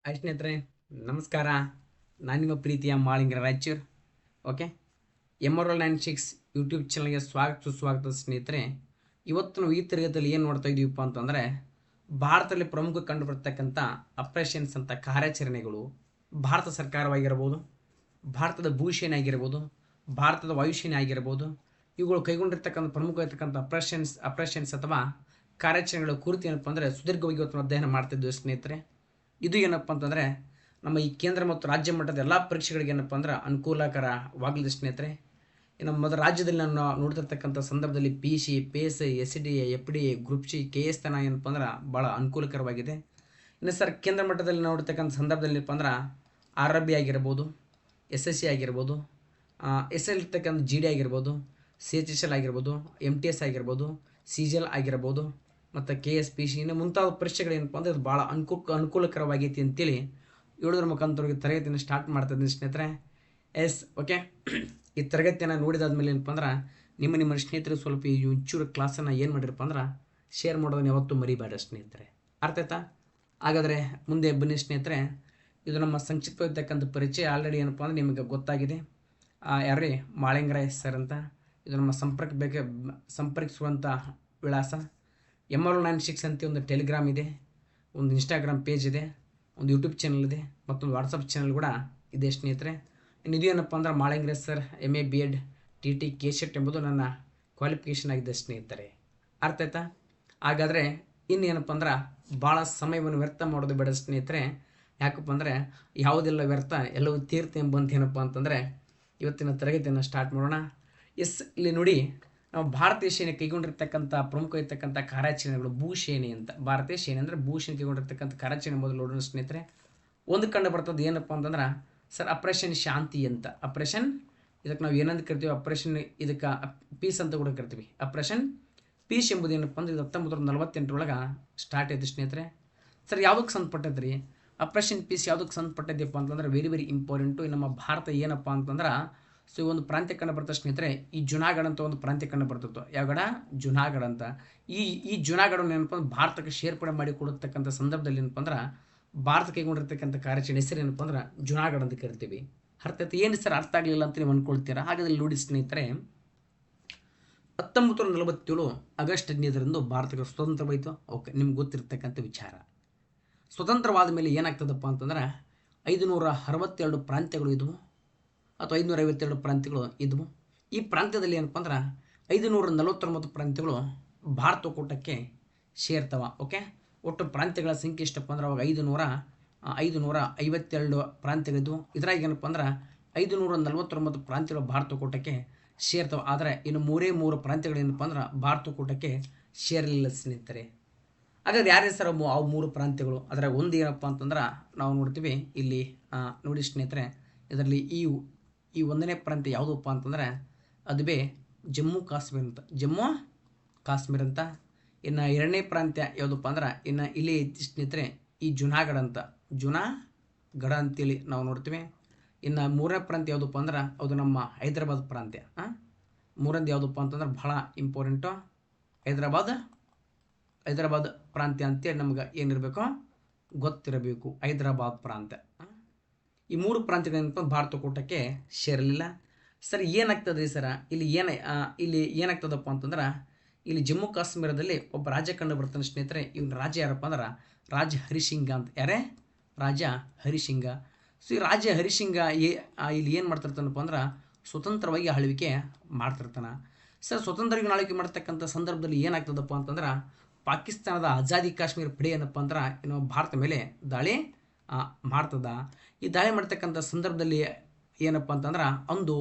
Hi ಸ್ನೇಹಿತರೆ, ನಮಸ್ಕಾರ. ನಾನು ನಿಮ್ಮ ಪ್ರೀತಿಯ ಮಾಳಿಂಗರ ರಾಯಚೂರು. ಓಕೆ, MRL96 ಯೂಟ್ಯೂಬ್ ಚಾನಲ್ಗೆ ಸುಸ್ವಾಗತ ಸ್ನೇಹಿತರೆ. ಇವತ್ತು ನಾವು ಈ ತರಗತಿಯಲ್ಲಿ ಏನು ನೋಡ್ತಾ ಇದ್ದೀವಪ್ಪ ಅಂತಂದರೆ, ಭಾರತದಲ್ಲಿ ಪ್ರಮುಖ ಕಂಡುಬರ್ತಕ್ಕಂಥ ಆಪರೇಷನ್ಸ್ ಅಂತ ಕಾರ್ಯಾಚರಣೆಗಳು, ಭಾರತ ಸರ್ಕಾರವಾಗಿರ್ಬೋದು, ಭಾರತದ ಭೂಸೇನೆ ಆಗಿರ್ಬೋದು, ಭಾರತದ ವಾಯುಸೇನೆ ಆಗಿರ್ಬೋದು, ಇವುಗಳು ಕೈಗೊಂಡಿರ್ತಕ್ಕಂಥ ಪ್ರಮುಖವಾಗಿರ್ತಕ್ಕಂಥ ಆಪರೇಷನ್ಸ್ ಅಥವಾ ಕಾರ್ಯಾಚರಣೆಗಳ ಕುರಿತು ಏನಪ್ಪ ಅಂದರೆ ಸುದೀರ್ಘವಾಗಿ ಇವತ್ತು ಅಧ್ಯಯನ ಮಾಡ್ತಿದ್ವಿ ಸ್ನೇಹಿತರೆ. ಇದು ಏನಪ್ಪ ಅಂತಂದರೆ ನಮ್ಮ ಈ ಕೇಂದ್ರ ಮತ್ತು ರಾಜ್ಯ ಮಟ್ಟದ ಎಲ್ಲ ಪರೀಕ್ಷೆಗಳಿಗೆ ಏನಪ್ಪ ಅಂದ್ರೆ ಅನುಕೂಲಕರವಾಗಲಿದೆ ಸ್ನೇಹಿತರೆ. ಇನ್ನು ಮೊದಲ ರಾಜ್ಯದಲ್ಲಿ ನಾನು ನೋಡ್ತಿರ್ತಕ್ಕಂಥ ಸಂದರ್ಭದಲ್ಲಿ PC, PS, SDA, FDA, group C, KS ತನ ಏನಪ್ಪ ಅಂದ್ರೆ ಭಾಳ ಅನುಕೂಲಕರವಾಗಿದೆ. ಇನ್ನು ಸರ್ ಕೇಂದ್ರ ಮಟ್ಟದಲ್ಲಿ ನೋಡ್ತಕ್ಕಂಥ ಸಂದರ್ಭದಲ್ಲಿ ಏನಪ್ಪ ಅಂದ್ರೆ RRB ಆಗಿರ್ಬೋದು, SSC ಆಗಿರ್ಬೋದು, SL ಇರ್ತಕ್ಕಂಥ GD ಆಗಿರ್ಬೋದು, CHSL ಆಗಿರ್ಬೋದು, MTS ಆಗಿರ್ಬೋದು, CGL ಆಗಿರ್ಬೋದು ಮತ್ತು KSPC ಇನ್ನು ಮುಂತಾದ ಪರೀಕ್ಷೆಗಳು ಏನಪ್ಪ ಅಂದರೆ ಇದು ಭಾಳ ಅನುಕೂಲಕರವಾಗೈತಿ ಅಂತೇಳಿ ಹೇಳೋದ್ರ ಮುಖಾಂತರ ತರಗತಿಯನ್ನು ಸ್ಟಾರ್ಟ್ ಮಾಡ್ತಾ ಇದ್ದೀನಿ ಸ್ನೇಹಿತರೆ. ಓಕೆ, ಈ ತರಗತಿಯನ್ನು ನೋಡಿದಾದ್ಮೇಲೆ ಏನಪ್ಪ ಅಂದ್ರೆ ನಿಮ್ಮ ಸ್ನೇಹಿತರು ಸ್ವಲ್ಪ ಈ ಒಂಚೂರು ಕ್ಲಾಸನ್ನು ಏನು ಮಾಡಿರಪ್ಪ ಅಂದ್ರೆ ಶೇರ್ ಮಾಡೋದನ್ನ ಯಾವತ್ತೂ ಮರಿಬೇಡ ಸ್ನೇಹಿತರೆ. ಅರ್ಥ ಆಯ್ತಾ? ಹಾಗಾದರೆ ಮುಂದೆ ಬನ್ನಿ ಸ್ನೇಹಿತರೆ. ಇದು ನಮ್ಮ ಸಂಕ್ಷಿಪ್ತವಾಗಿರ್ತಕ್ಕಂಥ ಪರಿಚಯ. ಆಲ್ರೆಡಿ ಏನಪ್ಪ ಅಂದರೆ ನಿಮಗೆ ಗೊತ್ತಾಗಿದೆ. ಯಾರ್ರೀ ಮಾಳಿಂಗರಾಯ್ ಸರ್ ಅಂತ. ಇದು ನಮ್ಮ ಸಂಪರ್ಕಿಸುವಂಥ ವಿಳಾಸ. MRL96 ಅಂತ ಒಂದು ಟೆಲಿಗ್ರಾಮ್ ಇದೆ, ಒಂದು ಇನ್ಸ್ಟಾಗ್ರಾಮ್ ಪೇಜ್ ಇದೆ, ಒಂದು ಯೂಟ್ಯೂಬ್ ಚಾನಲ್ ಇದೆ, ಮತ್ತೊಂದು ವಾಟ್ಸಪ್ ಚಾನಲ್ ಕೂಡ ಇದೆ ಸ್ನೇಹಿತರೆ. ಇನ್ನು ಇದು ಏನಪ್ಪ ಅಂದ್ರೆ ಮಾಳಿಂಗರಾಯ್ sir MA B.Ed TT KSET ಎಂಬುದು ನನ್ನ ಕ್ವಾಲಿಫಿಕೇಷನ್ ಆಗಿದೆ ಸ್ನೇಹಿತರೆ. ಅರ್ಥ ಆಯ್ತಾ? ಹಾಗಾದರೆ ಇನ್ನೇನಪ್ಪ ಅಂದ್ರೆ ಭಾಳ ಸಮಯವನ್ನು ವ್ಯರ್ಥ ಮಾಡೋದು ಬೇಡ ಸ್ನೇಹಿತರೆ. ಯಾಕಪ್ಪ ಅಂದರೆ ಯಾವುದೆಲ್ಲ ವ್ಯರ್ಥ ಎಲ್ಲವೂ ತೀರ್ಥ ಎಂಬಂತ ಏನಪ್ಪ ಅಂತಂದರೆ ಇವತ್ತಿನ ತರಗತಿಯನ್ನು ಸ್ಟಾರ್ಟ್ ಮಾಡೋಣ. ಇಲ್ಲಿ ನೋಡಿ, ನಾವು ಭಾರತೀಯ ಸೇನೆ ಕೈಗೊಂಡಿರ್ತಕ್ಕಂಥ ಪ್ರಮುಖ ಇರ್ತಕ್ಕಂಥ ಕಾರ್ಯಾಚರಣೆಗಳು ಭೂಸೇನೆ ಅಂತ. ಭಾರತೀಯ ಸೇನೆ ಅಂದರೆ ಭೂಸೇನೆ ಕೈಗೊಂಡಿರ್ತಕ್ಕಂಥ ಕಾರ್ಯಾಚರಣೆ ಮೊದಲು ನೋಡೋಣ ಸ್ನೇಹಿತರೆ. ಒಂದು ಕಂಡು ಬರ್ತದೆ ಏನಪ್ಪ ಅಂತಂದ್ರೆ ಸರ್ ಆಪರೇಷನ್ ಶಾಂತಿ ಅಂತ. ಆಪರೇಷನ್ ಇದಕ್ಕೆ ನಾವು ಏನಂತ ಕರಿತೀವಿ, ಆಪರೇಷನ್ ಇದಕ್ಕೆ ಪೀಸ್ ಅಂತ ಕೂಡ ಕರಿತೀವಿ. ಆಪರೇಷನ್ ಪೀಸ್ ಎಂಬುದು ಏನಪ್ಪ ಅಂದ್ರೆ ಇದು 1948 ಸ್ಟಾರ್ಟ್ ಆಯಿತು ಸ್ನೇಹಿತರೆ. ಸರ್ ಯಾವುದಕ್ಕೆ ಸಂಬಂಧಪಟ್ಟದ್ದು ರೀ ಆಪರೇಷನ್ ಪೀಸ್? ಯಾವುದಕ್ಕೆ ಸಂಬಂಧಪಟ್ಟಿದ್ದೆಪ್ಪ ಅಂತಂದ್ರೆ ವೆರಿ ಇಂಪಾರ್ಟೆಂಟು. ನಮ್ಮ ಭಾರತ ಏನಪ್ಪ ಅಂತಂದ್ರೆ ಸೊ ಈ ಒಂದು ಪ್ರಾಂತ್ಯ ಕಂಡು ಬರ್ತದೆ ಸ್ನೇಹಿತರೆ. ಈ ಜುನಾಗಢ ಅಂತ ಒಂದು ಪ್ರಾಂತ್ಯ ಕಂಡು ಬರ್ತಿತ್ತು. ಯಾವ ಗಡ? ಜುನಾಗಢ ಅಂತ. ಈ ಜುನಾಗಢವನ್ನು ಏನಪ್ಪ ಅಂದ್ರೆ ಭಾರತಕ್ಕೆ ಸೇರ್ಪಡೆ ಮಾಡಿ ಕೊಡತಕ್ಕಂಥ ಸಂದರ್ಭದಲ್ಲಿ ಏನಪ್ಪ ಅಂದ್ರೆ ಭಾರತ ಕೈಗೊಂಡಿರ್ತಕ್ಕಂಥ ಕಾರ್ಯಾಚರಣೆ ಹೆಸರು ಏನಪ್ಪ ಅಂದ್ರೆ ಜುನಾಗಢ ಅಂತ ಕರಿತೀವಿ. ಅರ್ಥ ಏನು ಸರ್ ಅರ್ಥ ಆಗಲಿಲ್ಲ ಅಂತ ನೀವು ಅಂದ್ಕೊಳ್ತೀರಾ? ಹಾಗಾದ್ರೆ ನೋಡಿ ಸ್ನೇಹಿತರೆ, 1947 ಆಗಸ್ಟ್ 15ರಂದು ಭಾರತಕ್ಕೆ ಸ್ವತಂತ್ರವಾಯಿತು. ಓಕೆ, ನಿಮ್ಗೆ ಗೊತ್ತಿರ್ತಕ್ಕಂಥ ವಿಚಾರ. ಸ್ವತಂತ್ರವಾದ ಮೇಲೆ ಏನಾಗ್ತದಪ್ಪ ಅಂತಂದ್ರೆ 562 ಪ್ರಾಂತ್ಯಗಳು ಇದ್ವು ಅಥವಾ 552 ಪ್ರಾಂತ್ಯಗಳು ಇದ್ವು. ಈ ಪ್ರಾಂತ್ಯದಲ್ಲಿ ಏನಪ್ಪ ಅಂದ್ರೆ 549 ಪ್ರಾಂತ್ಯಗಳು ಭಾರತ ಒಕ್ಕೂಟಕ್ಕೆ ಸೇರ್ತವ. ಓಕೆ, ಒಟ್ಟು ಪ್ರಾಂತ್ಯಗಳ ಸಂಖ್ಯೆ ಎಷ್ಟಪ್ಪ ಅಂದ್ರೆ ಅವಾಗ 552 ಪ್ರಾಂತ್ಯಗಳಿದ್ವು. ಇದ್ರಾಗ ಏನಪ್ಪ ಅಂದ್ರೆ 549 ಪ್ರಾಂತ್ಯಗಳು ಭಾರತ ಒಕ್ಕೂಟಕ್ಕೆ ಸೇರ್ತವೆ. ಆದರೆ ಇನ್ನು 3 ಪ್ರಾಂತ್ಯಗಳು ಏನಪ್ಪ ಅಂದ್ರೆ ಭಾರತ ಒಕ್ಕೂಟಕ್ಕೆ ಸೇರಲಿಲ್ಲ ಸ್ನೇಹಿತರೆ. ಹಾಗಾದ್ರೆ ಯಾರೇ ಸರ್ ಅವು 3 ಪ್ರಾಂತ್ಯಗಳು? ಅದರಾಗ ಒಂದು ಏನಪ್ಪ ಅಂತಂದ್ರೆ ನಾವು ನೋಡ್ತೀವಿ ಇಲ್ಲಿ ನೋಡಿ ಸ್ನೇಹಿತರೆ. ಇದರಲ್ಲಿ ಈ ಒಂದನೇ ಪ್ರಾಂತ್ಯ ಯಾವುದಪ್ಪ ಅಂತಂದರೆ ಅದುವೇ ಜಮ್ಮು ಕಾಶ್ಮೀರ ಅಂತ. ಇನ್ನು ಎರಡನೇ ಪ್ರಾಂತ್ಯ ಯಾವುದಪ್ಪ ಅಂದ್ರೆ ಇಲ್ಲಿ ಸ್ನೇಹಿತರೆ ಈ ಜುನಾಗಢ ಅಂತೇಳಿ ನಾವು ನೋಡ್ತೀವಿ. ಇನ್ನು ಮೂರನೇ ಪ್ರಾಂತ್ಯ ಯಾವುದಪ್ಪ ಅಂದ್ರೆ ಅದು ನಮ್ಮ ಹೈದರಾಬಾದ್ ಪ್ರಾಂತ್ಯ. ಮೂರನೇದು ಯಾವುದಪ್ಪ ಅಂತಂದ್ರೆ ಬಹಳ ಇಂಪಾರ್ಟೆಂಟು, ಹೈದರಾಬಾದ್ ಪ್ರಾಂತ್ಯ ಅಂತೇಳಿ ನಮ್ಗೆ ಏನಿರಬೇಕು ಗೊತ್ತಿರಬೇಕು. ಹೈದರಾಬಾದ್ ಪ್ರಾಂತ್ಯ. ಈ 3 ಪ್ರಾಂತ್ಯಗಳೇನಪ್ಪ ಭಾರತ ಒಕ್ಕೂಟಕ್ಕೆ ಸೇರಲಿಲ್ಲ. ಸರ್ ಏನಾಗ್ತದೆ ಸರ ಇಲ್ಲಿ ಏನಾಗ್ತದಪ್ಪ ಅಂತಂದ್ರೆ ಇಲ್ಲಿ ಜಮ್ಮು ಕಾಶ್ಮೀರದಲ್ಲಿ ಒಬ್ಬ ರಾಜ ಕಂಡು ಬರ್ತಾನೆ ಸ್ನೇಹಿತರೆ. ಇವನು ರಾಜ ಯಾರಪ್ಪ ಅಂದ್ರೆ ರಾಜ ಹರಿಸಿಂಗ ಅಂತ. ಯಾರೇ? ರಾಜ ಹರಿಸಿಂಗ. ಸೊ ಈ ರಾಜ ಹರಿಸಿಂಗ ಇಲ್ಲಿ ಏನು ಮಾಡ್ತಿರ್ತಾನಪ್ಪ ಅಂದ್ರೆ ಸ್ವತಂತ್ರವಾಗಿ ಆಳ್ವಿಕೆ ಮಾಡ್ತಿರ್ತಾನೆ. ಸರ್ ಸ್ವತಂತ್ರವಾಗಿ ಆಳ್ವಿಕೆ ಮಾಡ್ತಕ್ಕಂಥ ಸಂದರ್ಭದಲ್ಲಿ ಏನಾಗ್ತದಪ್ಪ ಅಂತಂದ್ರೆ ಪಾಕಿಸ್ತಾನದ ಆಜಾದಿ ಕಾಶ್ಮೀರ ಪಡೆ ಏನಪ್ಪ ಅಂದ್ರೆ ಇನ್ನು ಭಾರತ ಮೇಲೆ ದಾಳಿ ಮಾಡ್ತದ. ಈ ದಾಳಿ ಮಾಡ್ತಕ್ಕಂಥ ಸಂದರ್ಭದಲ್ಲಿ ಏನಪ್ಪ ಅಂತಂದ್ರೆ ಒಂದು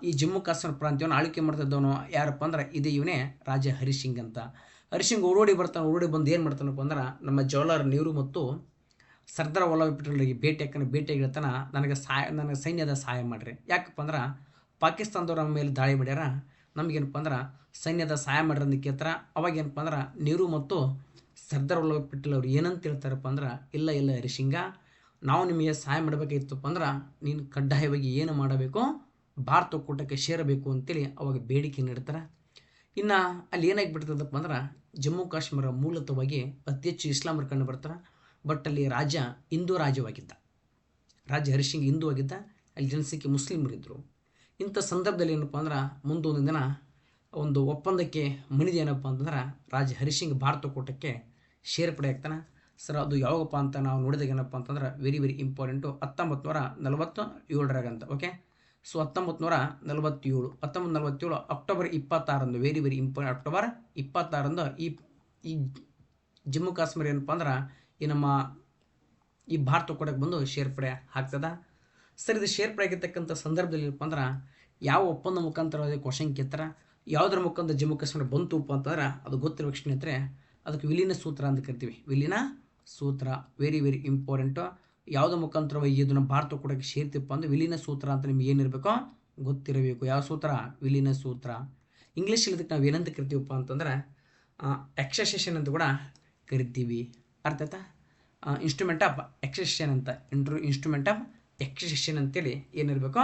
ಈ ಜಮ್ಮು ಕಾಶ್ಮೀರ ಪ್ರಾಂತ್ಯವನ್ನು ಆಳ್ವಿಕೆ ಮಾಡ್ತಿದ್ದವನು ಯಾರಪ್ಪ ಅಂದ್ರೆ ಇವನೇ ರಾಜ ಹರಿಸಿಂಗ್ ಅಂತ. ಹರಿಸಿಂಗ್ ಓಡೋಡಿ ಬಂದು ಏನು ಮಾಡ್ತಾನಪ್ಪ ಅಂದ್ರೆ ನಮ್ಮ ಜವಾಹರ್ಲಾಲ್ ನೆಹರು ಮತ್ತು ಸರ್ದಾರ್ ವಲ್ಲಭಾಯ್ ಪಟೇಲ್ರಿಗೆ ಭೇಟಿಯಾಗಿ ಹೇಳ್ತಾನೆ, ನನಗೆ ಸೈನ್ಯದ ಸಹಾಯ ಮಾಡಿರಿ. ಯಾಕಪ್ಪ ಅಂದ್ರೆ ಪಾಕಿಸ್ತಾನದವ್ರ ನಮ್ಮ ಮೇಲೆ ದಾಳಿ ಮಾಡ್ಯಾರ, ನಮಗೇನಪ್ಪ ಅಂದ್ರೆ ಸೈನ್ಯದ ಸಹಾಯ ಮಾಡ್ರಿ ಅಂತ ಕೇಳ್ತಾರೆ. ಅವಾಗೇನಪ್ಪ ಅಂದ್ರೆ ನೆಹರು ಮತ್ತು ಸರ್ದಾರ್ ವಲ್ಲಭಾಯ್ ಪಟೇಲ್ ಅವ್ರು ಏನಂತ ಹೇಳ್ತಾರಪ್ಪ ಅಂದ್ರೆ, ಇಲ್ಲ ಹರಿಸಿಂಗ, ನಾವು ನಿಮಗೆ ಸಹಾಯ ಮಾಡಬೇಕಾಗಿತ್ತಪ್ಪ ಅಂದ್ರೆ ನೀನು ಕಡ್ಡಾಯವಾಗಿ ಏನು ಮಾಡಬೇಕು, ಭಾರತ ಒಕ್ಕೂಟಕ್ಕೆ ಸೇರಬೇಕು ಅಂತೇಳಿ ಅವಾಗ ಬೇಡಿಕೆ ನೀಡ್ತಾರೆ. ಇನ್ನು ಅಲ್ಲಿ ಏನಾಗಿಬಿಡ್ತದಪ್ಪ ಅಂದ್ರೆ ಜಮ್ಮು ಕಾಶ್ಮೀರ ಮೂಲತವಾಗಿ ಅತಿ ಹೆಚ್ಚು ಇಸ್ಲಾಮರು ಕಂಡು ಬರ್ತಾರೆ. ಬಟ್ ಅಲ್ಲಿ ರಾಜ ಹಿಂದೂ ರಾಜ್ಯವಾಗಿದ್ದ. ರಾಜ ಹರಿಸಿಂಗ್ ಹಿಂದೂ ಆಗಿದ್ದ, ಅಲ್ಲಿ ಜನಸಂಖ್ಯೆ ಮುಸ್ಲಿಮರಿದ್ದರು. ಇಂಥ ಸಂದರ್ಭದಲ್ಲಿ ಏನಪ್ಪ ಅಂದ್ರೆ ಮುಂದೊಂದು ದಿನ ಒಂದು ಒಪ್ಪಂದಕ್ಕೆ ಮಣಿದೆ ಏನಪ್ಪ ಅಂತಂದ್ರೆ ರಾಜ ಹರಿಸಿಂಗ್ ಭಾರತಕೂಟಕ್ಕೆ ಸೇರ್ಪಡೆ ಆಗ್ತಾನೆ. ಸರ್ ಅದು ಯಾವಾಗಪ್ಪ ಅಂತ ನಾವು ನೋಡಿದಾಗ ಏನಪ್ಪ ಅಂತಂದ್ರೆ very very important 1947 okay. So 1947 October 26 very very important. October 26 ಈ ಜಮ್ಮು ಕಾಶ್ಮೀರ ಏನಪ್ಪ ಅಂದ್ರೆ ಈ ಭಾರತಕೂಟಕ್ಕೆ ಬಂದು ಸೇರ್ಪಡೆ ಆಗ್ತದ. ಸರ್ ಇದು ಸೇರ್ಪಡೆ ಆಗಿರ್ತಕ್ಕಂಥ ಸಂದರ್ಭದಲ್ಲಿ ಏನಪ್ಪ ಅಂದ್ರೆ ಯಾವ ಒಪ್ಪಂದ ಮುಖಾಂತರ ಕ್ವಶನ್ ಕೇಳ್ತಾರ, ಯಾವುದರ ಮುಖಾಂತರ ಜಮ್ಮು ಕಾಶ್ಮೀರ ಬಂತುಪ್ಪ ಅಂತಂದ್ರೆ ಅದು ಗೊತ್ತಿರಬೇಕು ಸ್ನೇಹಿತರೆ. ಅದಕ್ಕೆ ವಿಲೀನ ಸೂತ್ರ ಅಂತ ಕರಿತೀವಿ. ವಿಲೀನ ಸೂತ್ರ ವೆರಿ ವೆರಿ ಇಂಪಾರ್ಟೆಂಟು. ಯಾವುದರ ಮುಖಾಂತರವಾಗಿ ಇದನ್ನು ಭಾರತಕೂಟಕ್ಕೆ ಸೇರ್ತಿಪ್ಪ ಅಂದ್ರೆ ವಿಲೀನ ಸೂತ್ರ ಅಂತ ನಿಮ್ಗೆ ಏನಿರಬೇಕೋ ಗೊತ್ತಿರಬೇಕು. ಯಾವ ಸೂತ್ರ? ವಿಲೀನ ಸೂತ್ರ. ಇಂಗ್ಲೀಷಲ್ಲಿ ಇದಕ್ಕೆ ನಾವು ಏನಂತ ಕರಿತೀವಪ್ಪ ಅಂತಂದ್ರೆ ಎಕ್ಸೆಷನ್ ಅಂತ ಕೂಡ ಕರಿತೀವಿ. ಅರ್ಥ ಆಯ್ತಾ? ಇನ್ಸ್ಟ್ರೂಮೆಂಟ್ ಆಫ್ ಎಕ್ಸೆಷನ್ ಅಂತ, ಇನ್ಸ್ಟ್ರೂಮೆಂಟ್ ಆಫ್ ಎಕ್ಸೆಷನ್ ಅಂತೇಳಿ ಏನಿರಬೇಕೋ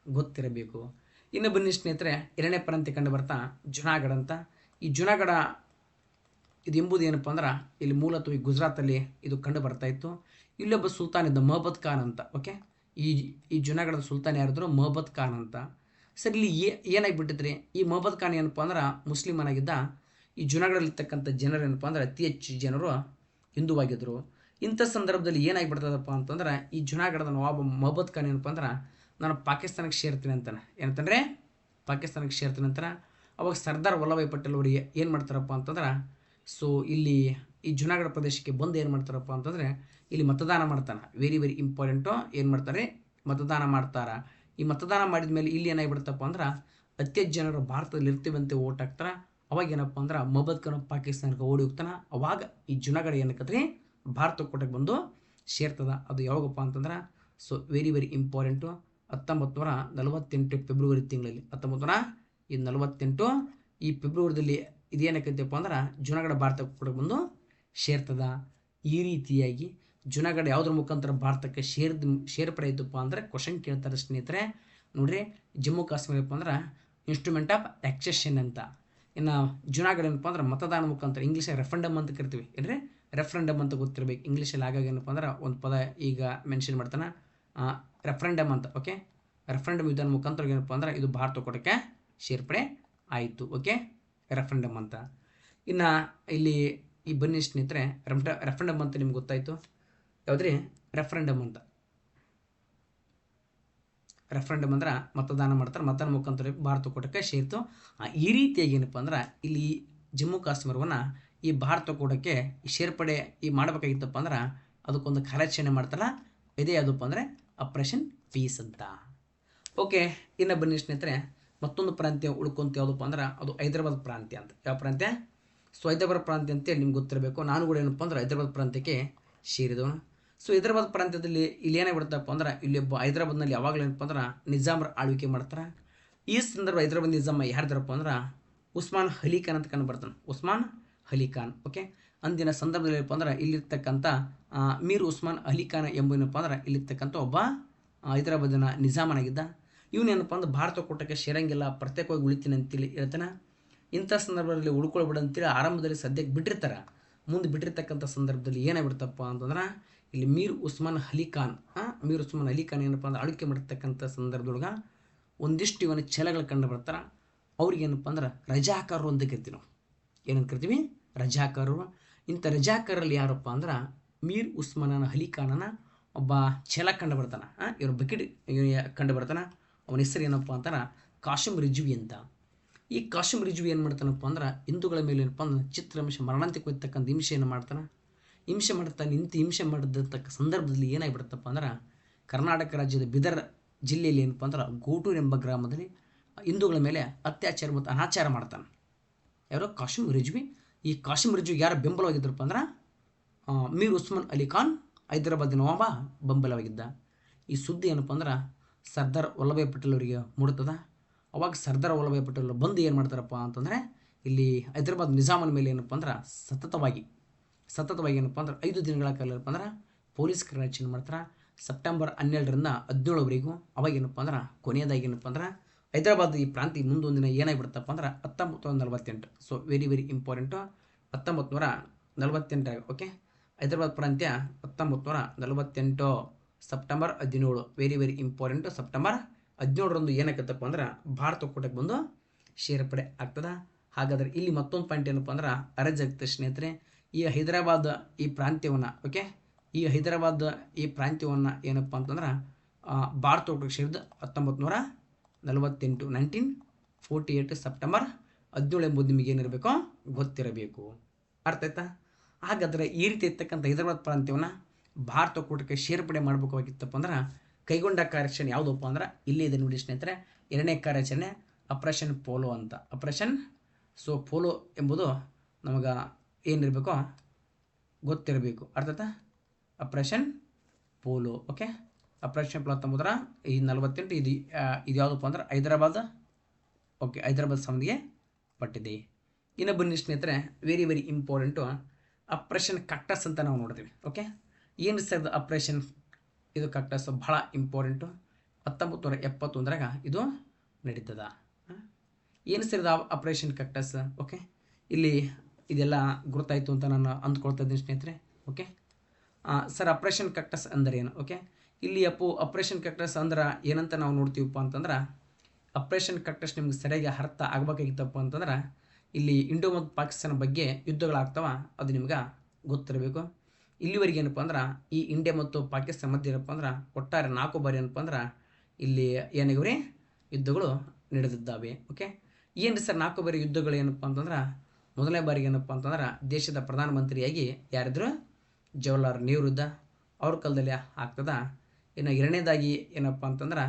ಗೊತ್ತಿರಬೇಕು. ಇನ್ನು ಬನ್ನಿ ಸ್ನೇಹಿತರೆ, ಎರಡನೇ ಪ್ರಾಂತ್ಯ ಕಂಡು ಬರ್ತಾ ಜುನಾಗಢ ಅಂತ. ಈ ಜುನಾಗಢ ಇದು ಎಂಬುದು ಏನಪ್ಪ ಅಂದ್ರೆ ಇಲ್ಲಿ ಮೂಲತಃ ಈ ಗುಜರಾತಲ್ಲಿ ಇದು ಕಂಡು ಬರ್ತಾ ಇತ್ತು. ಇಲ್ಲೊಬ್ಬ ಸುಲ್ತಾನ್ ಇದ್ದ, ಮೊಹಬ್ಬತ್ ಖಾನ್ ಅಂತ. ಓಕೆ, ಈ ಜುನಾಗಢದ ಸುಲ್ತಾನ್ ಯಾರಿದ್ರು? ಮೊಹಬ್ಬತ್ ಖಾನ್ ಅಂತ. ಸರ್ ಇಲ್ಲಿ ಏನಾಗಿಬಿಟ್ಟಿದ್ರಿ, ಈ ಮೊಹಬ್ಬತ್ ಖಾನ್ ಏನಪ್ಪ ಅಂದ್ರೆ ಮುಸ್ಲಿಮನಾಗಿದ್ದ. ಈ ಜುನಾಗಢದಲ್ಲಿರ್ತಕ್ಕಂಥ ಜನರು ಏನಪ್ಪ ಅಂದ್ರೆ ಅತಿ ಹೆಚ್ಚು ಜನರು ಹಿಂದುವಾಗಿದ್ದರು. ಇಂಥ ಸಂದರ್ಭದಲ್ಲಿ ಏನಾಗಿಬಿಡ್ತದಪ್ಪ ಅಂತಂದ್ರೆ ಈ ಜುನಾಗಢದ ನವಾಬ್ ಮೊಹಬ್ಬತ್ ಖಾನ್ ಏನಪ್ಪ ಅಂದ್ರೆ ನಾನು ಪಾಕಿಸ್ತಾನಕ್ಕೆ ಸೇರ್ತೀನಿ ಅಂತಾನೆ. ಏನಂತಂದರೆ ಪಾಕಿಸ್ತಾನಕ್ಕೆ ಸೇರ್ತೀನಿ ಅಂತಾನೆ. ಅವಾಗ ಸರ್ದಾರ್ ವಲ್ಲಭಾಯ್ ಪಟೇಲ್ ಅವರು ಏನು ಮಾಡ್ತಾರಪ್ಪ ಅಂತಂದ್ರೆ ಸೊ ಇಲ್ಲಿ ಈ ಜುನಾಗಢ ಪ್ರದೇಶಕ್ಕೆ ಬಂದು ಏನು ಮಾಡ್ತಾರಪ್ಪ ಅಂತಂದರೆ ಇಲ್ಲಿ ಮತದಾನ ಮಾಡ್ತಾನೆ. Very very important. ಏನು ಮಾಡ್ತಾರೆ? ಮತದಾನ ಮಾಡ್ತಾರೆ. ಈ ಮತದಾನ ಮಾಡಿದ ಮೇಲೆ ಇಲ್ಲಿ ಏನಾಗಿಬಿಡುತ್ತಪ್ಪ ಅಂದ್ರೆ ಅತಿ ಹೆಚ್ಚು ಜನರು ಭಾರತದಲ್ಲಿ ಇರ್ತೀವಂತೆ ಓಟ್ ಹಾಕ್ತಾರೆ. ಅವಾಗ ಏನಪ್ಪ ಅಂದ್ರೆ ಮೊಹಬ್ಬತ್ ಖಾನ್ ಪಾಕಿಸ್ತಾನಕ್ಕೆ ಓಡಿ ಹೋಗ್ತಾನೆ. ಅವಾಗ ಈ ಜುನಾಗಢ ಏನಕ್ಕಂದ್ರೆ ಭಾರತಕೂಟಕ್ಕೆ ಬಂದು ಸೇರ್ತದ. ಅದು ಯಾವಾಗಪ್ಪ ಅಂತಂದ್ರೆ so very very important 1948 February ತಿಂಗಳಲ್ಲಿ 1948 ಈ ಫೆಬ್ರವರಿದಲ್ಲಿ ಇದೇನಕ್ಕಂತಪ್ಪ ಅಂದ್ರೆ ಜುನಾಗಢ ಭಾರತಕೂಟಕ್ಕೆ ಬಂದು ಸೇರ್ತದ. ಈ ರೀತಿಯಾಗಿ ಜುನಾಗಢ ಯಾವುದ್ರ ಮುಖಾಂತರ ಭಾರತಕ್ಕೆ ಸೇರ್ಪಡೆ ಆಯ್ತಪ್ಪ ಅಂದರೆ ಕ್ವಶನ್ ಕೇಳ್ತಾರೆ ಸ್ನೇಹಿತರೆ. ನೋಡ್ರಿ, ಜಮ್ಮು ಕಾಶ್ಮೀರಪ್ಪ ಅಂದ್ರೆ ಇನ್ಸ್ಟ್ರೂಮೆಂಟ್ ಆಫ್ ಎಕ್ಸೆಷನ್ ಅಂತ. ಇನ್ನು ಜುನಾಗಢ ಏನಪ್ಪ ಅಂದ್ರೆ ಮತದಾನ ಮುಖಾಂತರ, ಇಂಗ್ಲೀಷಲ್ಲಿ ರೆಫರೆಂಡಮ್ ಅಂತ ಕರಿತೀವಿ. ಏನ್ರಿ ರೆಫರೆಂಡಮ್ ಅಂತ ಗೊತ್ತಿರಬೇಕು. ಇಂಗ್ಲೀಷಲ್ಲಿ ಆಗಾಗ ಏನಪ್ಪ ಅಂದ್ರೆ ಒಂದು ಪದ ಈಗ ಮೆನ್ಷನ್ ಮಾಡ್ತಾನೆ, ರೆಫರೆಂಡಮ್ ಅಂತ. ಓಕೆ, ರೆಫರೆಂಡಮ್ ವಿಧಾನ ಮುಖಾಂತರ ಏನಪ್ಪ ಅಂದ್ರೆ ಇದು ಭಾರತಕೂಟಕ್ಕೆ ಸೇರ್ಪಡೆ ಆಯಿತು. ಓಕೆ, ರೆಫರೆಂಡಮ್ ಅಂತ. ಇನ್ನು ಇಲ್ಲಿ ಈ ಬನ್ನಿ ಸ್ನೇಹಿತರೆ, ರೆಫರೆಂಡಮ್ ಅಂತ ನಿಮ್ಗೆ ಗೊತ್ತಾಯಿತು. ಯಾವುದ್ರಿ? ರೆಫರೆಂಡಮ್ ಅಂತ. ರೆಫರೆಂಡಮ್ ಅಂದ್ರೆ ಮತದಾನ ಮಾಡ್ತಾರೆ, ಮತದಾನ ಮುಖಾಂತರ ಭಾರತಕೂಟಕ್ಕೆ ಸೇರಿತು. ಈ ರೀತಿಯಾಗಿ ಏನಪ್ಪ ಅಂದ್ರೆ ಇಲ್ಲಿ ಜಮ್ಮು ಕಾಶ್ಮೀರವನ್ನು ಈ ಭಾರತಕೂಟಕ್ಕೆ ಸೇರ್ಪಡೆ ಮಾಡಬೇಕಾಗಿತ್ತಪ್ಪ ಅಂದ್ರೆ ಅದಕ್ಕೊಂದು ಕಾರ್ಯಾಚರಣೆ ಮಾಡ್ತಾರಲ್ಲ, ಇದೇ ಯಾವುದಪ್ಪ ಅಂದರೆ ಆಪರೇಷನ್ ಪೀಸ್ ಅಂತ. ಓಕೆ, ಇನ್ನು ಬನ್ನಿ ಸ್ನೇಹಿತರೆ, ಮತ್ತೊಂದು ಪ್ರಾಂತ್ಯ ಉಳ್ಕೊಂತ ಯಾವುದಪ್ಪ ಅಂದ್ರೆ ಅದು ಹೈದರಾಬಾದ್ ಪ್ರಾಂತ್ಯ ಅಂತ. ಯಾವ ಪ್ರಾಂತ್ಯ? ಸೊ ಹೈದರಾಬಾದ್ ಪ್ರಾಂತ್ಯ ಅಂತೇಳಿ ನಿಮ್ಗೆ ಗೊತ್ತಿರಬೇಕು. ನಾನು ಕೂಡ ಏನಪ್ಪ ಅಂದ್ರೆ ಹೈದರಾಬಾದ್ ಪ್ರಾಂತ್ಯಕ್ಕೆ ಸೇರಿದವನು. ಸೊ ಹೈದರಾಬಾದ್ ಪ್ರಾಂತ್ಯದಲ್ಲಿ ಇಲ್ಲಿ ಏನಾಗ್ಬಿಡ್ತಪ್ಪ ಅಂದ್ರೆ ಇಲ್ಲಿ ಒಬ್ಬ ಹೈದರಾಬಾದ್ನಲ್ಲಿ ಯಾವಾಗಲೂ ಏನಪ್ಪ ಅಂದ್ರೆ ನಿಜಾಮರ ಆಳ್ವಿಕೆ ಮಾಡ್ತಾರೆ. ಈ ಸಂದರ್ಭ ಹೈದರಾಬಾದ್ ನಿಜಾಮ ಯಾರ್ದಾರಪ್ಪ ಅಂದ್ರೆ ಉಸ್ಮಾನ್ ಅಲಿ ಖಾನ್ ಅಂತ ಕಂಡು ಬರ್ತಾನೆ. ಉಸ್ಮಾನ್ ಅಲಿ ಖಾನ್. ಓಕೆ, ಅಂದಿನ ಸಂದರ್ಭದಲ್ಲಿ ಏನಪ್ಪ ಅಂದ್ರೆ ಇಲ್ಲಿರ್ತಕ್ಕಂಥ ಮೀರ್ ಉಸ್ಮಾನ್ ಅಲಿ ಖಾನ್ ಎಂಬುನಪ್ಪ ಅಂದ್ರೆ ಇಲ್ಲಿರ್ತಕ್ಕಂಥ ಒಬ್ಬ ಹೈದರಾಬಾದಿನ ನಿಜಾಮನಾಗಿದ್ದ. ಇವನೇನಪ್ಪ ಅಂದ್ರೆ ಭಾರತಕೂಟಕ್ಕೆ ಸೇರಂಗಿಲ್ಲ, ಪ್ರತ್ಯೇಕವಾಗಿ ಉಳಿತೀನಿ ಅಂತೇಳಿ ಹೇಳ್ತಾನೆ. ಇಂಥ ಸಂದರ್ಭದಲ್ಲಿ ಉಳ್ಕೊಳ್ಬೇಡ ಅಂತೇಳಿ ಆರಂಭದಲ್ಲಿ ಸದ್ಯಕ್ಕೆ ಬಿಟ್ಟಿರ್ತಾರೆ. ಮುಂದೆ ಬಿಟ್ಟಿರ್ತಕ್ಕಂಥ ಸಂದರ್ಭದಲ್ಲಿ ಏನಾಗ್ಬಿಡ್ತಪ್ಪ ಅಂತಂದ್ರೆ ಇಲ್ಲಿ ಮೀರ್ ಉಸ್ಮಾನ್ ಅಲಿ ಖಾನ್ ಏನಪ್ಪ ಅಂದ್ರೆ ಆಳ್ವಿಕೆ ಮಾಡಿರ್ತಕ್ಕಂಥ ಸಂದರ್ಭದೊಳಗೆ ಒಂದಿಷ್ಟು ಇವನ ಛಲಗಳು ಕಂಡು ಬರ್ತಾರೆ. ಅವ್ರಿಗೇನಪ್ಪ ಅಂದ್ರೆ ರಜಾಕಾರರು ಅಂತ ಕರಿತೀವಿ ನಾವು. ಏನಂತ ಕರಿತೀವಿ? ರಜಾಕಾರರು. ಇಂಥ ರಜಾಕಾರಲ್ಲಿ ಯಾರಪ್ಪ ಅಂದ್ರೆ ಮೀರ್ ಉಸ್ಮಾನ್ ಅಲಿ ಖಾನನ ಒಬ್ಬ ಛಲ ಕಂಡು ಬರ್ತಾನೆ. ಇವ್ರ ಬಕೆಟ್ ಕಂಡು ಬರ್ತಾನೆ. ಅವನ ಹೆಸರು ಏನಪ್ಪ ಅಂತಾರ ಕಾಶಿಮ್ ರಿಜ್ವಿ ಅಂತ. ಈ ಕಾಶಿಮ್ ರಿಜ್ವಿ ಏನು ಮಾಡ್ತಾನಪ್ಪ ಅಂದ್ರೆ ಹಿಂದೂಗಳ ಮೇಲೆ ಏನಪ್ಪ ಅಂದ್ರೆ ಚಿತ್ರಹಿಂಸೆ, ಮರಣಾಂತ್ಯಕ್ಕೆ ಹೋಗ್ತಕ್ಕಂಥ ಹಿಂಸೆಯನ್ನು ಮಾಡ್ತಾನೆ. ಹಿಂಸೆ ಮಾಡಿರ್ತಕ್ಕ ಸಂದರ್ಭದಲ್ಲಿ ಏನಾಗಿಬಿಡುತ್ತಪ್ಪ ಅಂದ್ರೆ ಕರ್ನಾಟಕ ರಾಜ್ಯದ ಬೀದರ್ ಜಿಲ್ಲೆಯಲ್ಲಿ ಏನಪ್ಪ ಅಂದ್ರೆ ಗೋಟೂರು ಎಂಬ ಗ್ರಾಮದಲ್ಲಿ ಹಿಂದೂಗಳ ಮೇಲೆ ಅತ್ಯಾಚಾರ ಮತ್ತು ಅನಾಚಾರ ಮಾಡ್ತಾನೆ. ಯಾರೋ ಕಾಶಿಮ್ ರಿಜ್ವಿ. ಈ ಕಾಶಿಮ್ ರಿಜ್ವಿ ಯಾರು ಬೆಂಬಲವಾಗಿದ್ದರಪ್ಪ ಅಂದ್ರೆ ಮೀರ್ ಉಸ್ಮಾನ್ ಅಲಿ ಖಾನ್ ಹೈದರಾಬಾದ್ ನವಾಬ ಬೆಂಬಲವಾಗಿದ್ದ. ಈ ಸುದ್ದಿ ಏನಪ್ಪ ಅಂದ್ರೆ ಸರ್ದಾರ್ ವಲ್ಲಭಾಯ್ ಪಟೇಲ್ ಅವರಿಗೆ ಮೂಡ್ತದ. ಅವಾಗ ಸರ್ದಾರ್ ವಲ್ಲಭಾಯ್ ಪಟೇಲ್ ಬಂದು ಏನು ಮಾಡ್ತಾರಪ್ಪ ಅಂತಂದರೆ ಇಲ್ಲಿ ಹೈದರಾಬಾದ್ ನಿಜಾಮನ ಮೇಲೆ ಏನಪ್ಪ ಅಂದ್ರೆ ಸತತವಾಗಿ ಏನಪ್ಪ ಅಂದ್ರೆ 5 ದಿನಗಳ ಕಾಲ ಏನಪ್ಪ ಅಂದ್ರೆ ಪೊಲೀಸ್ ಕಾರ್ಯಾಚರಣೆ ಮಾಡ್ತಾರೆ. ಸೆಪ್ಟೆಂಬರ್ 12ರಿಂದ 17ವರೆಗೂ. ಅವಾಗ ಏನಪ್ಪ ಅಂದ್ರೆ ಕೊನೆಯದಾಗಿ ಏನಪ್ಪ ಅಂದ್ರೆ ಹೈದರಾಬಾದ್ ಈ ಪ್ರಾಂತ್ಯ ಮುಂದೊಂದಿನ ಏನಾಗಿಬಿಡುತ್ತಪ್ಪ ಅಂದ್ರೆ 1948. So very very important. 1948. Okay, Hyderabad ಪ್ರಾಂತ್ಯ 1948 September 17 very very important. September 17ರಂದು ಏನಾಗತ್ತಪ್ಪ ಅಂದ್ರೆ ಭಾರತ ಒಕ್ಕೂಟಕ್ಕೆ ಬಂದು ಸೇರ್ಪಡೆ ಆಗ್ತದೆ. ಹಾಗಾದರೆ ಇಲ್ಲಿ ಮತ್ತೊಂದು ಪಾಯಿಂಟ್ ಏನಪ್ಪ ಅಂದ್ರೆ ಅರಜ್ ಆಗ್ತದೆ ಸ್ನೇಹಿತರೆ. ಈ ಹೈದರಾಬಾದ್ ಈ ಪ್ರಾಂತ್ಯವನ್ನು ಓಕೆ ಈ ಹೈದರಾಬಾದ್ ಈ ಪ್ರಾಂತ್ಯವನ್ನು ಏನಪ್ಪ ಅಂತಂದ್ರೆ ಭಾರತ ಒಕ್ಕೂಟಕ್ಕೆ ಸೇರಿದ 1948 1948 ಸೆಪ್ಟೆಂಬರ್ 17 ಎಂಬುದು ನಿಮಗೆ ಏನಿರಬೇಕು ಗೊತ್ತಿರಬೇಕು. ಅರ್ಥ ಆಯ್ತಾ? ಹಾಗಾದರೆ ಈ ರೀತಿ ಇರ್ತಕ್ಕಂಥ ಹೈದರಾಬಾದ್ ಪ್ರಾಂತ್ಯವನ್ನು ಭಾರತ ಒಕ್ಕೂಟಕ್ಕೆ ಸೇರ್ಪಡೆ ಮಾಡಬೇಕಾಗಿತ್ತಪ್ಪ ಅಂದ್ರೆ ಕೈಗೊಂಡ ಕಾರ್ಯಾಚರಣೆ ಯಾವುದಪ್ಪ ಅಂದ್ರೆ ಇಲ್ಲಿ ಇದೆ ನೋಡಿ ಸ್ನೇಹಿತರೆ. ಎರಡನೇ ಕಾರ್ಯಾಚರಣೆ ಆಪರೇಷನ್ ಪೋಲೋ ಅಂತ. ಆಪರೇಷನ್ ಪೋಲೋ ಎಂಬುದು ನಮಗೆ ಏನಿರಬೇಕು ಗೊತ್ತಿರಬೇಕು. ಅರ್ಥ ಆಯ್ತಾ? Operation polo okay. Operation polo 1948 ಇದು ಯಾವುದಪ್ಪ ಅಂದ್ರೆ ಹೈದರಾಬಾದ್ ಓಕೆ ಹೈದರಾಬಾದ್ ಸಂಧಿಗೆ ಪಟ್ಟಿದೆ. ಇನ್ನು ಬನ್ನಿ ಸ್ನೇಹಿತರೆ, ವೆರಿ ವೆರಿ ಇಂಪಾರ್ಟೆಂಟು ಆಪರೇಷನ್ ಕಕ್ಟಸ್ ಅಂತ ನಾವು ನೋಡ್ತೀವಿ. ಓಕೆ, ಏನು ಸರ್ ಆಪರೇಷನ್ ಇದು ಕಕ್ಟಸ್ ಬಹಳ ಇಂಪಾರ್ಟೆಂಟು. 1971 ಇದು ನಡೀತದ. ಏನು ಸರ್ ಇದು ಆಪರೇಷನ್ ಕಕ್ಟಸ್? ಓಕೆ, ಇಲ್ಲಿ ಇದೆಲ್ಲ ಗುರುತಾಯಿತು ಅಂತ ನಾನು ಅಂದ್ಕೊಳ್ತಾ ಇದ್ದೀನಿ ಸ್ನೇಹಿತರೆ. ಓಕೆ ಸರ್, ಆಪರೇಷನ್ ಕಕ್ಟಸ್ ಅಂದರೆ ಏನು? ಓಕೆ, ಇಲ್ಲಿ ಆಪರೇಷನ್ ಕಕ್ಟಸ್ ಅಂದ್ರೆ ಏನಂತ ನಾವು ನೋಡ್ತೀವಪ್ಪ ಅಂತಂದ್ರೆ, ಆಪರೇಷನ್ ಕಕ್ಟಸ್ ನಿಮ್ಗೆ ಸರಿಯಾಗಿ ಅರ್ಥ ಆಗಬೇಕಾಗಿತ್ತಪ್ಪ ಅಂತಂದ್ರೆ ಇಲ್ಲಿ ಇಂಡೋ ಮತ್ತು ಪಾಕಿಸ್ತಾನ ಬಗ್ಗೆ ಯುದ್ಧಗಳಾಗ್ತವ, ಅದು ನಿಮ್ಗೆ ಗೊತ್ತಿರಬೇಕು. ಇಲ್ಲಿವರೆಗೆ ಏನಪ್ಪ ಅಂದ್ರೆ ಈ ಇಂಡಿಯಾ ಮತ್ತು ಪಾಕಿಸ್ತಾನ ಮಧ್ಯೆ ಏನಪ್ಪ ಅಂದ್ರೆ ಒಟ್ಟಾರೆ 4 ಬಾರಿ ಏನಪ್ಪ ಅಂದ್ರೆ ಇಲ್ಲಿ ಏನಾಗಿವ್ರಿ ಯುದ್ಧಗಳು ನಡೆದಿದ್ದಾವೆ. ಓಕೆ, ಏನು ಸರ್ 4 ಬಾರಿ ಯುದ್ಧಗಳು ಏನಪ್ಪ ಅಂತಂದ್ರೆ, ಮೊದಲನೇ ಬಾರಿಗೆ ಏನಪ್ಪ ಅಂತಂದ್ರೆ ದೇಶದ ಪ್ರಧಾನಮಂತ್ರಿಯಾಗಿ ಯಾರಿದ್ರು? ಜವಾಹರ್ಲಾಲ್ ನೆಹರು ಇದ್ದ, ಅವ್ರ ಕಾಲದಲ್ಲಿ ಆಗ್ತದ. ಇನ್ನು ಎರಡನೇದಾಗಿ ಏನಪ್ಪ ಅಂತಂದ್ರೆ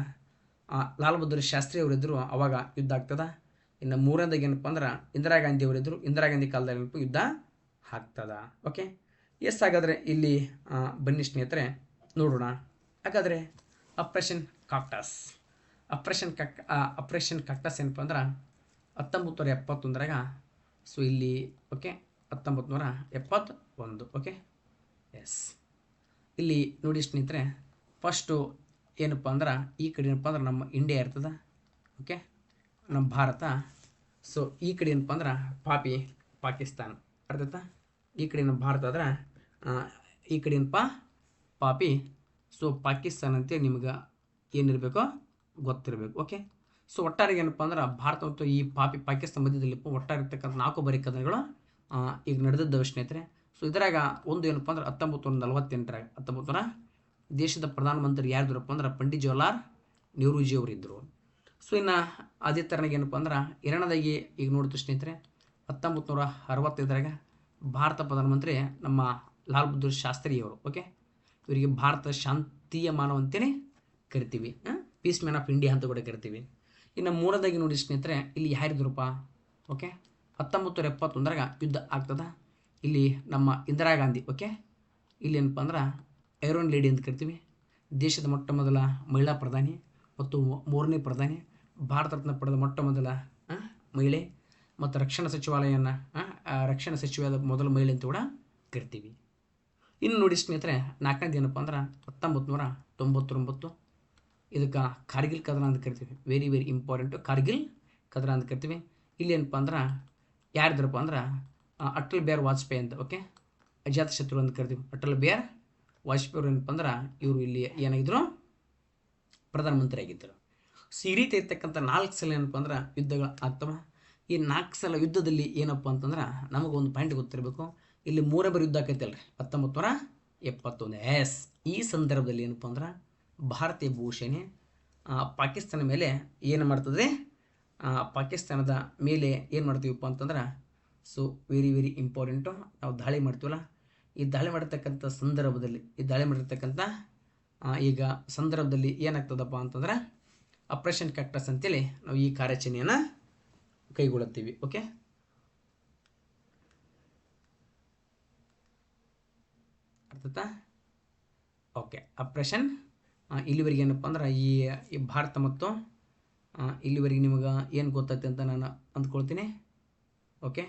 ಲಾಲ್ ಬಹದ್ದೂರ್ ಶಾಸ್ತ್ರಿ ಅವರಿದ್ದರು, ಅವಾಗ ಯುದ್ಧ ಆಗ್ತದ. ಇನ್ನು ಮೂರನೇದಾಗಿ ಏನಪ್ಪ ಅಂದ್ರೆ ಇಂದಿರಾ ಗಾಂಧಿ ಅವರಿದ್ದರು, ಇಂದಿರಾ ಗಾಂಧಿ ಕಾಲದಲ್ಲಿ ಏನಪ್ಪ ಯುದ್ಧ ಆಗ್ತದ. ಓಕೆ ಎಸ್, ಹಾಗಾದರೆ ಇಲ್ಲಿ ಬನ್ನಿ ಸ್ನೇಹಿತರೆ ನೋಡೋಣ. ಹಾಗಾದರೆ ಆಪರೇಷನ್ ಕಾಕ್ಟಸ್ ಆಪರೇಷನ್ ಕಾಕ್ಟಸ್ ಏನಪ್ಪ ಅಂದ್ರೆ 1971 ಇಲ್ಲಿ ಓಕೆ 1971 ಓಕೆ ಎಸ್. ಇಲ್ಲಿ ನೋಡಿ ಸ್ನೇಹಿತರೆ, ಫಸ್ಟು ಏನಪ್ಪ ಅಂದ್ರೆ ಈ ಕಡೆ ಏನಪ್ಪ ಅಂದ್ರೆ ನಮ್ಮ ಇಂಡಿಯಾ ಇರ್ತದೆ. ಓಕೆ, ನಮ್ಮ ಭಾರತ. ಈ ಕಡೆ ಏನಪ್ಪ ಅಂದ್ರೆ ಪಾಕಿಸ್ತಾನ. ಅರ್ಥಾಯ್ತಾ? ಈ ಕಡೆ ನಮ್ಮ ಭಾರತ ಆದ್ರೆ ಈ ಕಡೆ ಏನಪ್ಪ ಪಾಕಿಸ್ತಾನ ಅಂತೇಳಿ ನಿಮ್ಗೆ ಏನಿರಬೇಕು ಗೊತ್ತಿರಬೇಕು. ಓಕೆ, ಒಟ್ಟಾರೆ ಏನಪ್ಪ ಅಂದ್ರೆ ಭಾರತ ಮತ್ತು ಈ ಪಾಕಿಸ್ತಾನ ಮಧ್ಯದಲ್ಲಿ ಒಟ್ಟಾರೆ ಇರ್ತಕ್ಕಂಥ 4 ಬಾರಿ ಕದನಗಳು ಈಗ ನಡೆದಿದ್ದವು ಸ್ನೇಹಿತರೆ. ಇದರಾಗ ಒಂದು ಏನಪ್ಪ ಅಂದ್ರೆ 1948 ದೇಶದ ಪ್ರಧಾನಮಂತ್ರಿ ಯಾರಿದ್ರಪ್ಪ ಅಂದ್ರೆ ಪಂಡಿತ್ ಜವಾಹರ್ಲಾಲ್ ನೆಹರೂಜಿ ಅವರಿದ್ದರು. ಇನ್ನು ಅದೇ ಥರನಾಗಿ ಏನಪ್ಪ ಅಂದ್ರೆ ಎರಡನೇದಾಗಿ ಈಗ ನೋಡ್ತು ಸ್ನೇಹಿತರೆ 1965 ಭಾರತ ಪ್ರಧಾನಮಂತ್ರಿ ನಮ್ಮ ಲಾಲ್ ಬಹದ್ದೂರ್ ಶಾಸ್ತ್ರಿಯವರು. ಓಕೆ, ಇವರಿಗೆ ಭಾರತ ಶಾಂತಿಯ ಮಾನವ ಅಂತಲೇ ಕರಿತೀವಿ, ಪೀಸ್ ಮ್ಯಾನ್ ಆಫ್ ಇಂಡಿಯಾ ಅಂತ ಕೂಡ ಕರಿತೀವಿ. ಇನ್ನು ಮೂರನೇದಾಗಿ ನೋಡಿ ಸ್ನೇಹಿತರೆ, ಇಲ್ಲಿ ಯಾರಿದ್ರಪ್ಪ? ಓಕೆ, 1971 ಯುದ್ಧ ಆಗ್ತದ. ಇಲ್ಲಿ ನಮ್ಮ ಇಂದಿರಾ ಗಾಂಧಿ. ಓಕೆ, ಇಲ್ಲಿ ಏನಪ್ಪ ಅಂದ್ರೆ ಐರನ್ ಲೇಡಿ ಅಂತ ಕರಿತೀವಿ, ದೇಶದ ಮೊಟ್ಟ ಮೊದಲ ಮಹಿಳಾ ಪ್ರಧಾನಿ ಮತ್ತು 3ನೇ ಪ್ರಧಾನಿ, ಭಾರತ ರತ್ನ ಪಡೆದ ಮೊಟ್ಟ ಮೊದಲ ಮಹಿಳೆ ಮತ್ತು ರಕ್ಷಣಾ ಸಚಿವದ ಮೊದಲ ಮಹಿಳೆ ಅಂತ ಕೂಡ ಕರಿತೀವಿ. ಇನ್ನು ನೋಡಿ ಸ್ನೇಹಿತರೆ, 4ನೇದು ಏನಪ್ಪ ಅಂದ್ರೆ 1999 ಇದಕ್ಕೆ ಕಾರ್ಗಿಲ್ ಕದನ ಅಂತ ಕರಿತೀವಿ. ವೆರಿ ವೆರಿ ಇಂಪಾರ್ಟೆಂಟು, ಕಾರ್ಗಿಲ್ ಕದನ ಅಂತ ಕರಿತೀವಿ. ಇಲ್ಲಿ ಏನಪ್ಪ ಅಂದ್ರೆ ಯಾರಿದ್ರಪ್ಪ ಅಂದ್ರೆ ಅಟಲ್ ಬಿಹಾರಿ ವಾಜಪೇಯಿ ಅಂತ. ಓಕೆ, ಅಜಾತ ಶತ್ರು ಅಂತ ಕರಿತೀವಿ. ಅಟಲ್ ಬಿಹಾರಿ ವಾಜಪೇಯಿ ಅವರು ಏನಪ್ಪ ಅಂದ್ರೆ ಇವರು ಇಲ್ಲಿ ಏನಾಗಿದ್ರು ಪ್ರಧಾನಮಂತ್ರಿ ಆಗಿದ್ದರು. ಈ ರೀತಿ ಇರ್ತಕ್ಕಂಥ 4 ಸಲ ಏನಪ್ಪ ಅಂದ್ರೆ ಯುದ್ಧಗಳು ಆಗ್ತವೆ. ಈ 4 ಸಲ ಯುದ್ಧದಲ್ಲಿ ಏನಪ್ಪ ಅಂತಂದ್ರೆ ನಮಗೊಂದು ಪಾಯಿಂಟ್ ಗೊತ್ತಿರಬೇಕು. ಇಲ್ಲಿ 3 ಬಾರಿ ಯುದ್ಧ ಆಕೈತಲ್ರಿ 1971. ಎಸ್, ಈ ಸಂದರ್ಭದಲ್ಲಿ ಏನಪ್ಪ ಅಂದ್ರೆ ಭಾರತೀಯ ಭೂಸೇನೆ ಪಾಕಿಸ್ತಾನ ಮೇಲೆ ಏನು ಮಾಡ್ತದೆ? ಪಾಕಿಸ್ತಾನದ ಮೇಲೆ ಏನು ಮಾಡ್ತೀವಪ್ಪ ಅಂತಂದ್ರೆ ವೆರಿ ವೆರಿ ಇಂಪಾರ್ಟೆಂಟು, ನಾವು ದಾಳಿ ಮಾಡ್ತೀವಲ್ಲ, ಈ ದಾಳಿ ಮಾಡಿರ್ತಕ್ಕಂಥ ಸಂದರ್ಭದಲ್ಲಿ ಈಗ ಸಂದರ್ಭದಲ್ಲಿ ಏನಾಗ್ತದಪ್ಪ ಅಂತಂದ್ರೆ ಆಪರೇಷನ್ ಕಾಕ್ಟಸ್ ಅಂತೇಳಿ ನಾವು ಈ ಕಾರ್ಯಾಚರಣೆಯನ್ನು ಕೈಗೊಳ್ಳುತ್ತೀವಿ. ಓಕೆ, ಅರ್ಥಾಯ್ತಾ? ಓಕೆ, ಆಪರೇಷನ್ ಇಲ್ಲಿವರೆಗೆ ಏನಪ್ಪ ಅಂದ್ರೆ ಈ ಭಾರತ ಮತ್ತು ಇಲ್ಲಿವರೆಗೆ ನಿಮಗೆ ಏನು ಗೊತ್ತೈತೆ ಅಂತ ನಾನು ಅಂದ್ಕೊಳ್ತೀನಿ. ಓಕೆ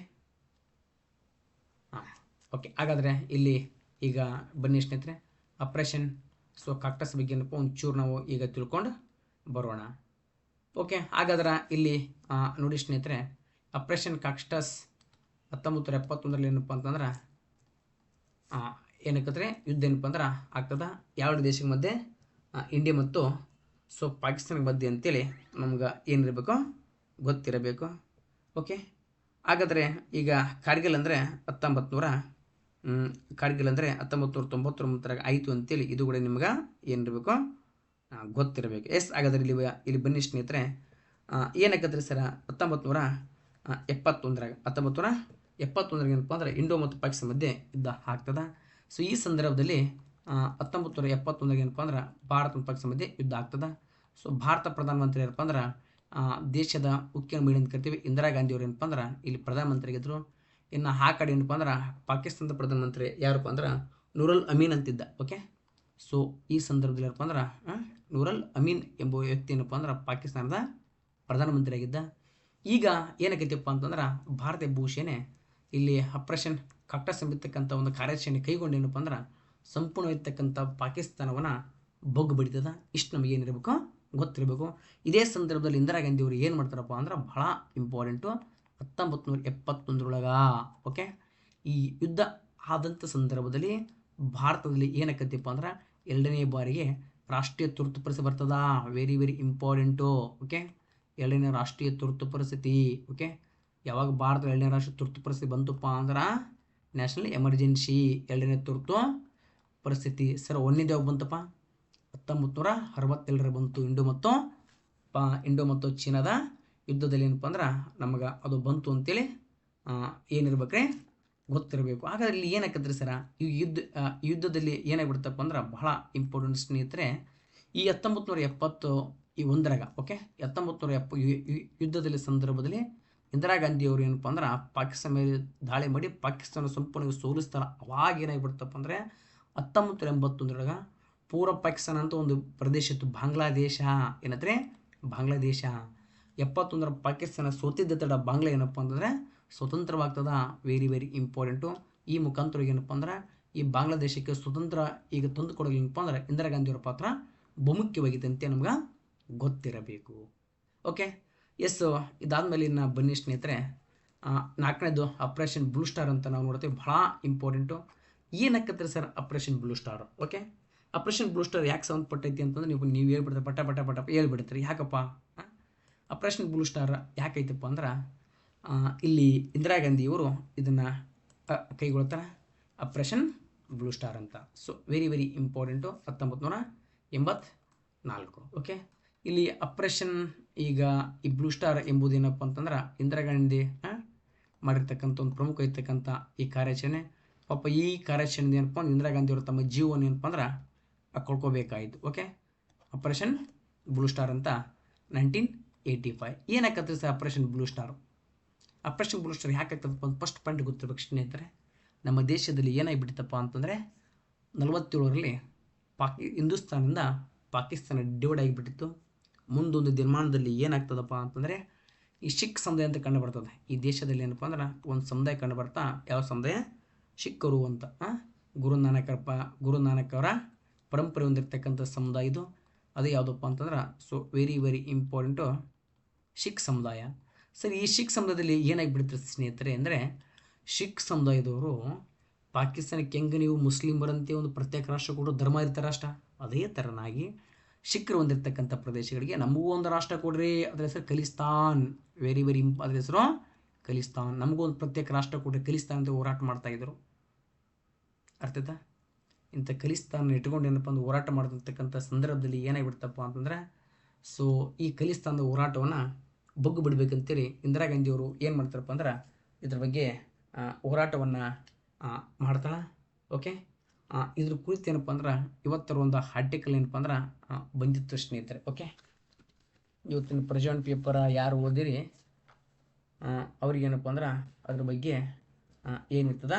ಓಕೆ, ಹಾಗಾದರೆ ಇಲ್ಲಿ ಈಗ ಬನ್ನಿ ಸ್ನೇಹಿತರೆ, ಆಪರೇಷನ್ ಕಾಕ್ಟಸ್ ಬಗ್ಗೆ ಏನಪ್ಪ ಒಂಚೂರು ನಾವು ಈಗ ತಿಳ್ಕೊಂಡು ಬರೋಣ. ಓಕೆ, ಹಾಗಾದ್ರೆ ಇಲ್ಲಿ ನೋಡಿ ಸ್ನೇಹಿತರೆ, ಆಪರೇಷನ್ ಕಾಕ್ಟಸ್ 1971 ಏನಪ್ಪ ಅಂತಂದ್ರೆ ಏನಕ್ಕಂದ್ರೆ ಯುದ್ಧ ಏನಪ್ಪ ಅಂದ್ರೆ ಆಗ್ತದ ಎರಡು ದೇಶಗಳ ಮಧ್ಯೆ ಇಂಡಿಯಾ ಮತ್ತು ಪಾಕಿಸ್ತಾನಕ್ಕೆ ಮಧ್ಯೆ ಅಂತೇಳಿ ನಮ್ಗೆ ಏನಿರಬೇಕು ಗೊತ್ತಿರಬೇಕು. ಓಕೆ, ಹಾಗಾದರೆ ಈಗ ಕಾರ್ಗಿಲ್ ಅಂದರೆ 1999 ಆಯಿತು ಅಂತೇಳಿ ಇದು ಕೂಡ ನಿಮ್ಗೆ ಏನಿರಬೇಕು ಗೊತ್ತಿರಬೇಕು. ಹಾಗಾದರೆ ಇಲ್ಲಿ ಬನ್ನಿ ಸ್ನೇಹಿತರೆ, ಏನಾಗತ್ತೆ ಸರ 1971 ಏನಪ್ಪ ಅಂದರೆ ಇಂಡೋ ಮತ್ತು ಪಾಕಿಸ್ತಾನ ಮಧ್ಯೆ ಯುದ್ಧ ಆಗ್ತದೆ. ಸೊ ಈ ಸಂದರ್ಭದಲ್ಲಿ 1971 ಏನಪ್ಪ ಅಂದ್ರೆ ಭಾರತ ಮತ್ತು ಪಾಕಿಸ್ತಾನ ಮಧ್ಯೆ ಯುದ್ಧ ಆಗ್ತದೆ. ಸೊ ಭಾರತ ಪ್ರಧಾನಮಂತ್ರಿ ಏನಪ್ಪ ಅಂದ್ರೆ ದೇಶದ ಉಕ್ಕಿನ ಮಹಿಳೆ ಅಂತ ಕರಿತೀವಿ ಇಂದಿರಾ ಗಾಂಧಿ ಅವ್ರು ಏನಪ್ಪ ಅಂದ್ರೆ ಇಲ್ಲಿ ಪ್ರಧಾನಮಂತ್ರಿಗಿದ್ರು. ಇನ್ನು ಆ ಕಡೆ ಏನಪ್ಪ ಅಂದ್ರೆ ಪಾಕಿಸ್ತಾನದ ಪ್ರಧಾನಮಂತ್ರಿ ಯಾರಪ್ಪ ಅಂದ್ರೆ ನೂರುಲ್ ಅಮೀನ್ ಅಂತಿದ್ದ. ಓಕೆ, ಸೊ ಈ ಸಂದರ್ಭದಲ್ಲಿ ಏನಪ್ಪ ಅಂದ್ರೆ ನೂರುಲ್ ಅಮೀನ್ ಎಂಬ ವ್ಯಕ್ತಿ ಏನಪ್ಪ ಅಂದ್ರೆ ಪಾಕಿಸ್ತಾನದ ಪ್ರಧಾನಮಂತ್ರಿ ಆಗಿದ್ದ. ಈಗ ಏನಕ್ಕೈತಿಪ್ಪ ಅಂತಂದ್ರೆ ಭಾರತೀಯ ಭೂಸೇನೆ ಇಲ್ಲಿ ಆಪರೇಷನ್ ಕಾಕ್ಟಸ್ ಎಂಬಿರ್ತಕ್ಕಂಥ ಒಂದು ಕಾರ್ಯಾಚರಣೆ ಕೈಗೊಂಡು ಏನಪ್ಪ ಅಂದ್ರೆ ಸಂಪೂರ್ಣವಾಗಿರ್ತಕ್ಕಂಥ ಪಾಕಿಸ್ತಾನವನ್ನು ಬೊಗ್ಗು ಬಡಿತದ. ಇಷ್ಟು ನಮಗೇನಿರಬೇಕು ಗೊತ್ತಿರಬೇಕು. ಇದೇ ಸಂದರ್ಭದಲ್ಲಿ ಇಂದಿರಾ ಗಾಂಧಿ ಅವರು ಏನು ಮಾಡ್ತಾರಪ್ಪ ಅಂದ್ರೆ ಬಹಳ ಇಂಪಾರ್ಟೆಂಟು 1971 ಓಕೆ, ಈ ಯುದ್ಧ ಆದಂಥ ಸಂದರ್ಭದಲ್ಲಿ ಭಾರತದಲ್ಲಿ ಏನಕ್ಕತ್ತಿಪ್ಪ ಅಂದ್ರೆ ಎರಡನೇ ಬಾರಿಗೆ ರಾಷ್ಟ್ರೀಯ ತುರ್ತು ಪರಿಸ್ಥಿತಿ ಬರ್ತದ. Very very important. ಓಕೆ, ಎರಡನೇ ರಾಷ್ಟ್ರೀಯ ತುರ್ತು ಪರಿಸ್ಥಿತಿ. ಓಕೆ, ಯಾವಾಗ ಭಾರತ ಎರಡನೇ ರಾಷ್ಟ್ರೀಯ ತುರ್ತು ಪರಿಸ್ಥಿತಿ ಬಂತಪ್ಪ ಅಂದ್ರೆ ನ್ಯಾಷನಲ್ ಎಮರ್ಜೆನ್ಸಿ ಎರಡನೇ ತುರ್ತು ಪರಿಸ್ಥಿತಿ. ಸರ್ ಒಂದನೇದು ಯಾವಾಗ ಬಂತಪ್ಪ? 1962 ಬಂತು. ಇಂಡೋ ಮತ್ತು ಚೀನಾದ ಯುದ್ಧದಲ್ಲಿ ಏನಪ್ಪ ಅಂದ್ರೆ ನಮಗೆ ಅದು ಬಂತು ಅಂತೇಳಿ ಏನಿರ್ಬೇಕ್ರೆ ಗೊತ್ತಿರಬೇಕು. ಹಾಗಾದ್ರೆ ಇಲ್ಲಿ ಏನಾಕತ್ರಿ ಸರ ಈ ಯುದ್ಧದಲ್ಲಿ ಏನಾಗ್ಬಿಡ್ತಪ್ಪ ಅಂದ್ರೆ ಬಹಳ ಇಂಪಾರ್ಟೆಂಟ್ ಸ್ನೇಹಿತರೆ. ಈ 1971 ಓಕೆ 1970 ಯುದ್ಧದಲ್ಲಿ ಸಂದರ್ಭದಲ್ಲಿ ಇಂದಿರಾ ಗಾಂಧಿ ಅವರು ಏನಪ್ಪ ಅಂದ್ರೆ ಪಾಕಿಸ್ತಾನ ಮೇಲೆ ದಾಳಿ ಮಾಡಿ ಪಾಕಿಸ್ತಾನ ಸಂಪೂರ್ಣ ಸೋಲಿಸ್ತಾರೆ. ಅವಾಗ ಏನಾಗ್ಬಿಡ್ತಪ್ಪ ಅಂದರೆ 1981 ಪೂರ್ವ ಪಾಕಿಸ್ತಾನ ಅಂತ ಒಂದು ಪ್ರದೇಶ ಇತ್ತು, ಬಾಂಗ್ಲಾದೇಶ. ಏನಂದರೆ ಬಾಂಗ್ಲಾದೇಶ. 71 ಪಾಕಿಸ್ತಾನ ಸೋತಿದ್ದ ತಡ ಬಾಂಗ್ಲಾ ಏನಪ್ಪ ಅಂತಂದರೆ ಸ್ವತಂತ್ರವಾಗ್ತದ. Very very important. ಈ ಮುಖಾಂತರ ಏನಪ್ಪ ಅಂದ್ರೆ ಈ ಬಾಂಗ್ಲಾದೇಶಕ್ಕೆ ಸ್ವತಂತ್ರ ಈಗ ತಂದು ಕೊಡೋದು ಏನಪ್ಪ ಅಂದ್ರೆ ಇಂದಿರಾ ಗಾಂಧಿಯವರ ಪಾತ್ರ ಬಹುಮುಖ್ಯವಾಗಿದೆ ಅಂತ ನಮ್ಗೆ ಗೊತ್ತಿರಬೇಕು. Okay, yes. ಇದಾದಮೇಲೆ ಇನ್ನು ಬನ್ನಿ ಸ್ನೇಹಿತರೆ, ನಾಲ್ಕನೇದು ಆಪರೇಷನ್ ಬ್ಲೂ ಸ್ಟಾರ್ ಅಂತ ನಾವು ನೋಡ್ತೀವಿ. ಭಾಳ ಇಂಪಾರ್ಟೆಂಟು. ಏನಕ್ಕತ್ತಾರೆ sir Operation Blue Star? Okay, Operation Blue Star ಯಾಕೆ ಸಂಬಂಧಪಟ್ಟೈತಿ ಅಂತಂದ್ರೆ ನೀವು ಹೇಳ್ಬಿಡ್ತಾರೆ ಪಟ ಪಟ ಪಟ ಹೇಳ್ಬಿಡ್ತೀರಿ. ಯಾಕಪ್ಪ ಆಪರೇಷನ್ ಬ್ಲೂ ಸ್ಟಾರ್ ಯಾಕೈತಪ್ಪ ಅಂದ್ರೆ ಇಲ್ಲಿ ಇಂದಿರಾ ಗಾಂಧಿಯವರು ಇದನ್ನು ಕೈಗೊಳ್ತಾರೆ ಆಪರೇಷನ್ ಬ್ಲೂ ಸ್ಟಾರ್ ಅಂತ. So very very important. 1984. Okay, ಇಲ್ಲಿ ಆಪರೇಷನ್ ಈಗ ಈ ಬ್ಲೂ ಸ್ಟಾರ್ ಎಂಬುದೇನಪ್ಪ ಅಂತಂದ್ರೆ ಇಂದಿರಾ ಗಾಂಧಿ ಮಾಡಿರ್ತಕ್ಕಂಥ ಒಂದು ಪ್ರಮುಖ ಇರ್ತಕ್ಕಂಥ ಈ ಕಾರ್ಯಾಚರಣೆ. ಪಾಪ ಈ ಕಾರ್ಯಾಚರಣೆ ಏನಪ್ಪ ಇಂದಿರಾ ಗಾಂಧಿಯವರು ತಮ್ಮ ಜೀವನ ಏನಪ್ಪ ಅಂದ್ರೆ ಕಳ್ಕೊಬೇಕಾಯಿತು. ಓಕೆ, ಆಪರೇಷನ್ ಬ್ಲೂ ಸ್ಟಾರ್ ಅಂತ 1985. ಏನಾಗತ್ತೆ sir Operation Blue Star? Operation Blue Star ಯಾಕಾಗ್ತದಪ್ಪ ಅಂತ ಫಸ್ಟ್ ಪಾಯಿಂಟ್ ಗೊತ್ತಿರ್ಬೇಕು ಸ್ನೇಹಿತರೆ. ನಮ್ಮ ದೇಶದಲ್ಲಿ ಏನಾಗಿಬಿಡ್ತಪ್ಪ ಅಂತಂದರೆ 47ರಲ್ಲಿ ಹಿಂದೂಸ್ತಾನದಿಂದ ಪಾಕಿಸ್ತಾನ ಡಿವೈಡ್ ಆಗಿಬಿಟ್ಟಿತ್ತು. ಮುಂದೊಂದು ದಿನಮಾನದಲ್ಲಿ ಏನಾಗ್ತದಪ್ಪ ಅಂತಂದರೆ ಈ ಸಿಖ್ ಸಮುದಾಯ ಅಂತ ಕಂಡು ಬರ್ತದೆ. ಈ ದೇಶದಲ್ಲಿ ಏನಪ್ಪ ಅಂದ್ರೆ ಒಂದು ಸಮುದಾಯ ಕಂಡು ಬರ್ತಾ, ಯಾವ ಸಮುದಾಯ? ಸಿಖ್ಖರು ಅಂತ. ಗುರು ನಾನಕ್ ಅವರ ಪರಂಪರೆ ಹೊಂದಿರತಕ್ಕಂಥ ಸಮುದಾಯ ಇದು. ಅದು ಯಾವುದಪ್ಪ ಅಂತಂದ್ರೆ so very very important Sikh ಸಮುದಾಯ. ಸರಿ, ಈ ಸಿಖ್ ಸಮುದಾಯದಲ್ಲಿ ಏನಾಗಿಬಿಡ್ತಾರೆ ಸ್ನೇಹಿತರೆ ಅಂದರೆ ಸಿಖ್ ಸಮುದಾಯದವರು ಪಾಕಿಸ್ತಾನಕ್ಕೆ ಹೆಂಗೆ ನೀವು ಮುಸ್ಲಿಮರಂತೆ ಒಂದು ಪ್ರತ್ಯೇಕ ರಾಷ್ಟ್ರ ಕೊಡೋ ಧರ್ಮ ಇರ್ತಾರೆ ರಾಷ್ಟ್ರ, ಅದೇ ಥರನಾಗಿ ಸಿಖ್ರು ಹೊಂದಿರತಕ್ಕಂಥ ಪ್ರದೇಶಗಳಿಗೆ ನಮಗೂ ಒಂದು ರಾಷ್ಟ್ರ ಕೊಡ್ರಿ, ಅದರ ಹೆಸರು ಖಲಿಸ್ತಾನ್. ವೆರಿ ವೆರಿ ಅದರ ಹೆಸರು ಖಲಿಸ್ತಾನ್. ನಮಗೂ ಒಂದು ಪ್ರತ್ಯೇಕ ರಾಷ್ಟ್ರ ಕೊಡ್ರಿ ಖಲಿಸ್ತಾನ್ ಅಂತ ಹೋರಾಟ ಮಾಡ್ತಾಯಿದ್ರು. ಅರ್ಥಾಯ್ತಾ? ಇಂಥ ಖಲಿಸ್ತಾನ ಇಟ್ಕೊಂಡು ಏನಪ್ಪ ಅಂದ್ರೆ ಹೋರಾಟ ಮಾಡ್ತಿರ್ತಕ್ಕಂಥ ಸಂದರ್ಭದಲ್ಲಿ ಏನಾಗಿಬಿಡ್ತಪ್ಪ ಅಂತಂದರೆ ಸೊ ಈ ಖಲಿಸ್ತಾನದ ಹೋರಾಟವನ್ನು ಬಗ್ಗು ಬಿಡಬೇಕಂತೇಳಿ ಇಂದಿರಾ ಗಾಂಧಿಯವರು ಏನು ಮಾಡ್ತಾರಪ್ಪ ಅಂದ್ರೆ ಇದ್ರ ಬಗ್ಗೆ ಹೋರಾಟವನ್ನು ಮಾಡ್ತಾಳೆ. ಓಕೆ, ಇದ್ರ ಕುರಿತು ಏನಪ್ಪ ಅಂದ್ರೆ ಇವತ್ತರ ಒಂದು ಆರ್ಟಿಕಲ್ ಏನಪ್ಪ ಅಂದ್ರೆ ಬಂದಿತ್ತು ಸ್ನೇಹಿತರೆ. ಓಕೆ, ಇವತ್ತಿನ ಪ್ರೆಸೆಂಟ್ ಪೇಪರ್ ಯಾರು ಓದಿರಿ ಅವ್ರಿಗೇನಪ್ಪ ಅಂದ್ರೆ ಅದ್ರ ಬಗ್ಗೆ ಏನಿರ್ತದ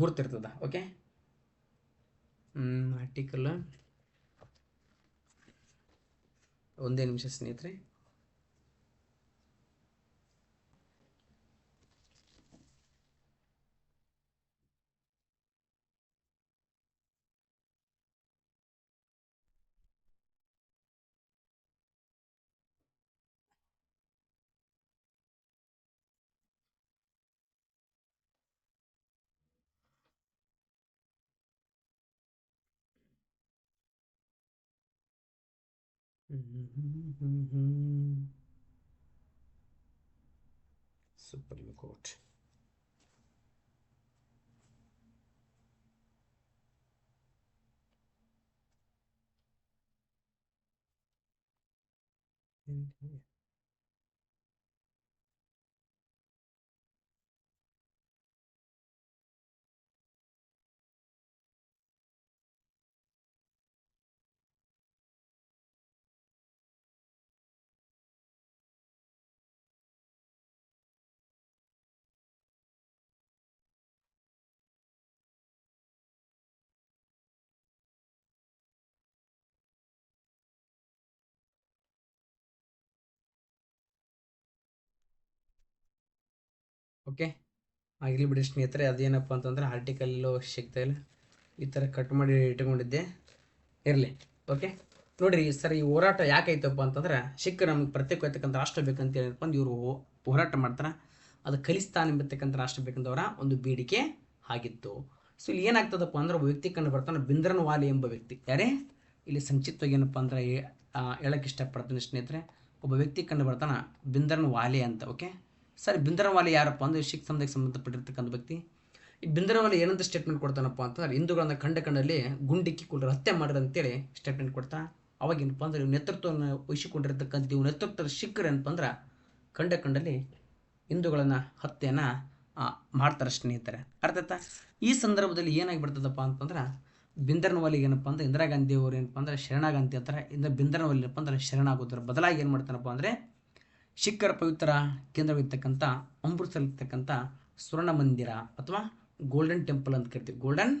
ಗುರ್ತಿರ್ತದ. ಓಕೆ, ಆರ್ಟಿಕಲ್ ಒಂದೇ ನಿಮಿಷ ಸ್ನೇಹಿತರೆ. Supreme court. ಓಕೆ, ಆಗಿರಲಿ ಬಿಡಿ ಸ್ನೇಹಿತರೆ. ಅದೇನಪ್ಪ ಅಂತಂದ್ರೆ ಆರ್ಟಿಕಲ್ಲು ಸಿಗ್ತಾ ಇಲ್ಲ, ಈ ಥರ ಕಟ್ ಮಾಡಿ ಇಟ್ಕೊಂಡಿದ್ದೆ, ಇರಲಿ. ಓಕೆ, ನೋಡಿರಿ ಸರ್, ಈ ಹೋರಾಟ ಯಾಕಾಯ್ತಪ್ಪ ಅಂತಂದ್ರೆ ಸಿಖ್ಖರು ನಮ್ಗೆ ಪ್ರತ್ಯೇಕವಾಗಿರ್ತಕ್ಕಂಥ ರಾಷ್ಟ್ರ ಬೇಕಂತ ಏನಪ್ಪ ಇವರು ಹೋರಾಟ ಮಾಡ್ತಾರೆ. ಅದು ಖಲಿಸ್ತಾನ್ ಎಂಬತಕ್ಕಂಥ ರಾಷ್ಟ್ರ ಬೇಕಂತವರ ಒಂದು ಬೇಡಿಕೆ ಆಗಿತ್ತು. ಸೊ ಇಲ್ಲಿ ಏನಾಗ್ತದಪ್ಪ ಅಂದ್ರೆ ಒಬ್ಬ ವ್ಯಕ್ತಿ ಕಂಡು ಬರ್ತಾನೆ, ಬಿಂದ್ರನ್ ವಾಲಿ ಎಂಬ ವ್ಯಕ್ತಿ. ಯಾರೇ ಇಲ್ಲಿ ಸಂಕ್ಷಿಪ್ತವಾಗಿ ಏನಪ್ಪ ಅಂದ್ರೆ ಹೇಳಕ್ಕೆ ಇಷ್ಟಪಡ್ತೀನಿ ಸ್ನೇಹಿತರೆ. ಒಬ್ಬ ವ್ಯಕ್ತಿ ಕಂಡು ಬರ್ತಾನೆ ಬಿಂದ್ರನ್ ವಾಲಿ ಅಂತ. ಓಕೆ ಸರ್, ಬಿಂದ್ರನ್ ವಾಲಿ ಯಾರಪ್ಪ ಅಂದ್ರೆ ಸಿಖ್ ಸಮುದಾಯಕ್ಕೆ ಸಂಬಂಧಪಟ್ಟಿರ್ತಕ್ಕಂಥ ವ್ಯಕ್ತಿ. ಈ ಬಿಂದ್ರನ್ ವಾಲಿ ಏನಂತ ಸ್ಟೇಟ್ಮೆಂಟ್ ಕೊಡ್ತಾನಪ್ಪ ಅಂತಂದ್ರೆ, ಹಿಂದೂಗಳನ್ನ ಕಂಡಲ್ಲಿ ಗುಂಡಿಕ್ಕಿ ಕುಳ್ಳರು ಹತ್ಯೆ ಮಾಡಿದ್ರು ಅಂತೇಳಿ ಸ್ಟೇಟ್ಮೆಂಟ್ ಕೊಡ್ತಾ. ಅವಾಗ ಏನಪ್ಪ ಅಂದ್ರೆ ಇವ್ ನೇತೃತ್ವವನ್ನು ವಹಿಸಿಕೊಂಡಿರ್ತಕ್ಕಂಥ ಇವು ನೇತೃತ್ವದ ಸಿಖ್ಖರು ಏನಪ್ಪ ಅಂದ್ರೆ ಕಂಡಲ್ಲಿ ಹಿಂದೂಗಳನ್ನು ಹತ್ಯೆಯನ್ನು ಮಾಡ್ತಾರೆ ಸ್ನೇಹಿತರೆ. ಅರ್ಥ ಆಯ್ತಾ? ಈ ಸಂದರ್ಭದಲ್ಲಿ ಏನಾಗಿಬಿಡ್ತದಪ್ಪ ಅಂತಂದ್ರೆ ಬಿಂದ್ರನ್ ವಾಲಿಗೆ ಏನಪ್ಪ ಅಂದ್ರೆ ಇಂದಿರಾ ಗಾಂಧಿ ಅವರು ಏನಪ್ಪ ಅಂದ್ರೆ ಶರಣಾಗಂತಿ ಅಂತಾರೆ. ಬಿಂದ್ರನ್ ವಾಲಿ ಏನಪ್ಪ ಅಂದ್ರೆ ಶರಣಾಗೋದ್ರ ಬದಲಾಗಿ ಏನು ಮಾಡ್ತಾನಪ್ಪ ಅಂದರೆ ಸಿಖ್ಖರ ಪವಿತ್ರ ಕೇಂದ್ರವಿರ್ತಕ್ಕಂಥ ಅಮೃತಸರಲ್ಲಿರ್ತಕ್ಕಂಥ ಸ್ವರ್ಣ ಮಂದಿರ ಅಥವಾ ಗೋಲ್ಡನ್ ಟೆಂಪಲ್ ಅಂತ ಕರಿತೀವಿ, ಗೋಲ್ಡನ್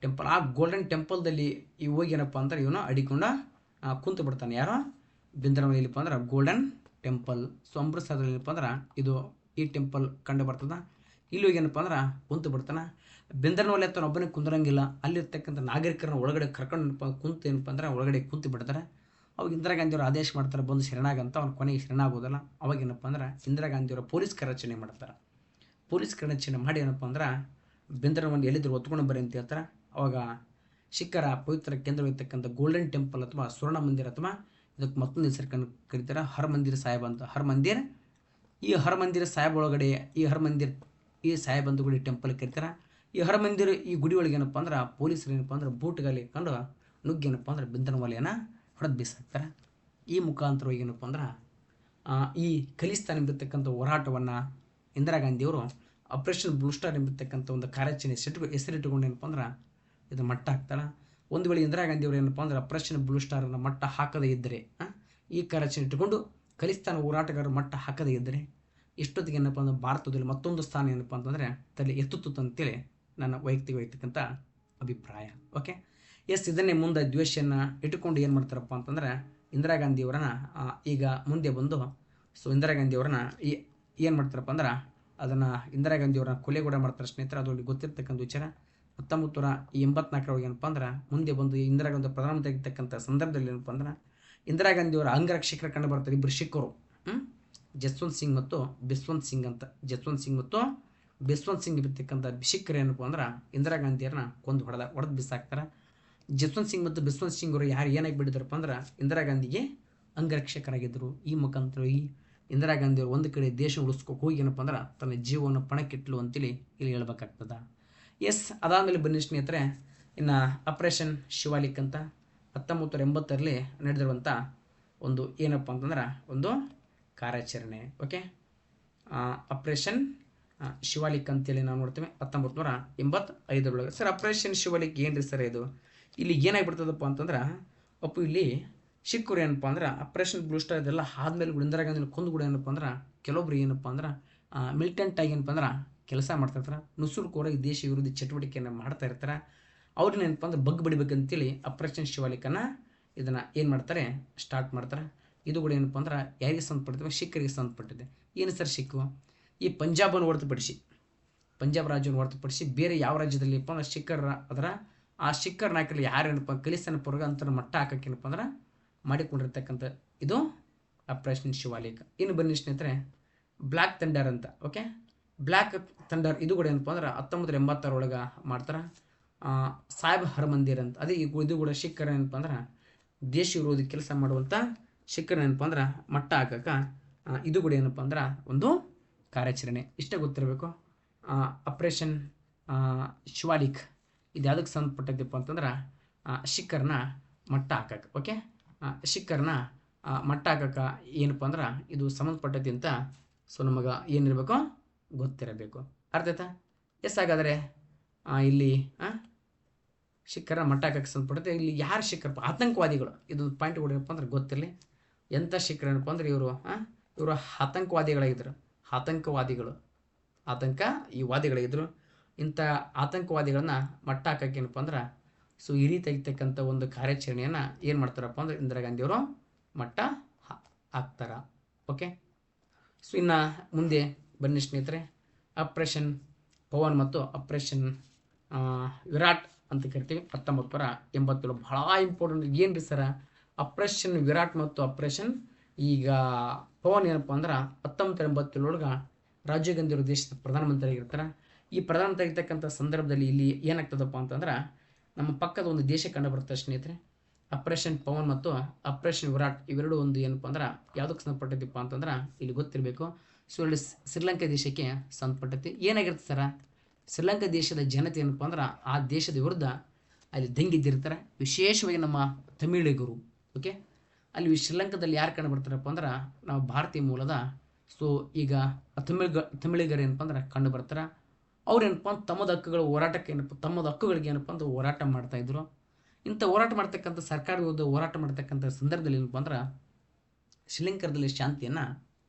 ಟೆಂಪಲ್. ಆ ಗೋಲ್ಡನ್ ಟೆಂಪಲ್ದಲ್ಲಿ ಈ ಹೋಗಿ ಏನಪ್ಪ ಅಂದ್ರೆ ಇವನು ಅಡಿಕೊಂಡು ಕುಂತು ಬಿಡ್ತಾನೆ. ಯಾರೋ ಬಿಂದ್ರನ್ ವಾಲಿ ಏನಪ್ಪ ಅಂದ್ರೆ ಗೋಲ್ಡನ್ ಟೆಂಪಲ್. ಸೊ ಅಮೃತಸರದಲ್ಲಿ ಏನಪ್ಪ ಅಂದ್ರೆ ಇದು ಈ ಟೆಂಪಲ್ ಕಂಡು ಬರ್ತದೆ. ಇಲ್ಲಿ ಹೋಗಿ ಏನಪ್ಪ ಅಂದ್ರೆ ಕುಂತು ಬಿಡ್ತಾನೆ. ಬಿಂದ್ರನ್ ವಾಲಿ ಹತ್ರ ಒಬ್ಬನೇ ಕುಂದ್ರಂಗಿಲ್ಲ, ಅಲ್ಲಿರ್ತಕ್ಕಂಥ ನಾಗರಿಕರನ್ನ ಒಳಗಡೆ ಕರ್ಕೊಂಡು ಕುಂತು ಏನಪ್ಪ ಅಂದ್ರೆ ಒಳಗಡೆ ಕುಂತು ಬಿಡ್ತಾರೆ. ಅವಾಗ ಇಂದಿರಾ ಗಾಂಧಿಯವರು ಆದೇಶ ಮಾಡ್ತಾರೆ ಬಂದು ಶರಣಾಗಂತ. ಅವ್ನು ಕೊನೆಗೆ ಶರಣಾಗೋದಲ್ಲ. ಅವಾಗ ಏನಪ್ಪ ಅಂದ್ರೆ ಇಂದಿರಾ ಗಾಂಧಿಯವರ ಪೊಲೀಸ್ ಕಾರ್ಯಾಚರಣೆ ಮಾಡ್ತಾರೆ. ಪೊಲೀಸ್ ಕಾರ್ಯಾಚರಣೆ ಮಾಡಿ ಏನಪ್ಪ ಅಂದ್ರೆ ಬಿಂದ್ರನ್ ವಾಲಿ ಎಲ್ಲಿದ್ರು ಒತ್ಕೊಂಡು ಬರ್ರಿ ಅಂತ ಹೇಳ್ತಾರೆ. ಅವಾಗ ಸಿಖ್ಖರ ಪವಿತ್ರ ಕೇಂದ್ರವಿರ್ತಕ್ಕಂಥ ಗೋಲ್ಡನ್ ಟೆಂಪಲ್ ಅಥವಾ ಸ್ವರ್ಣ ಮಂದಿರ ಅಥವಾ ಇದಕ್ಕೆ ಮತ್ತೊಂದು ಹೆಸರು ಕರೀತಾರೆ ಹರ್ ಮಂದಿರ್ ಸಾಹೇಬ್ ಅಂತ. ಹರ್ ಮಂದಿರ್, ಈ ಹರ್ ಮಂದಿರ್ ಸಾಹೇಬ್ ಒಳಗಡೆ ಈ ಸಾಹೇಬ್ ಅಂತ ಗುಡಿ ಟೆಂಪಲ್ ಕರೀತಾರೆ. ಈ ಹರ್ ಮಂದಿರ್ ಈ ಗುಡಿ ಒಳಗೆ ಏನಪ್ಪ ಅಂದ್ರೆ ಪೊಲೀಸರು ಏನಪ್ಪ ಅಂದ್ರೆ ಬೂಟ್ಗಾಲಿ ಕಂಡು ನುಗ್ಗೇನಪ್ಪ ಅಂದ್ರೆ ಬಿಂದ್ರನ್ ವಾಲಿಯನ್ನು ಹೊಡೆದು ಬೀಸಾಕ್ತಾರೆ. ಈ ಮುಖಾಂತರವಾಗಿ ಏನಪ್ಪ ಅಂದ್ರೆ ಈ ಖಲಿಸ್ತಾನ್ ಎಂಬಿರ್ತಕ್ಕಂಥ ಹೋರಾಟವನ್ನು ಇಂದಿರಾ ಗಾಂಧಿಯವರು ಆಪರೇಷನ್ ಬ್ಲೂ ಸ್ಟಾರ್ ಎಂಬಿರ್ತಕ್ಕಂಥ ಒಂದು ಕಾರ್ಯಾಚರಣೆ ಹೆಸರಿಟ್ಟುಕೊಂಡು ಏನಪ್ಪ ಅಂದ್ರೆ ಇದು ಮಟ್ಟ ಹಾಕ್ತಾರೆ. ಒಂದು ವೇಳೆ ಇಂದಿರಾ ಗಾಂಧಿಯವರು ಏನಪ್ಪ ಅಂದ್ರೆ ಆಪರೇಷನ್ ಬ್ಲೂ ಸ್ಟಾರನ್ನು ಮಟ್ಟ ಹಾಕದೇ ಇದ್ದರೆ, ಈ ಕಾರ್ಯಾಚರಣೆ ಇಟ್ಟುಕೊಂಡು ಖಲಿಸ್ತಾನ ಹೋರಾಟಗಾರರು ಮಟ್ಟ ಹಾಕದೇ ಇದ್ದರೆ ಇಷ್ಟೊತ್ತಿಗೆ ಏನಪ್ಪ ಅಂದ್ರೆ ಭಾರತದಲ್ಲಿ ಮತ್ತೊಂದು ಸ್ಥಾನ ಏನಪ್ಪ ಅಂತಂದರೆ ತಲೆ ಎತ್ತುತ್ತು ಅಂತೇಳಿ ನನ್ನ ವೈಯಕ್ತಿಕವಾಗಿರ್ತಕ್ಕಂಥ ಅಭಿಪ್ರಾಯ. ಓಕೆ ಎಸ್, ಇದನ್ನೇ ಮುಂದೆ ದ್ವೇಷವನ್ನು ಇಟ್ಟುಕೊಂಡು ಏನು ಮಾಡ್ತಾರಪ್ಪ ಅಂತಂದರೆ ಇಂದಿರಾ ಗಾಂಧಿಯವರನ್ನ ಈಗ ಮುಂದೆ ಬಂದು ಸೊ ಇಂದಿರಾ ಗಾಂಧಿಯವರನ್ನ ಏನು ಮಾಡ್ತಾರಪ್ಪ ಅಂದ್ರೆ ಅದನ್ನು ಇಂದಿರಾ ಗಾಂಧಿಯವರನ್ನ ಕೊಲೆಗೂಡ ಮಾಡ್ತಾರೆ ಸ್ನೇಹಿತರೆ. ಅದರಲ್ಲಿ ಗೊತ್ತಿರ್ತಕ್ಕಂಥ ವಿಚಾರ. 1984 ಏನಪ್ಪ ಅಂದ್ರೆ ಮುಂದೆ ಬಂದು ಇಂದಿರಾ ಗಾಂಧಿ ಪ್ರಧಾನಮಂತ್ರಿ ಆಗಿರ್ತಕ್ಕಂಥ ಸಂದರ್ಭದಲ್ಲಿ ಏನಪ್ಪ ಅಂದ್ರೆ ಇಂದಿರಾ ಗಾಂಧಿಯವರ ಅಂಗರಕ್ಷಕರ ಕಂಡು ಬರ್ತಾರೆ ಇಬ್ಬರು ಸಿಖ್ಖರು, ಜಸ್ವಂತ್ ಸಿಂಗ್ ಮತ್ತು ಬಿಸ್ವಂತ್ ಸಿಂಗ್ ಅಂತ. ಜಸ್ವಂತ್ ಸಿಂಗ್ ಮತ್ತು ಬಿಸ್ವಂತ್ ಸಿಂಗ್ ಇರ್ತಕ್ಕಂಥ ಸಿಖ್ಖರು ಏನಪ್ಪ ಅಂದ್ರೆ ಇಂದಿರಾ ಗಾಂಧಿಯವ್ರನ್ನ ಕೊಂದು ಹೊಡೆದು ಬಿಸಾಕ್ತಾರೆ. ಜಸ್ವಂತ್ ಸಿಂಗ್ ಮತ್ತು ಬಿಸ್ವಂತ್ ಸಿಂಗ್ ಅವರು ಏನಾಗಿ ಬಿಟ್ಟಿದ್ದಾರಪ್ಪ ಅಂದ್ರೆ ಇಂದಿರಾ ಗಾಂಧಿಗೆ ಅಂಗರಕ್ಷಕರಾಗಿದ್ದರು. ಈ ಮುಖಾಂತರ ಈ ಇಂದಿರಾ ಗಾಂಧಿಯವರು ಒಂದು ಕಡೆ ದೇಶ ಉಳಿಸ್ಕೋಕೆ ಹೋಗಿ ಏನಪ್ಪ ಅಂದ್ರೆ ತನ್ನ ಜೀವವನ್ನು ಪಣಕ್ಕಿಟ್ಲು ಅಂತೇಳಿ ಇಲ್ಲಿ ಹೇಳ್ಬೇಕಾಗ್ತದೆ. ಎಸ್, ಅದಾದಮೇಲೆ ಬನ್ನಿ ಸ್ನೇಹಿತರೆ, ಇನ್ನು ಆಪರೇಷನ್ ಶಿವಾಲಿಕ್ ಅಂತ 1980ರಲ್ಲಿ ನಡೆದಿರುವಂಥ ಒಂದು ಏನಪ್ಪ ಅಂತಂದ್ರೆ ಒಂದು ಕಾರ್ಯಾಚರಣೆ. ಓಕೆ, ಆಪರೇಷನ್ ಶಿವಾಲಿಕ್ ಅಂತೇಳಿ ನಾವು ನೋಡ್ತೇವೆ 1985 ಸರ್. ಆಪರೇಷನ್ ಶಿವಾಲಿಕ್ ಏನ್ರಿ ಸರ್ ಇದು? ಇಲ್ಲಿ ಏನಾಗಿಬಿಡ್ತದಪ್ಪ ಅಂತಂದ್ರೆ ಇಲ್ಲಿ ಸಿಖ್ಖರು ಏನಪ್ಪ ಅಂದ್ರೆ ಆಪರೇಷನ್ ಬ್ಲೂ ಸ್ಟಾರ್ ಇದೆಲ್ಲ ಆದಮೇಲೆ ಇಂದಿರಾ ಗಾಂಧಿ ಕೊಂದು ಕೂಡ ಏನಪ್ಪ ಅಂದ್ರೆ ಕೆಲವೊಬ್ರು ಏನಪ್ಪ ಅಂದ್ರೆ ಮಿಲಿಟೆಂಟ್ ಆಗಿ ಏನಪ್ಪ ಅಂದ್ರೆ ಕೆಲಸ ಮಾಡ್ತಾಯಿರ್ತಾರೆ, ನುಸುಳುಕೋರಾಗಿ ದೇಶ ವಿರೋಧಿ ಚಟುವಟಿಕೆಯನ್ನು ಮಾಡ್ತಾ ಇರ್ತಾರೆ. ಅವ್ರನ್ನ ಏನಪ್ಪ ಅಂದ್ರೆ ಬಗ್ ಬಿಡಬೇಕಂತೇಳಿ ಆಪರೇಷನ್ ಶಿವಾಲಿಕನ್ನು ಇದನ್ನು ಏನು ಮಾಡ್ತಾರೆ ಸ್ಟಾರ್ಟ್ ಮಾಡ್ತಾರೆ. ಇದು ಕೂಡ ಏನಪ್ಪ ಅಂದ್ರೆ ಯಾರಿಗೆ ಸಂಬಂಧಪಡ್ತವೆ? ಸಿಖ್ಖರಿಗೆ ಸಂಬಂಧಪಟ್ಟಿದೆ. ಏನು ಸರ್ ಸಿಕ್ಕು? ಈ ಪಂಜಾಬನ್ನು ಹೊರತುಪಡಿಸಿ, ಪಂಜಾಬ್ ರಾಜ್ಯವನ್ನು ಹೊರತುಪಡಿಸಿ ಬೇರೆ ಯಾವ ರಾಜ್ಯದಲ್ಲಿಪ್ಪ ಅಂದ್ರೆ ಸಿಖ್ಖರ ಅದರ ಆ ಸಿಖ್ಖರ ನಾಯಕರಲ್ಲಿ ಯಾರೇನಪ್ಪ ಖಲಿಸ್ತಾನ ಪುರ್ಗ ಅಂತ ಮಟ್ಟ ಹಾಕಕ್ಕೆ ಏನಪ್ಪ ಅಂದ್ರೆ ಮಾಡಿಕೊಂಡಿರ್ತಕ್ಕಂಥ ಇದು ಆಪರೇಷನ್ ಶಿವಾಲಿಕ್. ಇನ್ನು ಬನ್ನಿ ಸ್ನೇಹಿತರೆ, ಬ್ಲ್ಯಾಕ್ ಥಂಡರ್ ಅಂತ. ಓಕೆ, ಬ್ಲ್ಯಾಕ್ ಥಂಡರ್ ಇದು ಕೂಡ ಏನಪ್ಪ ಅಂದ್ರೆ 1986 ಮಾಡ್ತಾರೆ. ಸಾಹೇಬ್ ಹರ್ ಮಂದಿರ್ ಅಂತ. ಅದೇ ಇದು ಕೂಡ ಸಿಖ್ಖರ ಏನಪ್ಪ ಅಂದ್ರೆ ದೇಶ ವಿರೋಧಿ ಕೆಲಸ ಮಾಡುವಂಥ ಶಿಖರ್ ಏನಪ್ಪ ಅಂದ್ರೆ ಮಟ್ಟ ಹಾಕಕ್ಕೆ ಇದು ಕೂಡ ಏನಪ್ಪ ಅಂದ್ರೆ ಒಂದು ಕಾರ್ಯಾಚರಣೆ. ಇಷ್ಟೇ ಗೊತ್ತಿರಬೇಕು. ಆಪ್ರೇಷನ್ ಶಿವಾಲಿಕ್ ಇದು ಯಾವುದಕ್ಕೆ ಸಂಬಂಧಪಟ್ಟೈತಪ್ಪ ಅಂತಂದ್ರೆ ಶಿಖರ್ನ ಮಟ್ಟ ಹಾಕಕ್ಕೆ. ಓಕೆ, ಶಿಖರ್ನ ಮಟ್ಟ ಹಾಕಕ್ಕೆ ಏನಪ್ಪ ಅಂದ್ರೆ ಇದು ಸಂಬಂಧಪಟ್ಟೈತಿ ಅಂತ ಸೊ ನಮಗೆ ಏನಿರಬೇಕು ಗೊತ್ತಿರಬೇಕು. ಅರ್ಥ ಆಯ್ತಾ? ಎಸ್, ಹಾಗಾದರೆ ಇಲ್ಲಿ ಶಿಖರ ಮಟ್ಟ ಹಾಕಕ್ಕೆ ಸಂಬಂಧಪಡುತ್ತೆ. ಇಲ್ಲಿ ಯಾರು ಶಿಖರ? ಆತಂಕವಾದಿಗಳು. ಇದೊಂದು ಪಾಯಿಂಟ್ ಕೂಡ ಏನಪ್ಪ ಅಂದ್ರೆ ಗೊತ್ತಿರಲಿ. ಎಂಥ ಶಿಖರ ಏನಪ್ಪ ಅಂದ್ರೆ ಇವರು ಆತಂಕವಾದಿಗಳಾಗಿದ್ದರು. ಈ ವಾದಿಗಳಿದ್ರು. ಇಂಥ ಆತಂಕವಾದಿಗಳನ್ನ ಮಟ್ಟ ಹಾಕಕ್ಕೆ ಏನಪ್ಪ ಅಂದ್ರೆ ಸೊ ಈ ರೀತಿ ತೆಗಿತಕ್ಕಂಥ ಒಂದು ಕಾರ್ಯಾಚರಣೆಯನ್ನು ಏನು ಮಾಡ್ತಾರಪ್ಪ ಅಂದ್ರೆ ಇಂದಿರಾ ಗಾಂಧಿಯವರು ಮಟ್ಟ ಹಾಕ್ತಾರ. ಓಕೆ, ಸೊ ಇನ್ನು ಮುಂದೆ ಬನ್ನಿ ಸ್ನೇಹಿತರೆ. ಆಪ್ರೇಷನ್ ಪವನ್ ಮತ್ತು ಆಪ್ರೇಷನ್ ವಿರಾಟ್ ಅಂತ ಕರಿತೀವಿ. 1987 ಭಾಳ ಇಂಪಾರ್ಟೆಂಟ್. ಏನು ರೀ ಸರ ಆಪ್ರೇಷನ್ ವಿರಾಟ್ ಮತ್ತು ಆಪ್ರೇಷನ್ ಈಗ ಪವನ್ ಏನಪ್ಪ ಅಂದ್ರೆ 1987 ರಾಜೀವ್ ಗಾಂಧಿ ಅವರು ದೇಶದ ಪ್ರಧಾನಮಂತ್ರಿ ಆಗಿರ್ತಾರೆ. ಈ ಪ್ರಧಾನಮಂತ್ರಿ ಆಗಿರ್ತಕ್ಕಂಥ ಸಂದರ್ಭದಲ್ಲಿ ಇಲ್ಲಿ ಏನಾಗ್ತದಪ್ಪ ಅಂತಂದ್ರೆ ನಮ್ಮ ಪಕ್ಕದ ಒಂದು ದೇಶ ಕಂಡು ಬರ್ತದೆ ಸ್ನೇಹಿತರೆ. ಆಪ್ರೇಷನ್ ಪವನ್ ಮತ್ತು ಆಪ್ರೇಷನ್ ವಿರಾಟ್ ಇವೆರಡು ಒಂದು ಏನಪ್ಪ ಅಂದ್ರೆ ಯಾವುದಕ್ಕೆ ಸಂಬಂಧಪಟ್ಟೈತಿಪ್ಪ ಅಂತಂದ್ರೆ ಇಲ್ಲಿ ಗೊತ್ತಿರಬೇಕು. ಸೊ ಇಲ್ಲಿ ಶ್ರೀಲಂಕಾ ದೇಶಕ್ಕೆ ಸಂಬಂಧಪಟ್ಟೈತಿ. ಏನಾಗಿರುತ್ತೆ ಸರ, ಶ್ರೀಲಂಕಾ ದೇಶದ ಜನತೆ ಏನಪ್ಪ ಅಂದ್ರೆ ಆ ದೇಶದ ವಿರುದ್ಧ ಅಲ್ಲಿ ದಂಗೆದ್ದಿರ್ತಾರೆ. ವಿಶೇಷವಾಗಿ ನಮ್ಮ ತಮಿಳಿಗರು. ಓಕೆ, ಅಲ್ಲಿ ಶ್ರೀಲಂಕಾದಲ್ಲಿ ಯಾರು ಕಂಡು ಬರ್ತಾರಪ್ಪ ಅಂದ್ರೆ ನಾವು ಭಾರತೀಯ ಮೂಲದ ಸೊ ಈಗ ತಮಿಳಿಗರು ಏನಪ್ಪ ಅಂದ್ರೆ ಕಂಡು ಬರ್ತಾರೆ. ಅವ್ರು ಏನಪ್ಪ ಅಂದ್ರೆ ತಮ್ಮದ ಹಕ್ಕುಗಳಿಗೆ ಏನಪ್ಪ ಅಂದ್ರೆ ಹೋರಾಟ ಮಾಡ್ತಾಯಿದ್ರು. ಇಂಥ ಹೋರಾಟ ಮಾಡ್ತಕ್ಕಂಥ ಸರ್ಕಾರ ವಿರುದ್ಧ ಹೋರಾಟ ಮಾಡ್ತಕ್ಕಂಥ ಸಂದರ್ಭದಲ್ಲಿ ಏನಪ್ಪ ಅಂದ್ರೆ ಶ್ರೀಲಂಕಾದಲ್ಲಿ ಶಾಂತಿಯನ್ನು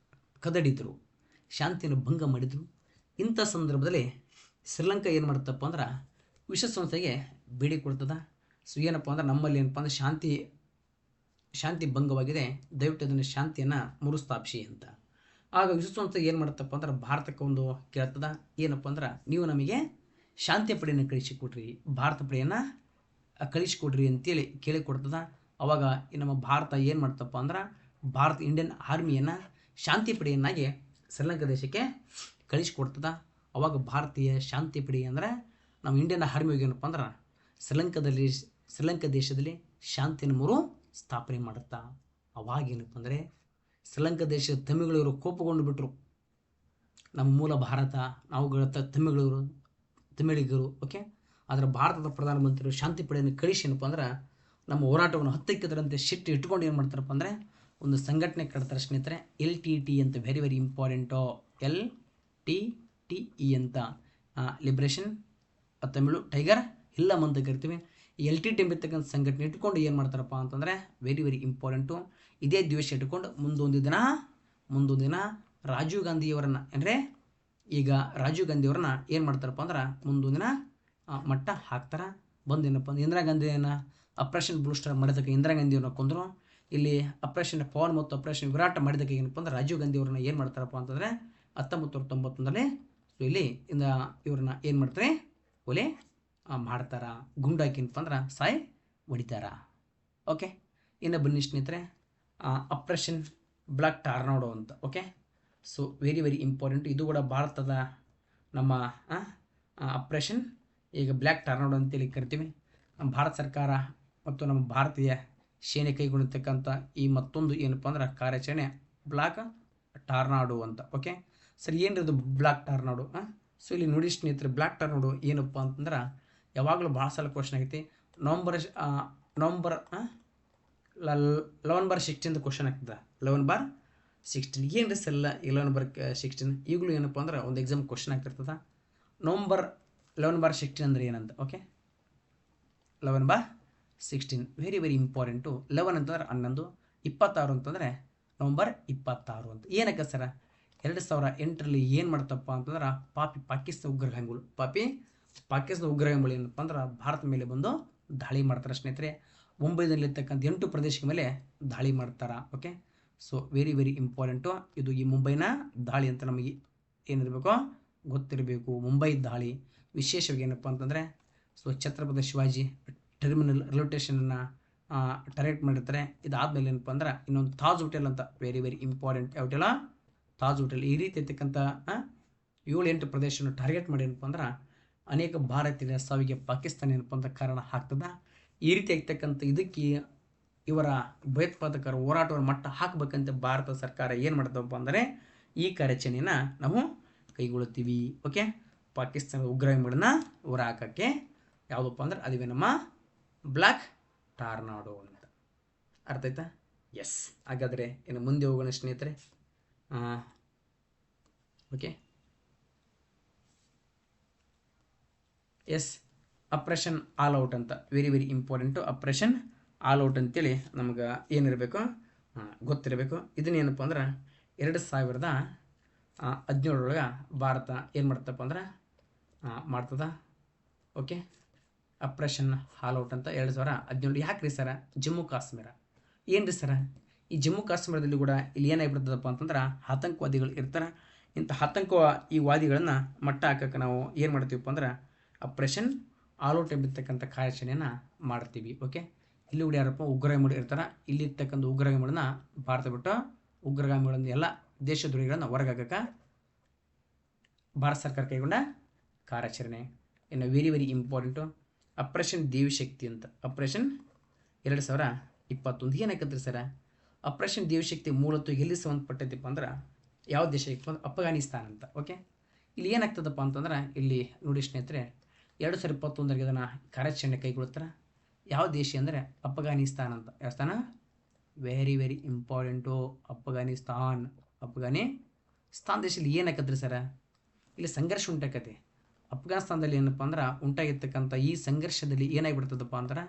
ಕದಡಿದ್ರು, ಶಾಂತಿಯನ್ನು ಭಂಗ ಮಾಡಿದರು. ಇಂಥ ಸಂದರ್ಭದಲ್ಲಿ ಶ್ರೀಲಂಕಾ ಏನು ಮಾಡ್ತಪ್ಪ ಅಂದ್ರೆ ವಿಶ್ವಸಂಸ್ಥೆಗೆ ಬೇಡಿಕೆ ಕೊಡ್ತದ. ಸೊ ಏನಪ್ಪ ಅಂದ್ರೆ ನಮ್ಮಲ್ಲಿ ಏನಪ್ಪ ಅಂದ್ರೆ ಶಾಂತಿ ಭಂಗವಾಗಿದೆ, ದಯವಿಟ್ಟು ಅದನ್ನು ಶಾಂತಿಯನ್ನು ಮರುಸ್ಥಾಪಿಸಿ ಅಂತ. ಆಗ ವಿಶ್ವಸಂಸ್ಥೆ ಏನು ಮಾಡುತ್ತಪ್ಪ ಅಂದ್ರೆ ಭಾರತಕ್ಕೆ ಒಂದು ಕೇಳ್ತದ. ಏನಪ್ಪ ಅಂದ್ರೆ ನೀವು ನಮಗೆ ಶಾಂತಿಯ ಪಡೆಯನ್ನು ಕಳಿಸಿಕೊಡ್ರಿ, ಭಾರತ ಪಡೆಯನ್ನು ಕಳಿಸಿಕೊಡ್ರಿ ಅಂತೇಳಿ ಕೇಳಿಕೊಡ್ತದ. ಅವಾಗ ನಮ್ಮ ಭಾರತ ಏನು ಮಾಡ್ತಪ್ಪ ಅಂದ್ರೆ ಇಂಡಿಯನ್ ಆರ್ಮಿಯನ್ನು ಶಾಂತಿ ಪಡೆಯನ್ನಾಗಿ ಶ್ರೀಲಂಕಾ ದೇಶಕ್ಕೆ ಕಳಿಸಿಕೊಡ್ತದ. ಅವಾಗ ಭಾರತೀಯ ಶಾಂತಿ ಪಡೆ ಅಂದರೆ ನಮ್ಮ ಇಂಡಿಯನ್ ಆರ್ಮಿಗೆ ಏನಪ್ಪ ಅಂದ್ರೆ ಶ್ರೀಲಂಕಾ ದೇಶದಲ್ಲಿ ಶಾಂತಿಯನ್ನು ಮರು ಸ್ಥಾಪನೆ ಮಾಡುತ್ತಾ. ಅವಾಗ ಏನಪ್ಪ ಅಂದರೆ ಶ್ರೀಲಂಕಾ ದೇಶದ ತಮಿಳಿಗರು ಕೋಪಗೊಂಡು ಬಿಟ್ಟರು. ನಮ್ಮ ಮೂಲ ಭಾರತ, ನಾವುಗಳ ತಮಿಳಿಗರು. ಓಕೆ, ಆದರೆ ಭಾರತದ ಪ್ರಧಾನಮಂತ್ರಿಗಳು ಶಾಂತಿ ಪಡೆಯನ್ನು ಕಳಿಸಿ ಏನಪ್ಪ ಅಂದ್ರೆ ನಮ್ಮ ಹೋರಾಟವನ್ನು ಹತ್ತಕ್ಕಿದರಂತೆ ಸಿಟ್ಟು ಇಟ್ಕೊಂಡು ಏನು ಮಾಡ್ತಾರಪ್ಪ ಅಂದರೆ ಒಂದು ಸಂಘಟನೆ ಕಟ್ತಾರೆ ಸ್ನೇಹಿತರೆ. LTT ಅಂತ ವೆರಿ ವೆರಿ ಇಂಪಾರ್ಟೆಂಟು. LTTE ಅಂತ ಲಿಬ್ರೇಷನ್ ತಮಿಳು ಟೈಗರ್ ಹಿಲ್ಲಮ್ ಅಂತ ಕರಿತೀವಿ. ಈ LTT ಎಂಬತಕ್ಕಂಥ ಸಂಘಟನೆ ಇಟ್ಕೊಂಡು ಏನು ಮಾಡ್ತಾರಪ್ಪ ಅಂತಂದರೆ ವೆರಿ ವೆರಿ ಇಂಪಾರ್ಟೆಂಟು. ಇದೇ ದ್ವೇಷ ಇಟ್ಕೊಂಡು ಮುಂದೊಂದು ದಿನ ರಾಜೀವ್ ಗಾಂಧಿಯವರನ್ನು ಈಗ ರಾಜೀವ್ ಗಾಂಧಿಯವ್ರನ್ನ ಏನು ಮಾಡ್ತಾರಪ್ಪ ಅಂದ್ರೆ ಮುಂದೊಂದು ದಿನ ಮಟ್ಟ ಹಾಕ್ತಾರೆ. ಬಂದೇನಪ್ಪ ಅಂದ್ರೆ ಇಂದಿರಾ ಗಾಂಧಿಯನ್ನು ಆಪ್ರೇಷನ್ ಬ್ಲೂ ಸ್ಟಾರ್ ಮಾಡಿದಕ್ಕೆ ಇಂದಿರಾ ಗಾಂಧಿಯವ್ರನ್ನ ಕೊಂದರು. ಇಲ್ಲಿ ಆಪ್ರೇಷನ್ ಪವನ್ ಮತ್ತು ಆಪ್ರೇಷನ್ ವಿರಾಟ್ ಮಾಡಿದಕ್ಕೆ ಏನಪ್ಪ ಅಂದ್ರೆ ರಾಜೀವ್ ಗಾಂಧಿಯವ್ರನ್ನ ಏನು ಮಾಡ್ತಾರಪ್ಪ ಅಂತಂದರೆ 1991 ಸೊ ಇಲ್ಲಿ ಇವ್ರನ್ನ ಏನು ಮಾಡ್ತಾರೆ ಒಲೆ ಮಾಡ್ತಾರ, ಗುಂಡಾಕಿನಪ್ಪ ಅಂದ್ರೆ ಸಾಯಿ ಹೊಡಿತಾರ. ಓಕೆ, ಇನ್ನು ಬನ್ನಿ ಸ್ನೇಹಿತರೆ ಆಪ್ರೇಷನ್ ಬ್ಲ್ಯಾಕ್ ಟಾರ್ನಾಡೋ ಅಂತ. Okay, so very very important. ಇದು ಕೂಡ ಭಾರತದ ನಮ್ಮ ಆಪ್ರೇಷನ್ ಈಗ ಬ್ಲ್ಯಾಕ್ ಟಾರ್ನಾಡೋ ಅಂತೇಳಿ ಕರಿತೀವಿ. ನಮ್ಮ ಭಾರತ ಸರ್ಕಾರ ಮತ್ತು ನಮ್ಮ ಭಾರತೀಯ ಸೇನೆ ಕೈಗೊಂಡಿರ್ತಕ್ಕಂಥ ಈ ಮತ್ತೊಂದು ಏನಪ್ಪ ಅಂದ್ರೆ ಕಾರ್ಯಾಚರಣೆ ಬ್ಲ್ಯಾಕ್ ಟಾರ್ನಾಡೋ ಅಂತ. ಓಕೆ ಸರ್, ಏನಿರೋದು ಬ್ಲ್ಯಾಕ್ ಟಾರ್ನಾಡೋ? ಸೊ ಇಲ್ಲಿ ನೋಡಿ ಸ್ನೇಹಿತರೆ, ಬ್ಲ್ಯಾಕ್ ಟಾರ್ನಾಡೋ ಏನಪ್ಪ ಅಂತಂದ್ರೆ ಯಾವಾಗಲೂ ಭಾಳ ಸಲ ಕ್ವಶನ್ ಆಗೈತಿ. ನವಂಬರ್ 11/16 ಕ್ವಶನ್ ಆಗ್ತದೆ. 11/16 ಏನು ರೀ ಸಲ್ಲ 11/16 ಈಗಲೂ ಏನಪ್ಪ ಅಂದ್ರೆ ಒಂದು ಎಕ್ಸಾಮ್ ಕ್ವಶನ್ ಆಗ್ತಿರ್ತದೆ. ನವಂಬರ್ 11/16 ಅಂದರೆ ಏನಂತ. Okay, 11/16 very very important. 11 ಅಂತಂದ್ರೆ 11, 26 ಅಂತಂದರೆ ನವಂಬರ್ 26 ಅಂತ. ಏನಕ್ಕೆ ಸರ 2008 ಏನು ಮಾಡ್ತಪ್ಪ ಅಂತಂದ್ರೆ ಪಾಕಿಸ್ತಾನ ಉಗ್ರಗಾಮಿಗಳು ಏನಪ್ಪ ಅಂದ್ರೆ ಭಾರತ ಮೇಲೆ ಬಂದು ದಾಳಿ ಮಾಡ್ತಾರೆ ಸ್ನೇಹಿತರೆ. ಮುಂಬೈನಲ್ಲಿರ್ತಕ್ಕಂಥ 8 ಪ್ರದೇಶಗಳ ಮೇಲೆ ದಾಳಿ ಮಾಡ್ತಾರೆ. Okay, so very very important. ಇದು ಈ ಮುಂಬೈನ ದಾಳಿ ಅಂತ ನಮಗೆ ಏನಿರಬೇಕು ಗೊತ್ತಿರಬೇಕು. ಮುಂಬೈ ದಾಳಿ ವಿಶೇಷವಾಗಿ ಏನಪ್ಪ ಅಂತಂದರೆ so Chhatrapati Shivaji terminal railway ಸ್ಟೇಷನನ್ನು ಟಾರ್ಗೆಟ್ ಮಾಡಿರ್ತಾರೆ. ಇದಾದಮೇಲೆ ಏನಪ್ಪ ಅಂದ್ರೆ ಇನ್ನೊಂದು ತಾಜ್ ಹೋಟೆಲ್ ಅಂತ ವೆರಿ ವೆರಿ ಇಂಪಾರ್ಟೆಂಟ್. ಯಾವ ಹೋಟೆಲ? ತಾಜ್ ಹೋಟೆಲ್. ಈ ರೀತಿ ಇರ್ತಕ್ಕಂಥ 7-8 ಪ್ರದೇಶವನ್ನು ಟಾರ್ಗೆಟ್ ಮಾಡಿ ಏನಪ್ಪ ಅಂದ್ರೆ ಅನೇಕ ಭಾರತೀಯರ ಸಾವಿಗೆ ಪಾಕಿಸ್ತಾನ ಏನಪ್ಪ ಅಂತ ಕಾರಣ ಆಗ್ತದೆ. ಈ ರೀತಿ ಆಗ್ತಕ್ಕಂಥ ಇದಕ್ಕೆ ಇವರ ಭಯೋತ್ಪಾದಕರ ಹೋರಾಟವನ್ನು ಮಟ್ಟ ಹಾಕಬೇಕಂತ ಭಾರತ ಸರ್ಕಾರ ಏನು ಮಾಡ್ತಪ್ಪ ಅಂದರೆ ಈ ಕಾರ್ಯಾಚರಣೆಯನ್ನು ನಾವು ಕೈಗೊಳ್ಳುತ್ತೀವಿ. ಓಕೆ, ಪಾಕಿಸ್ತಾನದ ಉಗ್ರಗಾಮಿಗಳನ್ನ ಹೊರ ಹಾಕೋಕ್ಕೆ ಯಾವುದಪ್ಪ ಅಂದ್ರೆ ಅದುವೇ ನಮ್ಮ ಬ್ಲ್ಯಾಕ್ ಟಾರ್ನಾಡೋ ಅಂತ. ಅರ್ಥ ಆಯ್ತಾ? ಎಸ್. ಹಾಗಾದರೆ ಇನ್ನು ಮುಂದೆ ಹೋಗೋಣ ಸ್ನೇಹಿತರೆ. Okay, yes, Operation All Out ಅಂತ very very important. Operation All Out ಅಂತೇಳಿ ನಮ್ಗೆ ಏನಿರಬೇಕು ಗೊತ್ತಿರಬೇಕು. ಇದನ್ನೇನಪ್ಪ ಅಂದ್ರೆ 2017 ಭಾರತ ಏನು ಮಾಡ್ತಪ್ಪ ಅಂದ್ರೆ ಮಾಡ್ತದ. ಓಕೆ, ಆಪ್ರೇಷನ್ ಆಲ್ ಔಟ್ ಅಂತ 2017. ಯಾಕೆ ರೀ ಸರ? ಜಮ್ಮು ಕಾಶ್ಮೀರ ಏನು ರೀ ಸರ? ಈ ಜಮ್ಮು ಕಾಶ್ಮೀರದಲ್ಲಿ ಕೂಡ ಇಲ್ಲಿ ಏನಾಗಿಬಿಡ್ತದಪ್ಪ ಅಂತಂದ್ರೆ ಆತಂಕವಾದಿಗಳು ಇರ್ತಾರೆ. ಇಂಥ ಈ ವಾದಿಗಳನ್ನು ಮಟ್ಟ ಹಾಕಕ್ಕೆ ನಾವು ಏನು ಮಾಡ್ತೀವಪ್ಪ ಅಂದ್ರೆ ಆಪ್ರೇಷನ್ ಆಲ್ ಔಟ್ ಎಂಬಿರ್ತಕ್ಕಂಥ ಕಾರ್ಯಾಚರಣೆಯನ್ನು ಮಾಡ್ತೀವಿ. ಓಕೆ, ಇಲ್ಲಿ ಕೂಡ ಯಾರಪ್ಪ ಉಗ್ರಗಾಮಿಗಳು ಇರ್ತಾರೆ. ಇಲ್ಲಿ ಇರ್ತಕ್ಕಂಥ ಉಗ್ರಗಾಮಿಗಳನ್ನ ಭಾರತ ಬಿಟ್ಟು ಉಗ್ರಗಾಮಿಗಳನ್ನು ಎಲ್ಲ ದೇಶದ್ರೋಹಿಗಳನ್ನು ಹೊರಗಾಕಕ್ಕೆ ಭಾರತ ಸರ್ಕಾರ ಕೈಗೊಂಡ ಕಾರ್ಯಾಚರಣೆ. ಇನ್ನು ವೆರಿ ವೆರಿ ಇಂಪಾರ್ಟೆಂಟು ಆಪ್ರೇಷನ್ ದೇವಿಶಕ್ತಿ ಅಂತ. ಆಪ್ರೇಷನ್ 2021 ಏನಾಕತ್ರಿ ಸರ? ಆಪ್ರೇಷನ್ ದೇವಿಶಕ್ತಿ ಮೂಲತಃ ಎಲ್ಲಿ ಸಂಬಂಧಪಟ್ಟೈತಿಪ್ಪ ಅಂದ್ರೆ ಯಾವ ದೇಶಕ್ಕೆ ಬಂದು ಅಫ್ಘಾನಿಸ್ತಾನ ಅಂತ. ಓಕೆ, ಇಲ್ಲಿ ಏನಾಗ್ತದಪ್ಪ ಅಂತಂದ್ರೆ ಇಲ್ಲಿ ನೋಡಿ ಸ್ನೇಹಿತರೆ 2021 ಇದನ್ನು ಕಾರ್ಯಾಚರಣೆ ಕೈಗೊಳ್ತಾರೆ. ಯಾವ ದೇಶ ಅಂದರೆ ಅಫ್ಘಾನಿಸ್ತಾನ ಅಂತ. ಯಾವ ಸ್ಥಾನ? ವೆರಿ ವೆರಿ ಇಂಪಾರ್ಟೆಂಟು ಅಫ್ಘಾನಿಸ್ತಾನ್ ದೇಶದಲ್ಲಿ ಏನಾಕತ್ರಿ ಸರ? ಇಲ್ಲಿ ಸಂಘರ್ಷ ಉಂಟಾಕತಿ. ಅಫ್ಘಾನಿಸ್ತಾನದಲ್ಲಿ ಏನಪ್ಪ ಅಂದ್ರೆ ಉಂಟಾಗಿರ್ತಕ್ಕಂಥ ಈ ಸಂಘರ್ಷದಲ್ಲಿ ಏನಾಗಿಬಿಡ್ತದಪ್ಪ ಅಂದ್ರೆ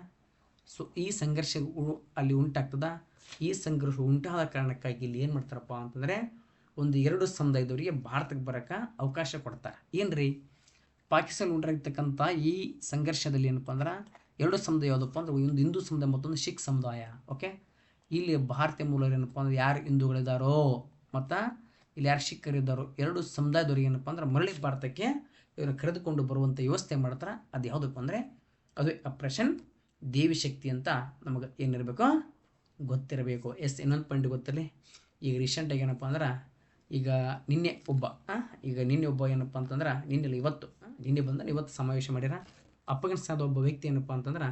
ಈ ಸಂಘರ್ಷ ಅಲ್ಲಿ ಉಂಟಾಗ್ತದ. ಈ ಸಂಘರ್ಷ ಉಂಟಾದ ಕಾರಣಕ್ಕಾಗಿ ಇಲ್ಲಿ ಏನು ಮಾಡ್ತಾರಪ್ಪ ಅಂತಂದರೆ 2 ಸಮುದಾಯದವರಿಗೆ ಭಾರತಕ್ಕೆ ಬರೋಕ್ಕೆ ಅವಕಾಶ ಕೊಡ್ತಾರೆ. ಏನ್ರಿ? ಪಾಕಿಸ್ತಾನ ಉಂಟಾಗಿರ್ತಕ್ಕಂಥ ಈ ಸಂಘರ್ಷದಲ್ಲಿ ಏನಪ್ಪ ಅಂದ್ರೆ 2 ಸಮುದಾಯ ಯಾವುದಪ್ಪ ಅಂದ್ರೆ ಒಂದು ಹಿಂದೂ ಸಮುದಾಯ ಮತ್ತೊಂದು ಸಿಖ್ ಸಮುದಾಯ. ಓಕೆ, ಇಲ್ಲಿ ಭಾರತೀಯ ಮೂಲರು ಏನಪ್ಪ ಅಂದ್ರೆ ಯಾರು ಹಿಂದೂಗಳಿದ್ದಾರೋ ಮತ್ತು ಇಲ್ಲಿ ಯಾರು ಸಿಖ್ಖರಿದ್ದಾರೋ 2 ಸಮುದಾಯದವ್ರಿಗೆ ಏನಪ್ಪ ಅಂದ್ರೆ ಮರಳಿ ಭಾರತಕ್ಕೆ ಇವ್ರನ್ನ ಕರೆದುಕೊಂಡು ಬರುವಂಥ ವ್ಯವಸ್ಥೆ ಮಾಡ್ತಾರೆ. ಅದು ಯಾವುದಪ್ಪ ಅಂದರೆ ಅದು ಆಪ್ರೇಷನ್ ದೇವಿಶಕ್ತಿ ಅಂತ ನಮಗೆ ಏನಿರಬೇಕು ಗೊತ್ತಿರಬೇಕು. ಎಸ್, ಇನ್ನೊಂದು ಪಾಯಿಂಟ್ ಗೊತ್ತಿರಲಿ. ಈಗ ರೀಸೆಂಟಾಗಿ ಏನಪ್ಪ ಅಂದ್ರೆ ಈಗ ನಿನ್ನೆ ಒಬ್ಬ ಏನಪ್ಪ ಅಂತಂದ್ರೆ ಇವತ್ತು ಸಮಾವೇಶ ಮಾಡ್ಯಾರ. ಅಫ್ಘಾನಿಸ್ತಾನದ ಒಬ್ಬ ವ್ಯಕ್ತಿ ಏನಪ್ಪ ಅಂತಂದ್ರೆ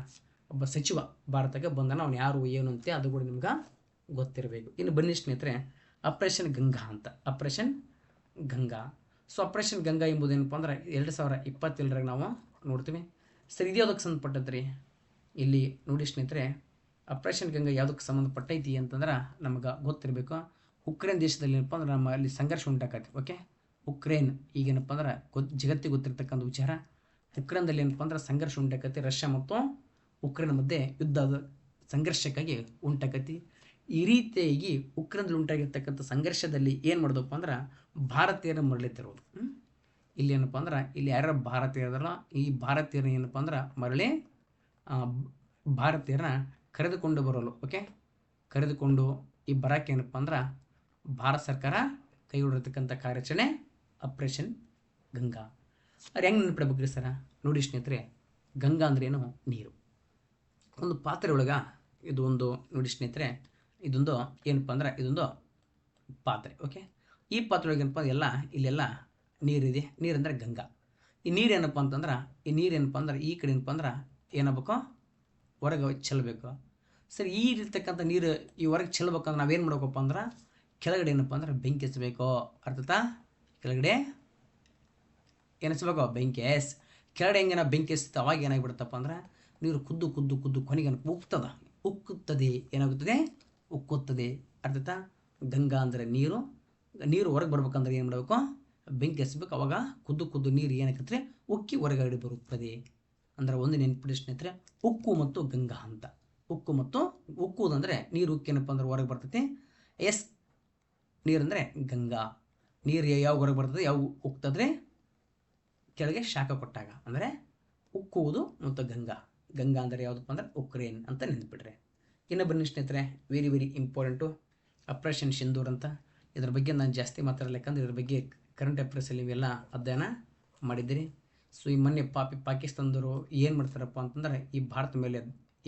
ಒಬ್ಬ ಸಚಿವ ಭಾರತಕ್ಕೆ ಬಂದಾನ. ಅವನು ಯಾರು ಏನು ಅಂತ ಅದು ಕೂಡ ನಿಮ್ಗೆ ಗೊತ್ತಿರಬೇಕು. ಇನ್ನು ಬನ್ನಿ ಸ್ನೇಹಿತರೆ, ಆಪ್ರೇಷನ್ ಗಂಗಾ ಅಂತ. Operation Ganga. So Operation Ganga ಎಂಬುದೇನಪ್ಪ ಅಂದ್ರೆ 2027 ನಾವು ನೋಡ್ತೀವಿ. ಸರ್, ಇದು ಯಾವುದಕ್ಕೆ ಸಂಬಂಧಪಟ್ಟದ್ರಿ? ಇಲ್ಲಿ ನೋಡಿ ಸ್ನೇಹಿತರೆ, ಆಪ್ರೇಷನ್ ಗಂಗಾ ಯಾವುದಕ್ಕೆ ಸಂಬಂಧಪಟ್ಟೈತಿ ಅಂತಂದ್ರೆ ನಮ್ಗೆ ಗೊತ್ತಿರಬೇಕು. ಉಕ್ರೇನ್ ದೇಶದಲ್ಲಿ ಏನಪ್ಪ ಅಂದ್ರೆ ನಮ್ಮ ಅಲ್ಲಿ ಸಂಘರ್ಷ ಉಂಟಾಕತಿ. ಓಕೆ, ಉಕ್ರೇನ್ ಈಗೇನಪ್ಪ ಅಂದ್ರೆ ಜಗತ್ತಿಗೆ ಗೊತ್ತಿರ್ತಕ್ಕಂಥ ವಿಚಾರ. ಉಕ್ರೇನ್ದಲ್ಲಿ ಏನಪ್ಪ ಅಂದ್ರೆ ಸಂಘರ್ಷ ಉಂಟಾಕತಿ. ರಷ್ಯಾ ಮತ್ತು ಉಕ್ರೇನ್ ಮಧ್ಯೆ ಯುದ್ಧದ ಸಂಘರ್ಷಕ್ಕಾಗಿ ಉಂಟಾಕತಿ. ಈ ರೀತಿಯಾಗಿ ಉಕ್ರೇನ್ದಲ್ಲಿ ಉಂಟಾಗಿರ್ತಕ್ಕಂಥ ಸಂಘರ್ಷದಲ್ಲಿ ಏನು ಮಾಡೋದಪ್ಪ ಅಂದ್ರೆ ಭಾರತೀಯರ ಮರಳಿತಿರೋದು. ಇಲ್ಲಿ ಏನಪ್ಪ ಅಂದ್ರೆ ಇಲ್ಲಿ ಯಾರ್ಯಾರು ಭಾರತೀಯರಲ್ಲ ಈ ಭಾರತೀಯರ ಏನಪ್ಪ ಅಂದ್ರೆ ಮರಳಿ ಭಾರತೀಯರನ್ನ ಕರೆದುಕೊಂಡು ಬರೋಲು. ಓಕೆ, ಕರೆದುಕೊಂಡು ಈ ಬರೋಕ್ಕೆ ಏನಪ್ಪ ಅಂದ್ರೆ ಭಾರತ ಸರ್ಕಾರ ಕೈಗೊಂಡಿರ್ತಕ್ಕಂಥ ಕಾರ್ಯಾಚರಣೆ ಆಪ್ರೇಷನ್ ಗಂಗಾ. ಅದು ಹೆಂಗೆ ನೆನಪಿಡ್ಬೇಕ್ರಿ ಸರ? ನೋಡಿ ಸ್ನೇಹಿತರೆ, ಗಂಗಾ ಅಂದ್ರೆ ಏನು? ನೀರು. ಒಂದು ಪಾತ್ರೆ ಒಳಗೆ ಇದು ಒಂದು ನೋಡಿ ಸ್ನೇಹಿತರೆ, ಇದೊಂದು ಏನಪ್ಪ ಅಂದ್ರೆ ಇದೊಂದು ಪಾತ್ರೆ. ಓಕೆ, ಈ ಪಾತ್ರೆ ಒಳಗೆ ಏನಪ್ಪ ಇಲ್ಲೆಲ್ಲ ನೀರಿದೆ. ನೀರಂದರೆ ಗಂಗಾ. ಈ ನೀರು ಏನಪ್ಪ ಅಂತಂದ್ರೆ ಈ ಕಡೆ ಏನಪ್ಪ ಅಂದ್ರೆ ಏನಾಗಬೇಕು? ಹೊರಗೆ ಚೆಲ್ಲಬೇಕು. ಸರಿ, ಈ ಇರ್ತಕ್ಕಂಥ ನೀರು ಈ ಹೊರಗೆ ಚೆಲ್ಲಬೇಕಂದ್ರೆ ನಾವೇನು ಮಾಡ್ಬೇಕಪ್ಪ ಅಂದ್ರೆ ಕೆಳಗಡೆ ಏನಪ್ಪ ಅಂದ್ರೆ ಬೆಂಕಿ ಹಚ್ಚಬೇಕು. ಅರ್ಥತಾ? ಕೆಳಗಡೆ ಏನು ಹಚ್ಚಬೇಕು? ಬೆಂಕಿ. ಎಸ್, ಕೆಳಗಡೆ ಹೆಂಗೆ ನಾವು ಬೆಂಕಿ ಹಚ್ತೀವಿ ಅವಾಗ ಏನಾಗಿಬಿಡುತ್ತಪ್ಪ ಅಂದ್ರೆ ನೀರು ಕುದ್ದು ಕುದ್ದು ಕುದ್ದು ಕೊನೆಗೆ ಉಕ್ಕುತ್ತದೆ. ಏನಾಗುತ್ತದೆ? ಉಕ್ಕುತ್ತದೆ. ಅರ್ಥತಾ? ಗಂಗಾ ಅಂದರೆ ನೀರು ಹೊರಗೆ ಬರ್ಬೇಕಂದ್ರೆ ಏನು ಮಾಡಬೇಕು? ಬೆಂಕಿ ಹಚ್ಚಬೇಕು. ಅವಾಗ ಕುದ್ದು ಕುದ್ದು ನೀರು ಏನಾಗುತ್ತೆ? ಉಕ್ಕಿ ಹೊರಗಡೆ ಬರುತ್ತದೆ. ಅಂದ್ರೆ ಒಂದು ನೆನಪಿಡಿ ಸ್ನೇಹಿತರೆ, ಉಕ್ಕು ಮತ್ತು ಗಂಗಾ ಅಂತ. ಉಕ್ಕುವುದಂದರೆ ನೀರು ಉಕ್ಕೇನಪ್ಪ ಅಂದ್ರೆ ಹೊರಗೆ ಬರ್ತೈತಿ. ಎಸ್, ನೀರಂದರೆ ಗಂಗಾ. ನೀರು ಯಾವ ಹೊರಗೆ ಬರ್ತದೆ, ಯಾವ ಉಕ್ತದ್ರೆ ಕೆಳಗೆ ಶಾಖ ಕೊಟ್ಟಾಗ, ಅಂದರೆ ಉಕ್ಕುವುದು ಮತ್ತು ಗಂಗಾ ಅಂದರೆ ಯಾವುದಪ್ಪ ಅಂದ್ರೆ ಉಕ್ರೇನ್ ಅಂತ ನೆನಪಿಡ್ರೆ. ಇನ್ನು ಬನ್ನಿ ಸ್ನೇಹಿತರೆ, very very important operation Sindoor ಅಂತ. ಇದ್ರ ಬಗ್ಗೆ ನಾನು ಜಾಸ್ತಿ ಮಾತಾಡಲ್ಲ, ಯಾಕಂದ್ರೆ ಇದ್ರ ಬಗ್ಗೆ ಕರೆಂಟ್ ಅಫೇರ್ಸಲ್ಲಿ ಇವೆಲ್ಲ ಅಧ್ಯಯನ ಮಾಡಿದ್ದೀರಿ. ಸೊ ಈ ಮೊನ್ನೆ ಪಾಕಿಸ್ತಾನದವರು ಏನು ಮಾಡ್ತಾರಪ್ಪ ಅಂತಂದ್ರೆ ಈ ಭಾರತ ಮೇಲೆ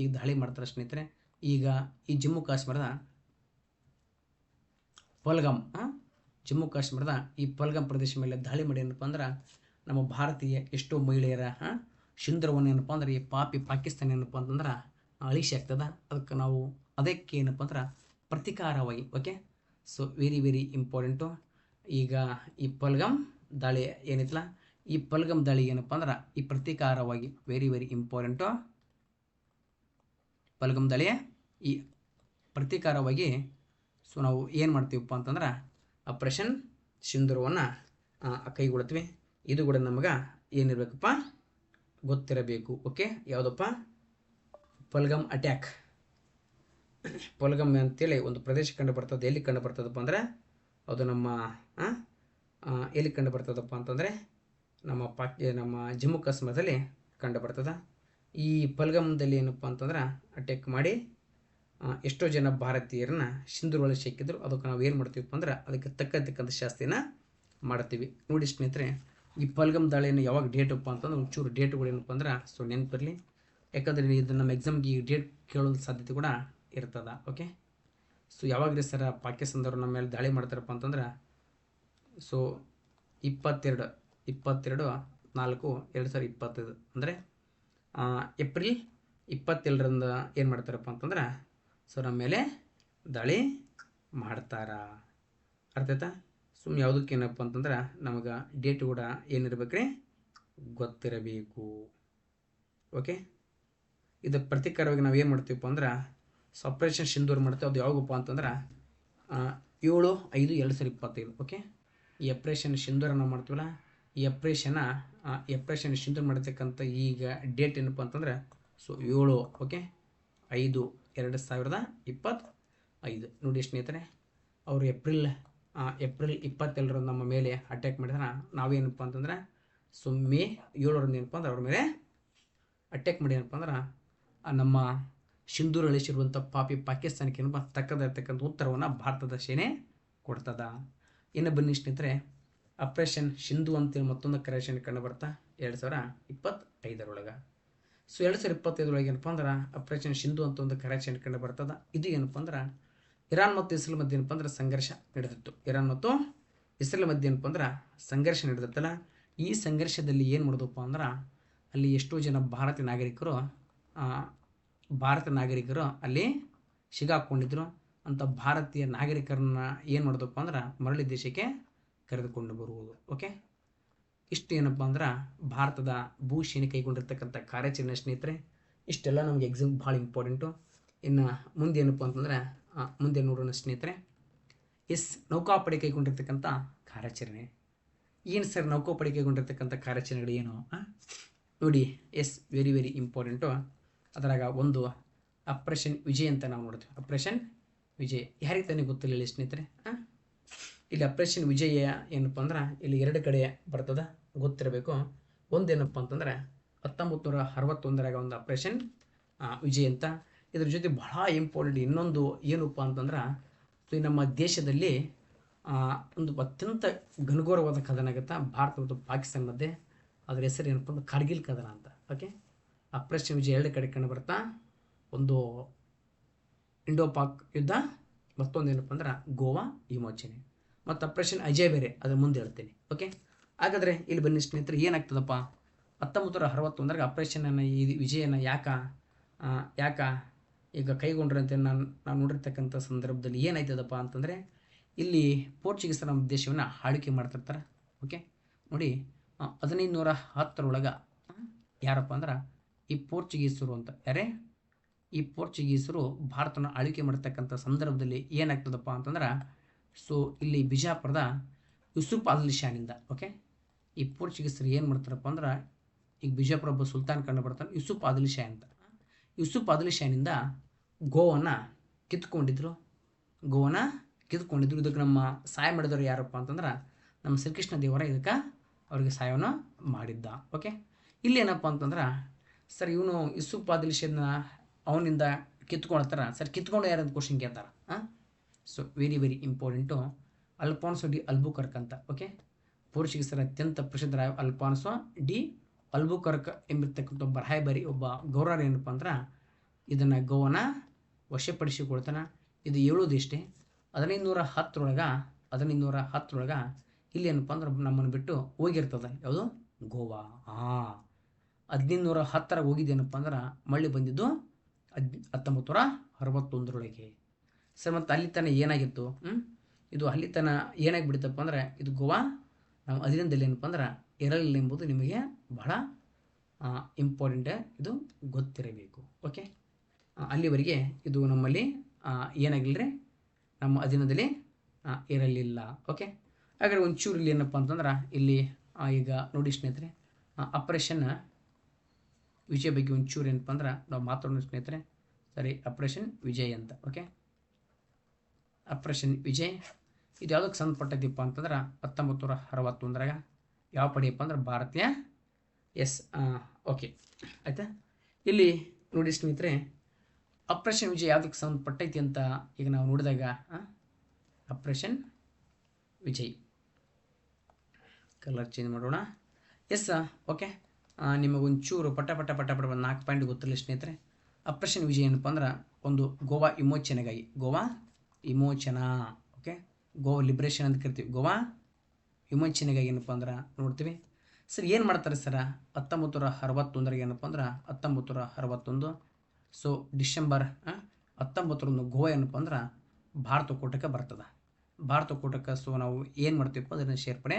ಈಗ ದಾಳಿ ಮಾಡ್ತಾರೆ ಸ್ನೇಹಿತರೆ. ಈಗ ಈ ಜಮ್ಮು ಕಾಶ್ಮೀರದ ಈ ಪಹಲ್ಗಾಮ್ ಪ್ರದೇಶ ಮೇಲೆ ದಾಳಿ ಮಾಡಿ ಏನಪ್ಪ ಅಂದ್ರೆ ನಮ್ಮ ಭಾರತೀಯ ಎಷ್ಟೋ ಮಹಿಳೆಯರ ಸಿಂಧೂರವನ್ನು ಏನಪ್ಪ ಅಂದ್ರೆ ಈ ಪಾಕಿಸ್ತಾನ ಏನಪ್ಪ ಅಂತಂದ್ರೆ ಅಳಿಸಿ ಆಗ್ತದೆ. ಅದಕ್ಕೆ ನಾವು ಅದಕ್ಕೆ ಏನಪ್ಪ ಅಂದ್ರೆ ಪ್ರತಿಕಾರವಾಗಿ. Okay, so very very important. ಈಗ ಈ ಪಲ್ಗಮ್ ದಾಳಿ ಏನೈತಲ್ಲ, ಈ ಪಲ್ಗಮ್ ದಾಳಿ ಏನಪ್ಪ ಅಂದ್ರೆ ಈ ಪ್ರತಿಕಾರವಾಗಿ ವೆರಿ ವೆರಿ ಇಂಪಾರ್ಟೆಂಟು. ಪಲ್ಗಮ್ ದಾಳಿ ಈ ಪ್ರತಿಕಾರವಾಗಿ ಸೊ ನಾವು ಏನು ಮಾಡ್ತೀವಪ್ಪ ಅಂತಂದ್ರೆ ಆಪರೇಷನ್ ಸಿಂಧೂರವನ್ನು ಕೈಗೊಳ್ತೀವಿ. ಇದು ಕೂಡ ನಮಗೆ ಏನಿರಬೇಕಪ್ಪ ಗೊತ್ತಿರಬೇಕು. ಓಕೆ, ಯಾವುದಪ್ಪ ಪಲ್ಗಮ್ ಅಟ್ಯಾಕ್. ಪಲ್ಗಮ್ ಅಂತೇಳಿ ಒಂದು ಪ್ರದೇಶ ಕಂಡು ಬರ್ತದೆ. ಎಲ್ಲಿ ಕಂಡು ಬರ್ತದಪ್ಪ ಅಂದರೆ ಅದು ನಮ್ಮ ಎಲ್ಲಿ ಕಂಡು ಬರ್ತದಪ್ಪ ಅಂತಂದರೆ ನಮ್ಮ ಜಮ್ಮು ಕಾಶ್ಮೀರದಲ್ಲಿ ಕಂಡು ಬರ್ತದೆ. ಈ ಪಲ್ಗಮ್ದಲ್ಲಿ ಏನಪ್ಪ ಅಂತಂದ್ರೆ ಅಟ್ಯಾಕ್ ಮಾಡಿ ಎಷ್ಟೋ ಜನ ಭಾರತೀಯರನ್ನ ಸಿಂಧೂರೊಳಗೆ ಸಿಕ್ಕಿದ್ರು. ಅದಕ್ಕೆ ನಾವು ಏನು ಮಾಡ್ತೀವಪ್ಪ ಅಂದ್ರೆ ಅದಕ್ಕೆ ತಕ್ಕಂಥ ಶಾಸ್ತಿನ ಮಾಡ್ತೀವಿ. ನೋಡಿ ಸ್ನೇಹಿತರೆ, ಈ ಪಲ್ಗಮ್ ದಾಳಿಯನ್ನು ಯಾವಾಗ ಡೇಟಪ್ಪ ಅಂತಂದ್ರೆ ಒಂಚೂರು ಡೇಟ್ಗಳು ಏನಪ್ಪ ಅಂದ್ರೆ ಸೊ ನೆನಪಿರಲಿ. ಯಾಕಂದರೆ ಇದು ನಮ್ಮ ಎಕ್ಸಾಮ್ಗೆ ಈ ಡೇಟ್ ಕೇಳೋದು ಸಾಧ್ಯತೆ ಕೂಡ ಇರ್ತದೆ. ಓಕೆ, ಸೊ ಯಾವಾಗ್ರಿ ಸರ ಪಾಕಿಸ್ತಾನದವ್ರು ನಮ್ಮ ಮೇಲೆ ದಾಳಿ ಮಾಡ್ತಾರಪ್ಪ ಅಂತಂದ್ರೆ ಸೊ 22/4/2025 ಅಂದರೆ ಏಪ್ರಿಲ್ 27ರಂದು ಏನು ಮಾಡ್ತಾರಪ್ಪ ಅಂತಂದ್ರೆ ಸೊ ನಮ್ಮ ಮೇಲೆ ದಾಳಿ ಮಾಡ್ತಾರ. ಅರ್ಥ ಆಯ್ತಾ? ಸುಮ್ಮನೆ ಯಾವುದಕ್ಕೇನಪ್ಪ ಅಂತಂದ್ರೆ ನಮಗೆ ಡೇಟ್ ಕೂಡ ಏನಿರ್ಬೇಕ್ರಿ ಗೊತ್ತಿರಬೇಕು. ಓಕೆ, ಇದು ಪ್ರತಿಕಾರವಾಗಿ ನಾವು ಏನು ಮಾಡ್ತೀವಪ್ಪ ಅಂದ್ರೆ ಸೊ ಆಪರೇಷನ್ ಸಿಂಧೂರ್ ಮಾಡ್ತೀವಿ. ಅದು ಯಾವಾಗಪ್ಪ ಅಂತಂದ್ರೆ 7/5/2025. ಓಕೆ, ಈ ಆಪರೇಷನ್ ಸಿಂಧೂರ ನಾವು ಮಾಡ್ತೀವಲ್ಲ, ಈ ಆಪರೇಷನ್ ಸಿಂಧೂರ್ ಮಾಡತಕ್ಕಂಥ ಈಗ ಡೇಟ್ ಏನಪ್ಪ ಅಂತಂದ್ರೆ ಸೊ 7/5/2025. ನೋಡಿ ಸ್ನೇಹಿತರೆ, ಅವರು ಏಪ್ರಿಲ್ 27ರಂದು ನಮ್ಮ ಮೇಲೆ ಅಟ್ಯಾಕ್ ಮಾಡಿದ್ರೆ ನಾವೇನಪ್ಪ ಅಂತಂದ್ರೆ ಸೊ ಮೇ 7ರಂದು ಏನಪ್ಪ ಅಂದ್ರೆ ಅವ್ರ ಮೇಲೆ ಅಟ್ಯಾಕ್ ಮಾಡಿ ಏನಪ್ಪ ಅಂದ್ರೆ ನಮ್ಮ ಸಿಂಧೂರ್ ಅಳಿಸಿರುವಂಥ ಪಾಕಿಸ್ತಾನಕ್ಕೆ ಏನಪ್ಪ ತಕ್ಕದಾಗಿರ್ತಕ್ಕಂಥ ಉತ್ತರವನ್ನು ಭಾರತದ ಸೇನೆ ಕೊಡ್ತದ. ಇನ್ನು ಬನ್ನಿ ಸ್ನೇಹಿತರೆ, ಆಪರೇಷನ್ ಸಿಂಧು ಅಂತೇಳಿ ಮತ್ತೊಂದು ಕಾರ್ಯಾಚರಣೆ ಕಂಡು ಬರ್ತಾ 2025 ಸೊ 2025 ಏನಪ್ಪ ಅಂದ್ರೆ ಆಪರೇಷನ್ ಸಿಂಧು ಅಂತ ಒಂದು ಕಾರ್ಯಾಚರಣೆ ಕಂಡು ಬರ್ತದ. ಇದು ಏನಪ್ಪ ಅಂದ್ರೆ ಇರಾನ್ ಮತ್ತು ಇಸ್ರೇಲ್ ಮಧ್ಯೆ ಏನಪ್ಪ ಅಂದ್ರೆ ಸಂಘರ್ಷ ನಡೆದಿತ್ತು. ಇರಾನ್ ಮತ್ತು ಇಸ್ರೇಲ್ ಮಧ್ಯೆ ಏನಪ್ಪ ಅಂದ್ರೆ ಸಂಘರ್ಷ ನಡೆದಿತ್ತಲ್ಲ, ಈ ಸಂಘರ್ಷದಲ್ಲಿ ಏನು ಮಾಡಿದಪ್ಪ ಅಂದ್ರೆ ಅಲ್ಲಿ ಎಷ್ಟೋ ಜನ ಭಾರತೀಯ ನಾಗರಿಕರು ಅಲ್ಲಿ ಸಿಗಾಕೊಂಡಿದ್ರು. ಅಂಥ ಭಾರತೀಯ ನಾಗರಿಕರನ್ನ ಏನು ಮಾಡೋದಪ್ಪ ಅಂದ್ರೆ ಮರಳಿ ದೇಶಕ್ಕೆ ಕರೆದುಕೊಂಡು ಬರುವುದು. ಓಕೆ, ಇಷ್ಟು ಏನಪ್ಪ ಅಂದ್ರೆ ಭಾರತದ ಭೂಸೇನೆ ಕೈಗೊಂಡಿರ್ತಕ್ಕಂಥ ಕಾರ್ಯಾಚರಣೆ ಸ್ನೇಹಿತರೆ. ಇಷ್ಟೆಲ್ಲ ನಮಗೆ ಎಕ್ಸಾಮ್ ಭಾಳ ಇಂಪಾರ್ಟೆಂಟು. ಇನ್ನು ಮುಂದೆ ಏನಪ್ಪ ಅಂತಂದರೆ ಮುಂದೆ ನೋಡೋಣ ಸ್ನೇಹಿತರೆ. ನೌಕಾಪಡೆ ಕೈಗೊಂಡಿರ್ತಕ್ಕಂಥ ಕಾರ್ಯಾಚರಣೆ ಏನು ಸರ್? ನೌಕಾಪಡೆ ಕೈಗೊಂಡಿರ್ತಕ್ಕಂಥ ಕಾರ್ಯಾಚರಣೆಗಳು ಏನು ನೋಡಿ. Very very important. ಅದರಾಗ ಒಂದು ಆಪರೇಷನ್ ವಿಜಯ್ ಅಂತ ನಾವು ನೋಡ್ತೀವಿ. ಆಪರೇಷನ್ ವಿಜಯ್ ಯಾರಿಗೆ ತಾನೇ ಗೊತ್ತಿಲ್ಲ ಹೇಳಿ ಸ್ನೇಹಿತರೆ. ಇಲ್ಲಿ ಆಪರೇಷನ್ ವಿಜಯ ಏನಪ್ಪ ಅಂದ್ರೆ ಇಲ್ಲಿ 2 ಕಡೆ ಬರ್ತದೆ, ಗೊತ್ತಿರಬೇಕು. ಒಂದೇನಪ್ಪ ಅಂತಂದ್ರೆ 1961 ಒಂದು ಆಪರೇಷನ್ ವಿಜಯ್ ಅಂತ. ಇದ್ರ ಜೊತೆ ಬಹಳ ಇಂಪಾರ್ಟೆಂಟ್ ಇನ್ನೊಂದು ಏನಪ್ಪ ಅಂತಂದ್ರೆ ನಮ್ಮ ದೇಶದಲ್ಲಿ ಒಂದು ಅತ್ಯಂತ ಘನಘೋರವಾದ ಕದನ ಆಗುತ್ತೆ ಭಾರತ ಮತ್ತು ಪಾಕಿಸ್ತಾನ ಮಧ್ಯೆ. ಅದ್ರ ಹೆಸರು ಏನಪ್ಪ ಅಂದ್ರೆ ಕಾರ್ಗಿಲ್ ಕದನ ಅಂತ. ಓಕೆ, ಆಪರೇಷನ್ ವಿಜಯ್ 2 ಕಡೆ ಕಂಡು ಬರ್ತಾ, ಒಂದು ಇಂಡೋ ಪಾಕ್ ಯುದ್ಧ, ಮತ್ತೊಂದು ಏನಪ್ಪ ಅಂದ್ರೆ ಗೋವಾ ವಿಮೋಚನೆ, ಮತ್ತು ಆಪರೇಷನ್ ಅಜಯ್ ಬೇರೆ ಅದ್ರ ಮುಂದೆ ಹೇಳ್ತೀನಿ. ಓಕೆ, ಹಾಗಾದರೆ ಇಲ್ಲಿ ಬನ್ನಿ ಸ್ನೇಹಿತರೆ, ಏನಾಗ್ತದಪ್ಪ 1961 ಆಪರೇಷನ್ ಈ ವಿಜಯನ ಯಾಕ ಈಗ ಕೈಗೊಂಡ್ರೆ ಅಂತ ನಾವು ನೋಡಿರ್ತಕ್ಕಂಥ ಸಂದರ್ಭದಲ್ಲಿ ಏನಾಯ್ತದಪ್ಪ ಅಂತಂದರೆ ಇಲ್ಲಿ ಪೋರ್ಚುಗೀಸರ ನಮ್ಮ ದೇಶವನ್ನು ಆಳ್ವಿಕೆ ಮಾಡ್ತಿರ್ತಾರೆ. ಓಕೆ, ನೋಡಿ 1510 ಯಾರಪ್ಪ ಅಂದ್ರೆ ಈ ಪೋರ್ಚುಗೀಸರು ಅಂತ. ಈ ಪೋರ್ಚುಗೀಸರು ಭಾರತನ ಆಳ್ವಿಕೆ ಮಾಡ್ತಕ್ಕಂಥ ಸಂದರ್ಭದಲ್ಲಿ ಏನಾಗ್ತದಪ್ಪ ಅಂತಂದ್ರೆ ಸೊ ಇಲ್ಲಿ ಬಿಜಾಪುರದ ಯೂಸುಫ್ ಆದಿಲ್ ಶಾನಿಂದ. ಓಕೆ, ಈ ಪೋರ್ಚುಗೀಸರು ಏನು ಮಾಡ್ತಾರಪ್ಪ ಅಂದ್ರೆ ಈಗ ಬಿಜಾಪುರ ಒಬ್ಬ ಸುಲ್ತಾನ್ ಕಂಡು ಬರ್ತಾನೆ ಯೂಸುಫ್ ಆದಿಲ್ ಶಾ ಅಂತ. ಯೂಸುಫ್ ಆದಿಲ್ ಶಾನಿಂದ ಗೋವನ್ನು ಕಿತ್ಕೊಂಡಿದ್ರು. ಇದಕ್ಕೆ ನಮ್ಮ ಸಹಾಯ ಮಾಡಿದವರು ಯಾರಪ್ಪ ಅಂತಂದ್ರೆ ನಮ್ಮ ಶ್ರೀಕೃಷ್ಣ ದೇವರ ಇದಕ್ಕೆ ಅವ್ರಿಗೆ ಸಹಾಯವನ್ನು ಮಾಡಿದ್ದ. ಓಕೆ, ಇಲ್ಲಿ ಏನಪ್ಪ ಅಂತಂದ್ರೆ ಸರ್ ಇವನು ಯೂಸುಫ್ ಆದಿಲ್ ಶಾನ ಅವನಿಂದ ಕಿತ್ಕೊಳ್ತಾರ. ಸರ್ ಕಿತ್ಕೊಂಡು ಯಾರಂತ ಕ್ವಶನ್ ಕೇಳ್ತಾರೆ. So very very important. Alfonso D Albuquerque ಅಂತ. ಓಕೆ, ಪೋರ್ಚುಗೀಸರ ಅತ್ಯಂತ ಪ್ರಸಿದ್ಧ ಅಲ್ಫಾನ್ಸೋ ಡಿ ಅಲ್ಬುಕರ್ಕ್ ಎಂಬಿರ್ತಕ್ಕಂಥ ಒಬ್ಬ ರಾಯಭಾರಿ, ಒಬ್ಬ ಗೌರವ ಏನಪ್ಪ ಅಂದ್ರೆ ಇದನ್ನು ಗೋವನ್ನ ವಶಪಡಿಸಿಕೊಳ್ತಾನೆ. ಇದು ಹೇಳೋದಿಷ್ಟೇ. 1510 ಇಲ್ಲಿ ಏನಪ್ಪ ಅಂದ್ರೆ ನಮ್ಮನ್ನು ಬಿಟ್ಟು ಹೋಗಿರ್ತದೆ. ಯಾವುದು? ಗೋವಾ. 1510 ಹೋಗಿದ್ದೇನಪ್ಪ ಅಂದ್ರೆ ಮಳ್ಳಿ ಬಂದಿದ್ದು 1961 ಸರ್. ಮತ್ತು ಅಲ್ಲಿ ತನಕ ಏನಾಗಿತ್ತು? ಇದು ಅಲ್ಲಿ ತನಕ ಏನಾಗಿಬಿಡ್ತಪ್ಪ ಅಂದರೆ ಇದು ಗೋವಾ ನಾವು ಅಧೀನದಲ್ಲಿ ಏನಪ್ಪ ಅಂದ್ರೆ ಇರಲಿಲ್ಲ ಎಂಬುದು ನಿಮಗೆ ಬಹಳ ಇಂಪಾರ್ಟೆಂಟ್, ಇದು ಗೊತ್ತಿರಬೇಕು. ಓಕೆ, ಅಲ್ಲಿವರೆಗೆ ಇದು ನಮ್ಮಲ್ಲಿ ಏನಾಗಿಲ್ಲ ರೀ, ನಮ್ಮ ಅಧೀನದಲ್ಲಿ ಇರಲಿಲ್ಲ. ಓಕೆ, ಹಾಗಾದ್ರೆ ಒಂಚೂರು ಇಲ್ಲಿ ಏನಪ್ಪ ಅಂತಂದ್ರೆ ಇಲ್ಲಿ ಈಗ ನೋಡಿ ಸ್ನೇಹಿತರೆ, ಆಪರೇಷನ್ ವಿಜಯ್ ಬಗ್ಗೆ ಒಂಚೂರು ಏನಪ್ಪ ಅಂದ್ರೆ ನಾವು ಮಾತಾಡೋಣ ಸ್ನೇಹಿತರೆ. ಸರಿ, ಆಪರೇಷನ್ ವಿಜಯ್ ಅಂತ. ಓಕೆ, ಆಪರೇಷನ್ ವಿಜಯ್ ಇದು ಯಾವುದಕ್ಕೆ ಸಂಬಂಧಪಟ್ಟದಪ್ಪ ಅಂತಂದ್ರೆ 1961 ಯಾವ ಪಡೆಯಪ್ಪ ಅಂದ್ರೆ ಭಾರತೀಯ ಓಕೆ ಆಯಿತಾ. ಇಲ್ಲಿ ನೋಡಿ ಸ್ನೇಹಿತರೆ, ಆಪರೇಷನ್ ವಿಜಯ್ ಯಾವುದಕ್ಕೆ ಸಂಬಂಧಪಟ್ಟೈತಿ ಅಂತ ಈಗ ನಾವು ನೋಡಿದಾಗ ಆಪರೇಷನ್ ವಿಜಯ್ ಕಲರ್ ಚೇಂಜ್ ಮಾಡೋಣ. ಓಕೆ, ನಿಮಗೊಂಚೂರು ಪಟ 4 ಪಾಯಿಂಟ್ ಗೊತ್ತಿಲ್ಲ ಸ್ನೇಹಿತರೆ. ಆಪರೇಷನ್ ವಿಜಯ್ ಏನಪ್ಪ ಅಂದ್ರೆ ಒಂದು ಗೋವಾ ವಿಮೋಚನೆಗಾಗಿ, ಗೋವಾ ವಿಮೋಚನಾ, ಓಕೆ, ಗೋವಾ ಲಿಬ್ರೇಷನ್ ಅಂತ ಕರಿತೀವಿ. ಗೋವಾ ವಿಮೋಚನೆಗಾಗಿ ಏನಪ್ಪ ಅಂದ್ರೆ ನೋಡ್ತೀವಿ. ಸರ್ ಏನು ಮಾಡ್ತಾರೆ ಸರ 1961 ಏನಪ್ಪ ಅಂದ್ರೆ 1961 ಸೊ ಡಿಸೆಂಬರ್ 19 ಗೋವಾ ಏನಪ್ಪ ಅಂದ್ರೆ ಭಾರತ ಕೂಟಕ್ಕೆ ಬರ್ತದೆ. ಭಾರತ ಕೂಟಕ್ಕೆ ಸೊ ನಾವು ಏನು ಮಾಡ್ತೀವಪ್ಪ ಅದನ್ನು ಸೇರ್ಪಡೆ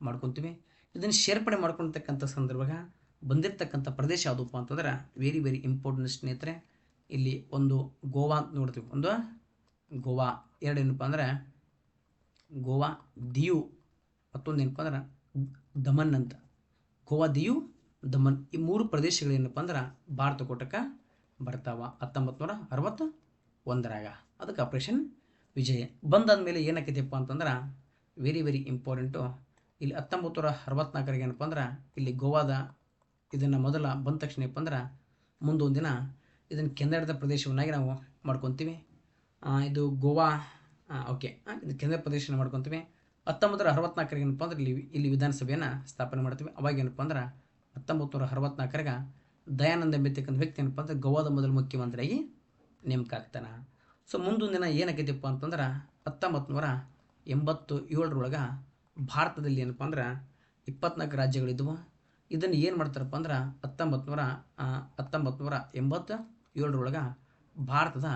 ಮಾಡ್ಕೊತೀವಿ. ಇದನ್ನು ಸೇರ್ಪಡೆ ಮಾಡ್ಕೊಳ್ತಕ್ಕಂಥ ಸಂದರ್ಭ ಬಂದಿರತಕ್ಕಂಥ ಪ್ರದೇಶ ಯಾವುದಪ್ಪ ಅಂತಂದ್ರೆ ವೆರಿ ವೆರಿ ಇಂಪಾರ್ಟೆಂಟ್ ಸ್ನೇಹಿತರೆ. ಇಲ್ಲಿ ಒಂದು ಗೋವಾ ಅಂತ ನೋಡ್ತೀವಿ, ಒಂದು ಗೋವಾ, ಎರಡು ಏನಪ್ಪ ಅಂದ್ರೆ ಗೋವಾ ದಿಯು, ಮತ್ತೊಂದು ಏನಪ್ಪ ಅಂದ್ರೆ ದಮನ್ ಅಂತ. ಗೋವಾ ದಿಯು, ದಮನ್ ಈ 3 ಪ್ರದೇಶಗಳು ಏನಪ್ಪ ಅಂದ್ರೆ ಭಾರತ ಕೂಟಕ್ಕೆ ಬರ್ತಾವ 1961. ಅದಕ್ಕೆ ಆಪರೇಷನ್ ವಿಜಯ್ ಬಂದಾದ್ಮೇಲೆ ಏನಾಕೈತಿಪ್ಪ ಅಂತಂದ್ರೆ ವೆರಿ ವೆರಿ ಇಂಪಾರ್ಟೆಂಟು. ಇಲ್ಲಿ 1964 ಏನಪ್ಪ ಅಂದ್ರೆ ಇಲ್ಲಿ ಗೋವಾದ ಇದನ್ನು ಮೊದಲ ಬಂದ ತಕ್ಷಣ ಏನಪ್ಪ ಅಂದ್ರೆ ಮುಂದೊಂದು ದಿನ ಇದನ್ನು ಕೇಂದ್ರಾಡಳಿತ ಪ್ರದೇಶವನ್ನಾಗಿ ನಾವು ಮಾಡ್ಕೊತೀವಿ. ಇದು ಗೋವಾ ಓಕೆ, ಇದು ಕೇಂದ್ರ ಪ್ರದೇಶನ ಮಾಡ್ಕೊತೀವಿ. 1964 ಏನಪ್ಪ ಅಂದ್ರೆ ಇಲ್ಲಿ ವಿಧಾನಸಭೆಯನ್ನು ಸ್ಥಾಪನೆ ಮಾಡ್ತೀವಿ. ಅವಾಗ ಏನಪ್ಪ ಅಂದ್ರೆ 1964 ದಯಾನಂದ ಎಂಬತಕ್ಕಂಥ ವ್ಯಕ್ತಿ ಏನಪ್ಪ ಅಂದ್ರೆ ಗೋವಾದ ಮೊದಲ ಮುಖ್ಯಮಂತ್ರಿಯಾಗಿ ನೇಮಕ ಆಗ್ತಾನೆ. ಸೊ ಮುಂದೊಂದು ದಿನ ಏನಾಕೈತಿಪ್ಪ ಅಂತಂದ್ರೆ 1987 ಭಾರತದಲ್ಲಿ ಏನಪ್ಪ ಅಂದ್ರೆ 24 ರಾಜ್ಯಗಳಿದ್ವು. ಇದನ್ನು ಏನು ಮಾಡ್ತಾರಪ್ಪ ಅಂದ್ರೆ 1987 ಭಾರತದ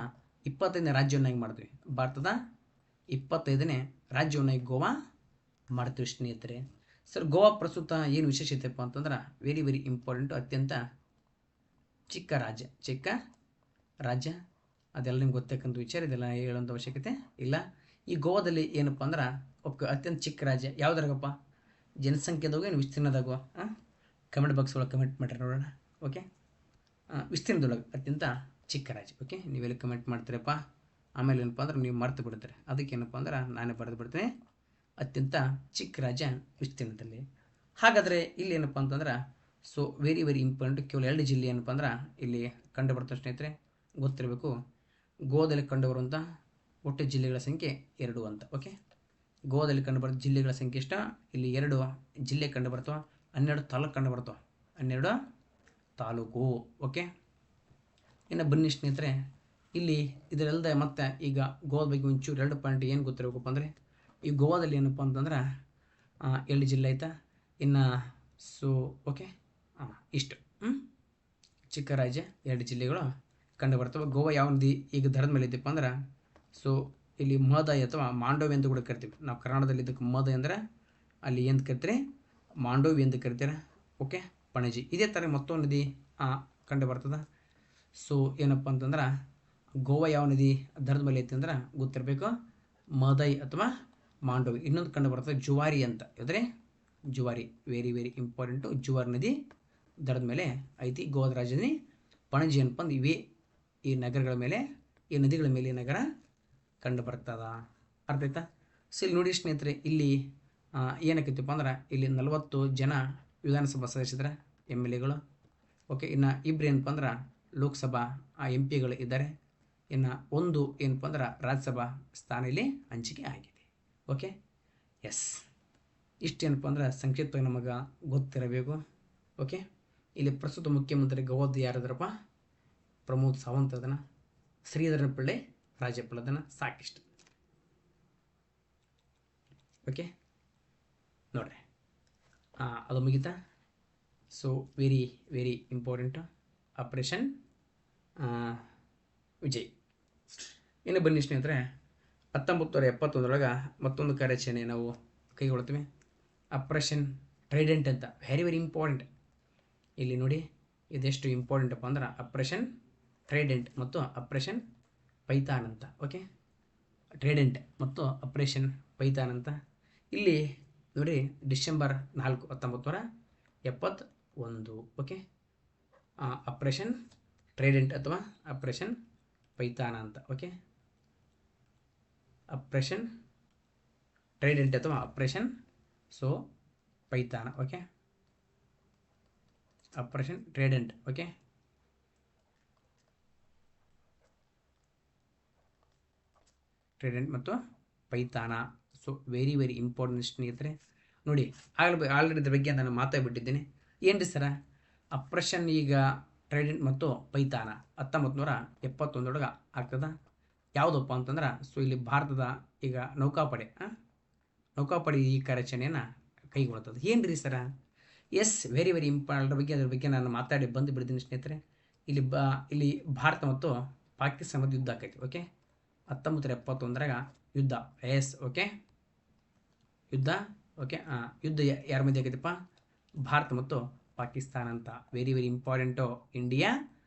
25ನೇ ರಾಜ್ಯವನ್ನಾಗಿ ಮಾಡ್ತೀವಿ. ಭಾರತದ 25ನೇ ರಾಜ್ಯವನ್ನಾಗಿ ಗೋವಾ ಮಾಡ್ತೀವಿ ಸ್ನೇಹಿತರೆ. ಸರ್ ಗೋವಾ ಪ್ರಸ್ತುತ ಏನು ವಿಶೇಷತೆಯಪ್ಪ ಅಂತಂದ್ರೆ ವೆರಿ ವೆರಿ ಇಂಪಾರ್ಟೆಂಟು, ಅತ್ಯಂತ ಚಿಕ್ಕ ರಾಜ್ಯ. ಅದೆಲ್ಲ ನಿಮ್ಗೆ ಗೊತ್ತಕ್ಕಂಥ ವಿಚಾರ, ಇದೆಲ್ಲ ಹೇಳುವಂಥ ಅವಶ್ಯಕತೆ ಇಲ್ಲ. ಈ ಗೋವಾದಲ್ಲಿ ಏನಪ್ಪ ಅಂದ್ರೆ ಅತ್ಯಂತ ಚಿಕ್ಕ ರಾಜ್ಯ ಯಾವುದ್ರಾಗಪ್ಪ, ಜನಸಂಖ್ಯೆದಾಗೋ ಏನು ವಿಸ್ತೀರ್ಣದಾಗೋ ಕಮೆಂಟ್ ಬಾಕ್ಸ್ ಒಳಗೆ ಕಮೆಂಟ್ ಮಾಡಿರಿ ನೋಡೋಣ. ಓಕೆ, ವಿಸ್ತೀರ್ಣದೊಳಗೆ ಅತ್ಯಂತ ಚಿಕ್ಕ ರಾಜ್ಯ. ಓಕೆ, ನೀವೆಲ್ಲ ಕಮೆಂಟ್ ಮಾಡ್ತೀರಪ್ಪ, ಆಮೇಲೆ ಏನಪ್ಪ ಅಂದ್ರೆ ನೀವು ಮರ್ತು ಬಿಡ್ತಾರೆ. ಅದಕ್ಕೆ ಏನಪ್ಪ ಅಂದ್ರೆ ನಾನೇ ಬರೆದು ಬಿಡ್ತೀನಿ, ಅತ್ಯಂತ ಚಿಕ್ಕ ರಾಜ್ಯ ವಿಸ್ತೀರ್ಣದಲ್ಲಿ. ಹಾಗಾದರೆ ಇಲ್ಲಿ ಏನಪ್ಪ ಅಂತಂದ್ರೆ ಸೊ ವೆರಿ ವೆರಿ ಇಂಪಾರ್ಟೆಂಟ್, ಕೇವಲ 2 ಜಿಲ್ಲೆ ಏನಪ್ಪ ಅಂದ್ರೆ ಇಲ್ಲಿ ಕಂಡು ಬರ್ತವೆ ಸ್ನೇಹಿತರೆ, ಗೊತ್ತಿರಬೇಕು. ಗೋವಾದಲ್ಲಿ ಕಂಡುಬರುವಂಥ ಒಟ್ಟು ಜಿಲ್ಲೆಗಳ ಸಂಖ್ಯೆ 2 ಅಂತ. ಓಕೆ, ಗೋವಾದಲ್ಲಿ ಕಂಡುಬರೋ ಜಿಲ್ಲೆಗಳ ಸಂಖ್ಯೆ ಎಷ್ಟು? ಇಲ್ಲಿ 2 ಜಿಲ್ಲೆ ಕಂಡು ಬರ್ತವೆ, 12 ತಾಲೂಕು ಕಂಡು ಬರ್ತವೆ, 12 ತಾಲೂಕು. ಓಕೆ, ಇನ್ನು ಬನ್ನಿ ಸ್ನೇಹಿತರೆ, ಇಲ್ಲಿ ಇದರಲ್ಲದೆ ಮತ್ತೆ ಈಗ ಗೋವಾದ ಬಗ್ಗೆ ಒಂಚೂರು 2 ಪಾಯಿಂಟ್ ಏನು ಗೊತ್ತಿರಬೇಕಪ್ಪ ಅಂದರೆ ಈ ಗೋವಾದಲ್ಲಿ ಏನಪ್ಪ ಅಂತಂದ್ರೆ 2 ಜಿಲ್ಲೆ ಆಯಿತಾ. ಇನ್ನು ಸೊ ಓಕೆ ಇಷ್ಟು ಚಿಕ್ಕ ರಾಜ್ಯ, 2 ಜಿಲ್ಲೆಗಳು ಕಂಡು ಬರ್ತವೆ. ಗೋವಾ ಯಾವ ನದಿ ಈಗ ದರದ ಮೇಲೆ ಇದ್ದಪ್ಪ ಅಂದ್ರೆ ಸೊ ಇಲ್ಲಿ ಮಹದಾಯಿ ಅಥವಾ ಮಾಂಡೋವಿ ಅಂತ ಕೂಡ ಕರಿತೀವಿ ನಾವು. ಕರ್ನಾಟಕದಲ್ಲಿ ಇದಕ್ಕೆ ಮಹದಾಯಿ ಅಂದರೆ ಅಲ್ಲಿ ಏನು ಕರಿತೀರಿ, ಮಾಂಡೋವಿ ಅಂತ ಕರಿತೀರ. ಓಕೆ, ಪಣಜಿ ಇದೇ ಥರ ಮತ್ತೊಂದು ನದಿ ಕಂಡು ಬರ್ತದೆ. ಸೊ ಏನಪ್ಪ ಅಂತಂದ್ರೆ ಗೋವಾ ಯಾವ ನದಿ ದರದ ಮೇಲೆ ಐತಿ ಅಂದ್ರೆ ಗೊತ್ತಿರಬೇಕು, ಮಹದಾಯಿ ಅಥವಾ ಮಾಂಡೋವಿ. ಇನ್ನೊಂದು ಕಂಡು ಬರ್ತದೆ ಜುವಾರಿ ಅಂತ. ಯಾವ್ದ್ರೆ Zuari, very very important. Zuari ನದಿ ದರದ ಮೇಲೆ ಐತಿ. ಗೋವಾದ ರಾಜಧಾನಿ ಪಣಜಿ ಏನಪ್ಪ ಅಂದ್ರೆ ಇವೇ ಈ ನಗರಗಳ ಮೇಲೆ, ಈ ನದಿಗಳ ಮೇಲೆ ನಗರ ಕಂಡು ಬರ್ತದ. ಅರ್ಥ ಆಯ್ತಾ? ಸೊ ಇಲ್ಲಿ ನೋಡಿ ಸ್ನೇಹಿತರೆ, ಇಲ್ಲಿ ಏನಕ್ಕೈತಪ್ಪ ಅಂದ್ರೆ ಇಲ್ಲಿ 40 ಜನ ವಿಧಾನಸಭಾ ಸದಸ್ಯರ MLAಗಳು. ಓಕೆ, ಇನ್ನು 2 ಏನಪ್ಪ ಅಂದ್ರೆ ಲೋಕಸಭಾ MP ಗಳು ಇದ್ದಾರೆ. ಇನ್ನು 1 ಏನಪ್ಪ ಅಂದ್ರೆ ರಾಜ್ಯಸಭಾ ಸ್ಥಾನ ಇಲ್ಲಿ ಹಂಚಿಕೆ ಆಗಿದೆ. ಓಕೆ, ಎಸ್, ಇಷ್ಟೇನಪ್ಪ ಅಂದ್ರೆ ಸಂಕ್ಷಿಪ್ತವಾಗಿ ನಮಗೆ ಗೊತ್ತಿರಬೇಕು. ಓಕೆ, ಇಲ್ಲಿ ಪ್ರಸ್ತುತ ಮುಖ್ಯಮಂತ್ರಿ ಗೋವಾದ ಯಾರದ್ರಪ್ಪ, ಪ್ರಮೋದ್ ಸಾವಂತ್ ಅದನ್ನು, ಶ್ರೀಧರನ್ ಪಿಳ್ಳೆ ರಾಜ್ಯಪಾಲ ಅದನ್ನು, ಸಾಕಿಷ್ಟು. ಓಕೆ ನೋಡ್ರಿ, ಅದು ಮುಗಿತಾ. So very very important Operation Vijay. ಇನ್ನು ಬನ್ನಿ ಸ್ನೇಹಿತರೆ, 1971 ಮತ್ತೊಂದು ಕಾರ್ಯಾಚರಣೆ ನಾವು ಕೈಗೊಳ್ತೀವಿ, ಆಪರೇಷನ್ ಟ್ರೈಡೆಂಟ್ ಅಂತ. Very very important. ಇಲ್ಲಿ ನೋಡಿ, ಇದೆಷ್ಟು ಇಂಪಾರ್ಟೆಂಟ್ ಅಪ್ಪ ಅಂದ್ರೆ ಆಪರೇಷನ್ ಟ್ರೈಡೆಂಟ್ ಮತ್ತು ಆಪರೇಷನ್ ಪೈಥಾನ್ ಅಂತ. ಓಕೆ, ಟ್ರೈಡೆಂಟ್ ಮತ್ತು ಆಪರೇಷನ್ ಪೈಥಾನ್ ಅಂತ. ಇಲ್ಲಿ ನೋಡಿ, ಡಿಸೆಂಬರ್ 4, 1971. ಓಕೆ, ಆಪರೇಷನ್ ಟ್ರೈಡೆಂಟ್ ಅಥವಾ ಆಪರೇಷನ್ ಪೈಥಾನ ಅಂತ. ಓಕೆ, ಆಪರೇಷನ್ ಟ್ರೈಡೆಂಟ್ ಅಥವಾ Operation Python. Okay, Operation Trident. Okay, Trident ಮತ್ತು ಪೈಥಾನ. ವೆರಿ ವೆರಿ ಇಂಪಾರ್ಟೆಂಟ್ ಸ್ನೇಹಿತರೆ. ನೋಡಿ, ಆಲ್ರೆಡಿ ಇದ್ರ ಬಗ್ಗೆ ನಾನು ಮಾತಾಡ್ಬಿಟ್ಟಿದ್ದೀನಿ. ಏನು ರೀ ಸರ, ಆಪರೇಷನ್ ಈಗ ಟ್ರೈಡೆಂಟ್ ಮತ್ತು ಪೈಥಾನ 1971 ಆಗ್ತದ. ಯಾವುದಪ್ಪ ಅಂತಂದ್ರೆ, ಇಲ್ಲಿ ಭಾರತದ ಈಗ ನೌಕಾಪಡೆ ಈ ಕಾರ್ಯಾಚರಣೆಯನ್ನು ಕೈಗೊಳ್ತದೆ. ಏನು ರೀ sir, yes, very very important ಅದ್ರ ಬಗ್ಗೆ ನಾನು ಮಾತಾಡಿ ಬಂದು ಬಿಡ್ತೀನಿ ಸ್ನೇಹಿತರೆ. ಇಲ್ಲಿ ಭಾರತ ಮತ್ತು ಪಾಕಿಸ್ತಾನದ ಯುದ್ಧ ಆಕೈತಿ. ಓಕೆ, 1971 ಯುದ್ಧ. ಎಸ್, ಓಕೆ, ಯುದ್ಧ. ಓಕೆ, ಯುದ್ಧ ಯಾರ ಮಧ್ಯೆ ಆಗೈತಪ್ಪ? ಭಾರತ ಮತ್ತು ಪಾಕಿಸ್ತಾನ ಅಂತ. Very very important. India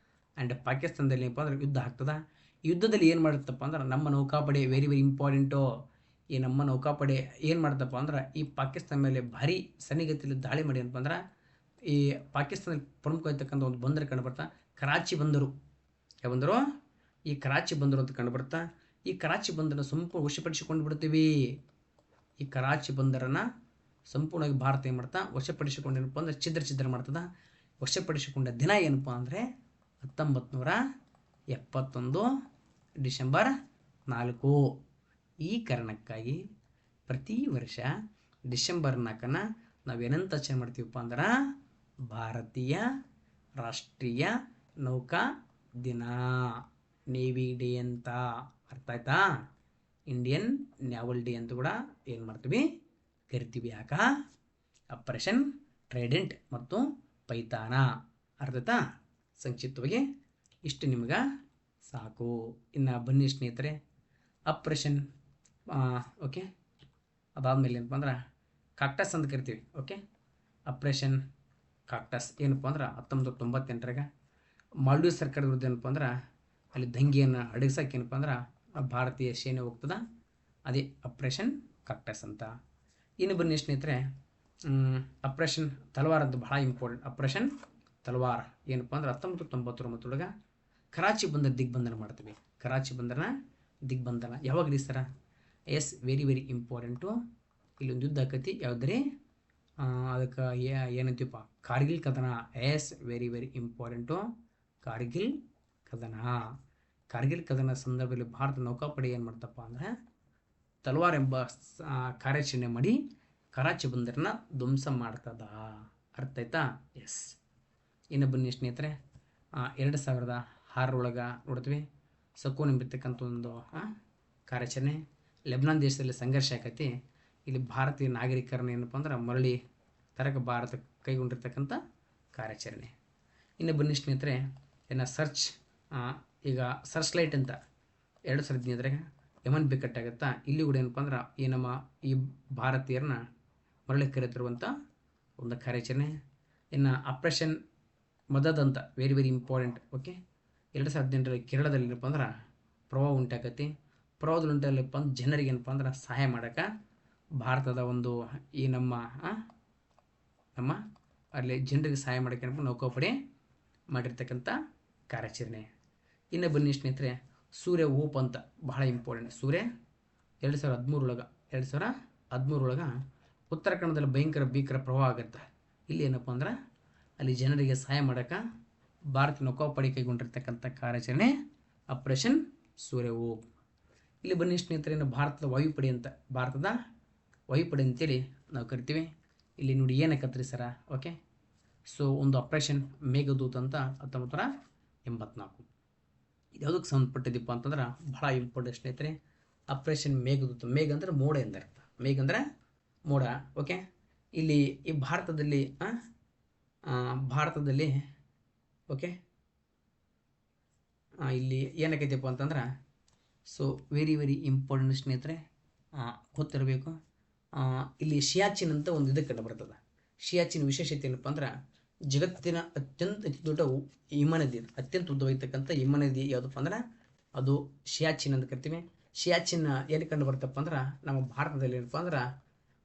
and ಪಾಕಿಸ್ತಾನದಲ್ಲಿ ಏನಪ್ಪ ಅಂದ್ರೆ ಯುದ್ಧ ಆಗ್ತದೆ. ಈ ಯುದ್ಧದಲ್ಲಿ ಏನು ಮಾಡುತ್ತಪ್ಪ ಅಂದ್ರೆ ನಮ್ಮ ನೌಕಾಪಡೆ, ವೆರಿ ವೆರಿ ಇಂಪಾರ್ಟೆಂಟು, ಈ ನಮ್ಮ ನೌಕಾಪಡೆ ಏನು ಮಾಡ್ತಪ್ಪ ಅಂದ್ರೆ ಈ ಪಾಕಿಸ್ತಾನ ಮೇಲೆ ಭಾರಿ ಸನ್ನಿಗತಿಯಲ್ಲಿ ದಾಳಿ ಮಾಡಿ ಏನಪ್ಪ ಅಂದ್ರೆ ಈ ಪಾಕಿಸ್ತಾನದಲ್ಲಿ ಪ್ರಮುಖವಾಗಿರ್ತಕ್ಕಂಥ ಒಂದು ಬಂದರು ಕಂಡುಬರ್ತಾ, ಕರಾಚಿ ಬಂದರು. ಯಾವ ಬಂದರು? ಈ ಕರಾಚಿ ಬಂದರು ಅಂತ ಕಂಡುಬರ್ತಾ. ಈ ಕರಾಚಿ ಬಂದರನ್ನು ಸಂಪೂರ್ಣ ವಶಪಡಿಸಿಕೊಂಡು ಬಿಡ್ತೀವಿ. ಈ ಕರಾಚಿ ಬಂದರನ್ನು ಸಂಪೂರ್ಣವಾಗಿ ಭಾರತ ಏನು ಮಾಡ್ತಾ ವಶಪಡಿಸಿಕೊಂಡು ಏನಪ್ಪ ಅಂದ್ರೆ ಛಿದ್ರ ಮಾಡ್ತದ. ವಶಪಡಿಸಿಕೊಂಡ ದಿನ ಏನಪ್ಪ ಅಂದರೆ 1971 ಡಿಸೆಂಬರ್ 4. ಈ ಕಾರಣಕ್ಕಾಗಿ ಪ್ರತಿ ವರ್ಷ ಡಿಸೆಂಬರ್ 4 ನಾವೇನಂತ ಆಚರಣೆ ಮಾಡ್ತೀವಪ್ಪ ಅಂದ್ರೆ ಭಾರತೀಯ ರಾಷ್ಟ್ರೀಯ ನೌಕಾ ದಿನ, ನೇವಿ ಡೇ ಅಂತ. ಅರ್ಥ ಆಯ್ತಾ? ಇಂಡಿಯನ್ ನ್ಯಾವಲ್ ಡೇ ಅಂತ ಕೂಡ ಏನು ಮಾಡ್ತೀವಿ, ಕರಿತೀವಿ. ಯಾಕ? ಆಪರೇಷನ್ ಟ್ರೈಡೆಂಟ್ ಮತ್ತು ಪೈಥಾನ. ಅರ್ಥ ಆಯ್ತಾ? ಸಂಕ್ಷಿಪ್ತವಾಗಿ ಇಷ್ಟು ನಿಮ್ಗೆ ಸಾಕು. ಇನ್ನು ಬನ್ನಿ ಸ್ನೇಹಿತರೆ, ಆಪರೇಷನ್ ಓಕೆ, ಅದಾದಮೇಲೆ ಏನಪ್ಪ ಅಂದ್ರೆ ಕಾಕ್ಟಸ್ ಅಂತ ಕರಿತೀವಿ. ಓಕೆ, ಆಪರೇಷನ್ ಕಾಕ್ಟಸ್ ಏನಪ್ಪ ಅಂದ್ರೆ 1998 ಮಾಲ್ಡೀವ್ ಸರ್ಕಾರದ ವಿರುದ್ಧ ಏನಪ್ಪ ಅಂದ್ರೆ ಅಲ್ಲಿ ದಂಗೆಯನ್ನು ಅಡಗಿಸೋಕೆ ಏನಪ್ಪ ಅಂದ್ರೆ ಭಾರತೀಯ ಸೇನೆ ಹೋಗ್ತದೆ. ಅದೇ ಆಪರೇಷನ್ ಕಾಕ್ಟಸ್ ಅಂತ. ಇನ್ನು ಬನ್ನಿ ಸ್ನೇಹಿತರೆ, ಆಪರೇಷನ್ ತಲವಾರ್ ಅಂತ ಬಹಳ ಇಂಪಾರ್ಟೆಂಟ್. ಆಪರೇಷನ್ ತಲವಾರ್ ಏನಪ್ಪ ಅಂದ್ರೆ 1999 ಕರಾಚಿ ಬಂದರ ದಿಗ್ಬಂಧನ ಮಾಡ್ತೀವಿ. ಕರಾಚಿ ಬಂದರನ ದಿಗ್ಬಂಧನ ಯಾವಾಗ ರೀ sir? Yes, very very important. ಇಲ್ಲೊಂದು ಯುದ್ಧ ಆಕತಿ. ಯಾವುದ್ರಿ? ಅದಕ್ಕೆ ಏನಂತೀವಪ್ಪ? ಕಾರ್ಗಿಲ್ ಕದನ. Yes, very very important. Kargil ಕದನ. ಕಾರ್ಗಿಲ್ ಕದನ ಸಂದರ್ಭದಲ್ಲಿ ಭಾರತ ನೌಕಾಪಡೆ ಏನು ಮಾಡ್ತಪ್ಪ ಅಂದರೆ ತಲವಾರ್ ಎಂಬ ಕಾರ್ಯಾಚರಣೆ ಮಾಡಿ ಕರಾಚಿ ಬಂದರನ್ನ ಧ್ವಂಸ ಮಾಡ್ತದ. ಅರ್ಥ ಆಯ್ತಾ? ಎಸ್. ಇನ್ನು ಬನ್ನಿ ಸ್ನೇಹಿತರೆ, 2006 ನೋಡ್ತೀವಿ, ಸಕೋನ್ ಎಂಬಿರ್ತಕ್ಕಂಥ ಒಂದು ಕಾರ್ಯಾಚರಣೆ. ಲೆಬನಾನ್ ದೇಶದಲ್ಲಿ ಸಂಘರ್ಷ ಆಕೈತಿ. ಇಲ್ಲಿ ಭಾರತೀಯ ನಾಗರಿಕರನ್ನ ಏನಪ್ಪ ಅಂದ್ರೆ ಮರಳಿ ತರಕ ಭಾರತ ಕೈಗೊಂಡಿರ್ತಕ್ಕಂಥ ಕಾರ್ಯಾಚರಣೆ. ಇನ್ನು ಬನ್ನಿ ಸ್ನೇಹಿತರೆ, ಈಗ ಸರ್ಚ್ ಲೈಟ್ ಅಂತ 2015 ಯಮನ್ ಬಿಕ್ಕಟ್ಟಾಗುತ್ತಾ. ಇಲ್ಲಿ ಕೂಡ ಏನಪ್ಪ ಅಂದ್ರೆ ಈ ಭಾರತೀಯರನ್ನ ಮರಳಿ ಕರೆತಿರುವಂಥ ಒಂದು ಕಾರ್ಯಾಚರಣೆ. ಇನ್ನು ಆಪರೇಷನ್ ಮದದ್ ಅಂತ, ವೆರಿ ವೆರಿ ಇಂಪಾರ್ಟೆಂಟ್. ಓಕೆ, 2018 ಕೇರಳದಲ್ಲಿ ಏನಪ್ಪ ಅಂದ್ರೆ ಪ್ರವಾಹ ಉಂಟಾಗತ್ತೆ. ಪ್ರವಾಹದಲ್ಲಿ ಉಂಟಾಗಲಿಪ್ಪ ಅಂದ್ರೆ ಜನರಿಗೆ ಏನಪ್ಪ ಅಂದ್ರೆ ಸಹಾಯ ಮಾಡೋಕ್ಕೆ ಭಾರತದ ಒಂದು ಈ ನಮ್ಮ ಅಲ್ಲಿ ಜನರಿಗೆ ಸಹಾಯ ಮಾಡೋಕ್ಕೆ ಏನಪ್ಪ ನೌಕಾಪಡೆ ಮಾಡಿರ್ತಕ್ಕಂಥ ಕಾರ್ಯಾಚರಣೆ. ಇನ್ನು ಬನ್ನಿ ಸ್ನೇಹಿತರೆ, ಸೂರ್ಯ ಓಪ್ ಅಂತ ಬಹಳ ಇಂಪಾರ್ಟೆಂಟ್. ಸೂರ್ಯ 2013 ಉತ್ತರಾಖಂಡದಲ್ಲಿ ಭೀಕರ ಪ್ರವಾಹ ಆಗುತ್ತೆ. ಇಲ್ಲಿ ಏನಪ್ಪ ಅಂದ್ರೆ ಅಲ್ಲಿ ಜನರಿಗೆ ಸಹಾಯ ಮಾಡೋಕ್ಕೆ ಭಾರತ ನೌಕಾಪಡೆ ಕೈಗೊಂಡಿರ್ತಕ್ಕಂಥ ಕಾರ್ಯಾಚರಣೆ ಆಪರೇಷನ್ ಸೂರ್ಯ ಓಪ್. ಇಲ್ಲಿ ಬನ್ನಿ ಸ್ನೇಹಿತರೆ, ಭಾರತದ ವಾಯುಪಡೆ ಅಂತ, ಭಾರತದ ವಾಯುಪಡೆ ಅಂತೇಳಿ ನಾವು ಕರಿತೀವಿ. ಇಲ್ಲಿ ನೋಡಿ ಏನಕ್ಕತ್ರಿ ಸರ? ಓಕೆ, ಒಂದು ಆಪರೇಷನ್ ಮೇಘದೂತ್ ಅಂತ 1984. ಇದು ಯಾವುದಕ್ಕೆ ಸಂಬಂಧಪಟ್ಟಿದ್ದಪ್ಪ ಅಂತಂದ್ರೆ ಬಹಳ ಇಂಪಾರ್ಟೆಂಟ್ ಸ್ನೇಹಿತರೆ. ಆಪರೇಷನ್ ಮೇಘದೂತ. ಮೇಘ ಅಂದರೆ ಮೋಡ ಎಂದರ್ಥ. ಮೇಘ ಅಂದರೆ ಮೋಡ. ಓಕೆ, ಇಲ್ಲಿ ಈ ಭಾರತದಲ್ಲಿ ಓಕೆ ಇಲ್ಲಿ ಏನಕ್ಕೈತಪ್ಪ ಅಂತಂದ್ರೆ ಸೊ ವೆರಿ ಇಂಪಾರ್ಟೆಂಟ್ ಸ್ನೇಹಿತರೆ, ಗೊತ್ತಿರಬೇಕು. ಇಲ್ಲಿ ಶಿಯಾಚಿನ್ ಅಂತ ಒಂದು ಇದಕ್ಕೆ ಕಂಡು ಬರ್ತದೆ. ಶಿಯಾಚಿನ್ ವಿಶೇಷತೆ ಏನಪ್ಪ ಅಂದ್ರೆ ಜಗತ್ತಿನ ಅತ್ಯಂತ ಅತಿ ದೊಡ್ಡ ಹಿಮನದಿ, ಅತ್ಯಂತ ಉದ್ದವಾಗಿರ್ತಕ್ಕಂಥ ಹಿಮನದಿ ಯಾವುದಪ್ಪ ಅಂದ್ರೆ ಅದು ಶಿಯಾಚಿನ್ ಅಂತ ಕರಿತೀವಿ. ಶಿಯಾಚಿನ್ ಎಲ್ಲಿ ಕಂಡು ಬರ್ತಪ್ಪ ಅಂದ್ರೆ ನಮ್ಮ ಭಾರತದಲ್ಲಿ ಏನಪ್ಪ ಅಂದ್ರೆ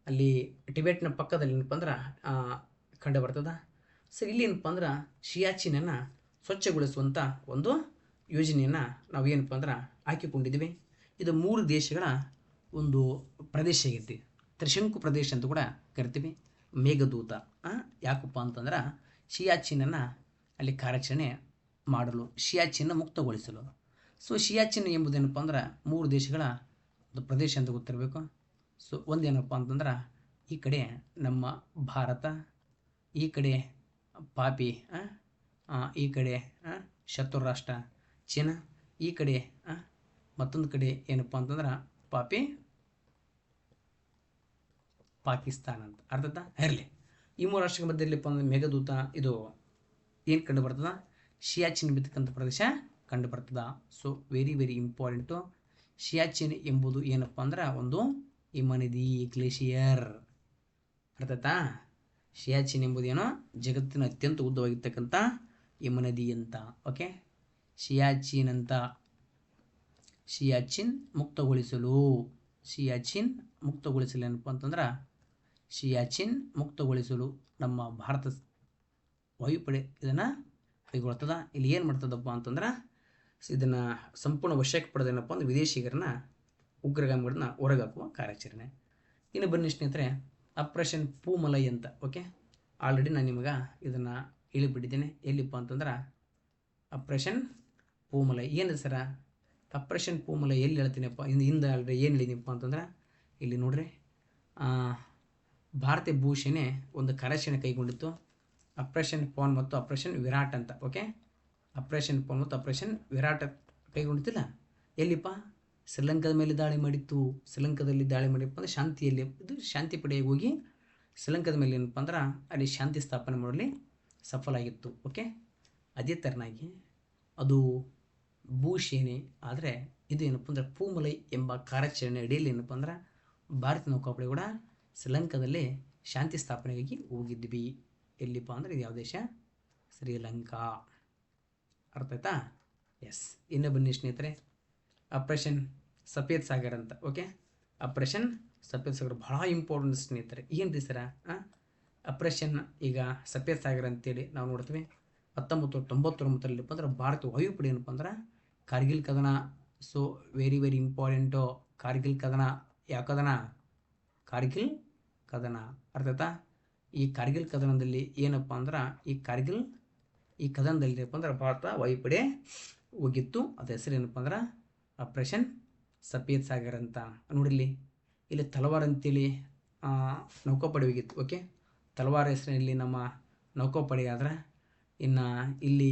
ಅಲ್ಲಿ ಟಿಬೆಟ್ನ ಪಕ್ಕದಲ್ಲಿ ಏನಪ್ಪ ಅಂದ್ರೆ ಕಂಡು ಬರ್ತದೆ. ಸರ್ ಇಲ್ಲಿ ಏನಪ್ಪ ಅಂದ್ರೆ ಶಿಯಾಚಿನನ್ನು ಸ್ವಚ್ಛಗೊಳಿಸುವಂಥ ಒಂದು ಯೋಜನೆಯನ್ನು ನಾವು ಏನಪ್ಪ ಅಂದ್ರೆ ಹಾಕಿಕೊಂಡಿದ್ದೀವಿ. ಇದು 3 ದೇಶಗಳ ಒಂದು ಪ್ರದೇಶ ಆಗೈತಿ. ತ್ರಿಶಂಕು ಪ್ರದೇಶ ಅಂತ ಕೂಡ ಕರಿತೀವಿ. ಮೇಘದೂತ ಯಾಕಪ್ಪ ಅಂತಂದ್ರೆ ಶಿಯಾಚಿನನ್ನು ಅಲ್ಲಿ ಕಾರ್ಯಾಚರಣೆ ಮಾಡಲು, ಶಿಯಾಚಿನ ಮುಕ್ತಗೊಳಿಸಲು. ಸೊ ಶಿಯಾಚಿನ್ ಎಂಬುದೇನಪ್ಪ ಅಂದ್ರೆ 3 ದೇಶಗಳ ಒಂದು ಪ್ರದೇಶ ಅಂತ ಗೊತ್ತಿರಬೇಕು. ಸೊ ಒಂದೇನಪ್ಪ ಅಂತಂದ್ರೆ ಈ ಕಡೆ ನಮ್ಮ ಭಾರತ, ಈ ಕಡೆ ಪಾಪಿ, ಈ ಕಡೆ ಶತ್ರು ರಾಷ್ಟ್ರ ಚೀನಾ, ಈ ಕಡೆ ಮತ್ತೊಂದು ಕಡೆ ಏನಪ್ಪ ಅಂತಂದ್ರೆ ಪಾಕಿಸ್ತಾನ ಅಂತ ಅರ್ಥದ ಇರಲಿ. ಈ 3 ರಾಷ್ಟ್ರಗಳ ಮಧ್ಯದಲ್ಲಿಪ್ಪ ಅಂದ್ರೆ ಮೇಘದೂತ ಇದು ಏನು ಕಂಡು ಬರ್ತದ, ಶಿಯಾಚಿನ್ ಬಿತ್ತಕ್ಕಂಥ ಪ್ರದೇಶ ಕಂಡು ಬರ್ತದ. So very important. ಶಿಯಾಚಿನ್ ಎಂಬುದು ಏನಪ್ಪ ಅಂದ್ರೆ ಒಂದು ಹಿಮನದಿ, ಗ್ಲೇಷಿಯರ್. ಅರ್ಥತಾ? ಶಿಯಾಚಿನ್ ಎಂಬುದೇನೋ ಜಗತ್ತಿನ ಅತ್ಯಂತ ಉದ್ದವಾಗಿರ್ತಕ್ಕಂಥ ಹಿಮನದಿ ಅಂತ. ಓಕೆ, ಶಿಯಾಚಿನ್ ಅಂತ. ಶಿಯಾಚಿನ್ ಮುಕ್ತಗೊಳಿಸಲು ಏನಪ್ಪ ಅಂತಂದ್ರೆ ಶಿಯಾಚಿನ್ ಮುಕ್ತಗೊಳಿಸಲು ನಮ್ಮ ಭಾರತ ವಾಯುಪಡೆ ಇದನ್ನು ಕೈಗೊಳ್ತದ. ಇಲ್ಲಿ ಏನು ಮಾಡ್ತದಪ್ಪ ಅಂತಂದ್ರೆ ಇದನ್ನು ಸಂಪೂರ್ಣ ವಶಕ್ಕೆ ಪಡೆದೇನಪ್ಪ ಅಂದ್ರೆ ವಿದೇಶಿಗರನ್ನ, ಉಗ್ರಗಾಮಿಗಳನ್ನ ಹೊರಗೆ ಹಾಕುವ ಕಾರ್ಯಾಚರಣೆ. ಇನ್ನು ಬನ್ನಿ ಸ್ನೇಹಿತರೆ, ಆಪರೇಷನ್ ಪೂಮಲೈ ಅಂತ. ಓಕೆ, ಆಲ್ರೆಡಿ ನಾನು ನಿಮಗೆ ಇದನ್ನು ಹೇಳಿಬಿಟ್ಟಿದ್ದೇನೆ. ಎಲ್ಲಿಪ್ಪ ಅಂತಂದ್ರೆ ಆಪರೇಷನ್ ಪೂಮಲೈ ಏನಿದೆ ಸರ? ಆಪರೇಷನ್ ಪೂಮಲೈ ಎಲ್ಲಿ ಹೇಳ್ತೀನಪ್ಪ, ಹಿಂದೆ ಆಲ್ರೆಡಿ ಏನು ಹೇಳಿದೀನಪ್ಪ ಅಂತಂದ್ರೆ ಇಲ್ಲಿ ನೋಡ್ರಿ, ಭಾರತೀಯ ಭೂಸೇನೆ ಒಂದು ಕಾರ್ಯಾಚರಣೆ ಕೈಗೊಂಡಿತ್ತು. ಆಪರೇಷನ್ ಪವನ್ ಮತ್ತು ಆಪರೇಷನ್ ವಿರಾಟ್ ಅಂತ. ಓಕೆ, ಆಪರೇಷನ್ ಪವನ್ ಮತ್ತು ಆಪರೇಷನ್ ವಿರಾಟ್ ಕೈಗೊಂಡಿತ್ತಿಲ್ಲ. ಎಲ್ಲಿಪ್ಪ? ಶ್ರೀಲಂಕಾದ ಮೇಲೆ ದಾಳಿ ಮಾಡಿತ್ತು. ಶ್ರೀಲಂಕಾದಲ್ಲಿ ದಾಳಿ ಮಾಡಿಪ್ಪ ಅಂದರೆ ಶಾಂತಿಯಲ್ಲಿ ಇದು ಶಾಂತಿ ಪಡೆಯಾಗಿ ಹೋಗಿ ಶ್ರೀಲಂಕಾದ ಮೇಲೆ ಏನಪ್ಪ ಅಂದ್ರೆ ಅಲ್ಲಿ ಶಾಂತಿ ಸ್ಥಾಪನೆ ಮಾಡಲಿ ಸಫಲ ಆಗಿತ್ತು. ಓಕೆ, ಅದೇ ಥರನಾಗಿ ಅದು ಭೂಸೇನೆ, ಆದರೆ ಇದು ಏನಪ್ಪ ಅಂದ್ರೆ ಪೂಮಲೈ ಎಂಬ ಕಾರ್ಯಾಚರಣೆ ಅಡಿಯಲ್ಲಿ ಏನಪ್ಪ ಅಂದ್ರೆ ಭಾರತೀಯ ನೌಕಾಪಡೆ ಕೂಡ ಶ್ರೀಲಂಕಾದಲ್ಲಿ ಶಾಂತಿ ಸ್ಥಾಪನೆಗಾಗಿ ಹೋಗಿದ್ವಿ. ಎಲ್ಲಿಪ್ಪ ಅಂದರೆ ಇದು ಯಾವ ದೇಶ? ಶ್ರೀಲಂಕಾ. ಅರ್ಥ ಆಯ್ತಾ? ಎಸ್. ಇನ್ನು ಬನ್ನಿ ಸ್ನೇಹಿತರೆ, ಆಪರೇಷನ್ ಸಫೇದ್ ಸಾಗರ್ ಅಂತ. ಓಕೆ, ಆಪರೇಷನ್ ಸಫೇದ್ ಸಾಗರ್ ಭಾಳ ಇಂಪಾರ್ಟೆಂಟ್ ಸ್ನೇಹಿತರೆ. ಏನು ರೀ ಸರ? ಆಪರೇಷನ್ ಈಗ ಸಫೇದ್ ಸಾಗರ್ ಅಂತೇಳಿ ನಾವು ನೋಡ್ತೀವಿ. 1999 ಅಂದ್ರೆ ಭಾರತ ವಾಯುಪಡೆ ಏನಪ್ಪ ಅಂದ್ರೆ ಕಾರ್ಗಿಲ್ ಕದನ. So very important. ಕಾರ್ಗಿಲ್ ಕದನ. ಯಾವ ಕದನ? ಕಾರ್ಗಿಲ್ ಕದನ. ಅರ್ಥ ಆಯ್ತಾ? ಈ ಕಾರ್ಗಿಲ್ ಕದನದಲ್ಲಿ ಏನಪ್ಪ ಅಂದ್ರೆ ಈ ಕದನದಲ್ಲಿ ಏನಪ್ಪ ಅಂದ್ರೆ ಭಾರತ ವಾಯುಪಡೆ ಹೋಗಿತ್ತು. ಅದ ಹೆಸರು ಏನಪ್ಪ ಅಂದ್ರೆ ಆಪರೇಷನ್ ಸಫೇದ್ ಸಾಗರ್ ಅಂತ. ನೋಡಿಲ್ಲಿ ಇಲ್ಲಿ ತಲವಾರ್ ಅಂತೇಳಿ ನೌಕಾಪಡೆ ಹೋಗಿತ್ತು. ಓಕೆ, ತಲವಾರ್ ಹೆಸರಿನಲ್ಲಿ ನಮ್ಮ ನೌಕಾಪಡೆ ಆದ್ರೆ, ಇನ್ನು ಇಲ್ಲಿ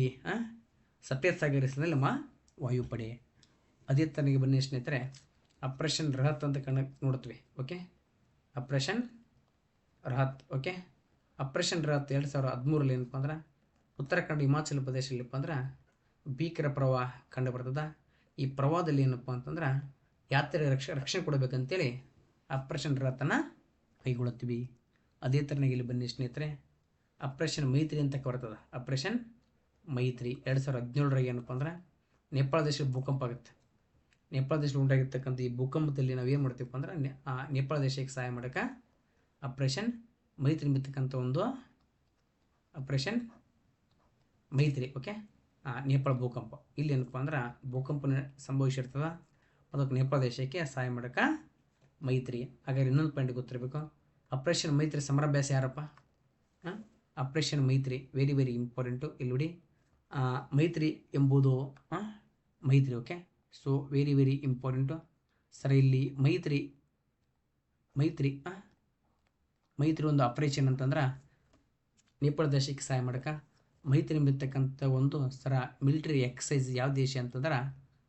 ಸಫೇದ್ ಸಾಗರ್ ಹೆಸರಿನಲ್ಲಿ ನಮ್ಮ ವಾಯುಪಡೆ. ಅದೇ ತನಗೆ ಬನ್ನಿ ಸ್ನೇಹಿತರೆ, ಆಪರೇಷನ್ ರಹತ್ ಅಂತ ನೋಡ್ತೀವಿ. Okay, Operation Rahat. Okay, Operation Rahat 2013 ಏನಪ್ಪ ಅಂದ್ರೆ ಉತ್ತರಾಖಂಡ ಹಿಮಾಚಲ ಪ್ರದೇಶದಲ್ಲಿಪ್ಪ ಅಂದ್ರೆ ಭೀಕರ ಪ್ರವಾಹ ಕಂಡು ಬರ್ತದೆ. ಈ ಪ್ರವಾಹದಲ್ಲಿ ಏನಪ್ಪ ಅಂತಂದ್ರೆ ಯಾತ್ರೆ ರಕ್ಷಣೆ ಕೊಡಬೇಕಂತೇಳಿ ಆಪರೇಷನ್ ರಹತನ್ನು ಕೈಗೊಳ್ಳುತ್ತೀವಿ. ಅದೇ ಥರನಾಗಿ ಇಲ್ಲಿ ಬನ್ನಿ ಸ್ನೇಹಿತರೆ, ಆಪರೇಷನ್ ಮೈತ್ರಿ ಅಂತ ಬರ್ತದೆ. ಆಪರೇಷನ್ ಮೈತ್ರಿ 2017 ಏನಪ್ಪ ಅಂದ್ರೆ ನೇಪಾಳ ದೇಶದ ಭೂಕಂಪ ಆಗುತ್ತೆ. ನೇಪಾಳ ದೇಶದಲ್ಲಿ ಉಂಟಾಗಿರ್ತಕ್ಕಂಥ ಈ ಭೂಕಂಪದಲ್ಲಿ ನಾವು ಏನು ಮಾಡ್ತೀವಪ್ಪ ಅಂದ್ರೆ ನೇಪಾಳ ದೇಶಕ್ಕೆ ಸಹಾಯ ಮಾಡೋಕ್ಕೆ ಆಪರೇಷನ್ ಮೈತ್ರಿ ಬಿತ್ತಕ್ಕಂಥ ಒಂದು ಆಪರೇಷನ್ ಮೈತ್ರಿ. ಓಕೆ, ನೇಪಾಳ ಭೂಕಂಪ ಇಲ್ಲಿ ಏನಪ್ಪ ಅಂದ್ರೆ ಭೂಕಂಪ ಸಂಭವಿಸಿರ್ತದೆ, ಅದಕ್ಕೆ ನೇಪಾಳ ದೇಶಕ್ಕೆ ಸಹಾಯ ಮಾಡೋಕ್ಕೆ ಮೈತ್ರಿ. ಹಾಗಾದ್ರೆ ಇನ್ನೊಂದು ಪಾಯಿಂಟ್ ಗೊತ್ತಿರಬೇಕು, ಆಪರೇಷನ್ ಮೈತ್ರಿ ಸಮರಾಭ್ಯಾಸ ಯಾರಪ್ಪ? ಆಪರೇಷನ್ ಮೈತ್ರಿ ವೆರಿ ಇಂಪಾರ್ಟೆಂಟು. ಇಲ್ಲಿ ನೋಡಿ, ಮೈತ್ರಿ ಎಂಬುದು ಮೈತ್ರಿ. Okay, so very important. Sir ಇಲ್ಲಿ ಮೈತ್ರಿ ಒಂದು ಆಪರೇಷನ್ ಅಂತಂದ್ರೆ ನೇಪಾಳ ದೇಶಕ್ಕೆ ಸಹಾಯ ಮಾಡೋಕ್ಕೆ ಮೈತ್ರಿ ಎಂಬಿರ್ತಕ್ಕಂಥ ಒಂದು ಸರ ಮಿಲಿಟರಿ ಎಕ್ಸಸೈಸ್ ಯಾವ ದೇಶ ಅಂತಂದ್ರೆ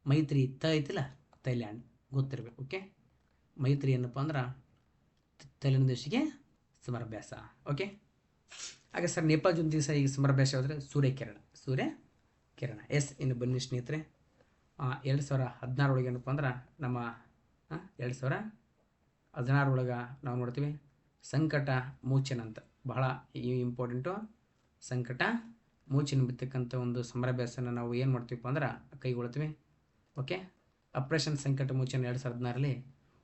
ಮೈತ್ರಿ ಐತಿಲ್ಲ, ಥೈಲ್ಯಾಂಡ್. ಗೊತ್ತಿರಬೇಕು. ಓಕೆ, ಮೈತ್ರಿ ಏನಪ್ಪ ಅಂದ್ರೆ ಥೈಲ್ಯಾಂಡ್ ದೇಶಕ್ಕೆ ಸಮರಾಭ್ಯಾಸ. ಓಕೆ, ಹಾಗೆ ಸರ್ ನೇಪಾಳ ಜೊತೆ ಸಹ ಈಗ ಸಮರಾಭ್ಯಾಸ ಹೋದರೆ ಸೂರ್ಯಕಿರಣ. ಎಸ್. ಇನ್ನು ಬನ್ನಿ ಸ್ನೇಹಿತರೆ, 2016 ಒಳಗೆ ಏನಪ್ಪ ಅಂದ್ರೆ ನಮ್ಮ 2016 ಒಳಗೆ ನಾವು ನೋಡ್ತೀವಿ ಸಂಕಟ ಮೋಚನ ಅಂತ ಬಹಳ ಇಂಪಾರ್ಟೆಂಟು. ಸಂಕಟ ಮೋಚನ ಬಿತ್ತಕ್ಕಂಥ ಒಂದು ಸಮರಾಭ್ಯಾಸನ ನಾವು ಏನು ಮಾಡ್ತೀವಪ್ಪ ಅಂದ್ರೆ ಕೈಗೊಳ್ತೀವಿ. ಓಕೆ, ಆಪರೇಷನ್ ಸಂಕಟ ಮೋಚನ 2016ರಲ್ಲಿ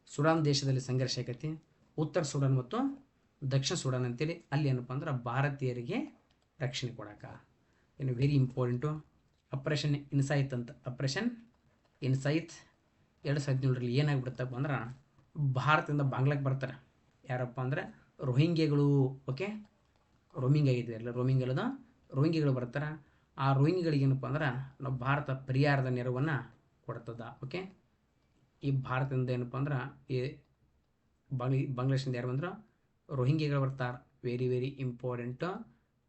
ಸುಡಾನ್ ದೇಶದಲ್ಲಿ ಸಂಘರ್ಷ ಆಕೈತಿ. ಉತ್ತರ ಸುಡಾನ್ ಮತ್ತು ದಕ್ಷಿಣ ಸುಡಾನ್ ಅಂತೇಳಿ ಅಲ್ಲಿ ಏನಪ್ಪ ಅಂದ್ರೆ ಭಾರತೀಯರಿಗೆ ರಕ್ಷಣೆ ಕೊಡೋಕೆ ಏನು ವೆರಿ ಇಂಪಾರ್ಟೆಂಟು. ಆಪರೇಷನ್ ಇನ್ಸೈತ್ ಅಂತ, ಆಪರೇಷನ್ ಇನ್ಸೈತ್ 2017ರಲ್ಲಿ ಏನಾಗ್ಬಿಡುತ್ತಪ್ಪ ಅಂದ್ರೆ ಭಾರತದಿಂದ ಬಾಂಗ್ಲಾಕ್ಕೆ ಬರ್ತಾರೆ. ಯಾರಪ್ಪ ಅಂದರೆ ರೋಹಿಂಗ್ಯಗಳು. ಓಕೆ, ರೋಮಿಂಗ್ ಆಗಿದೆ ಅಲ್ಲ, ರೋಹಿಂಗ್ಯಗಳು ಬರ್ತಾರೆ. ಆ ರೋಹಿಂಗ್ಯಗಳಿಗೆ ಏನಪ್ಪ ಅಂದ್ರೆ ನಾವು ಭಾರತ ಪರಿಹಾರದ ನೆರವನ್ನು ಕೊಡ್ತದ. ಓಕೆ, ಈ ಭಾರತದಿಂದ ಏನಪ್ಪ ಅಂದ್ರೆ ಈ ಬಾಂಗ್ಲಾದೇಶದಿಂದ ಯಾರು ಬಂದ್ರೆ ರೋಹಿಂಗ್ಯಗಳು ಬರ್ತಾರೆ. Very important.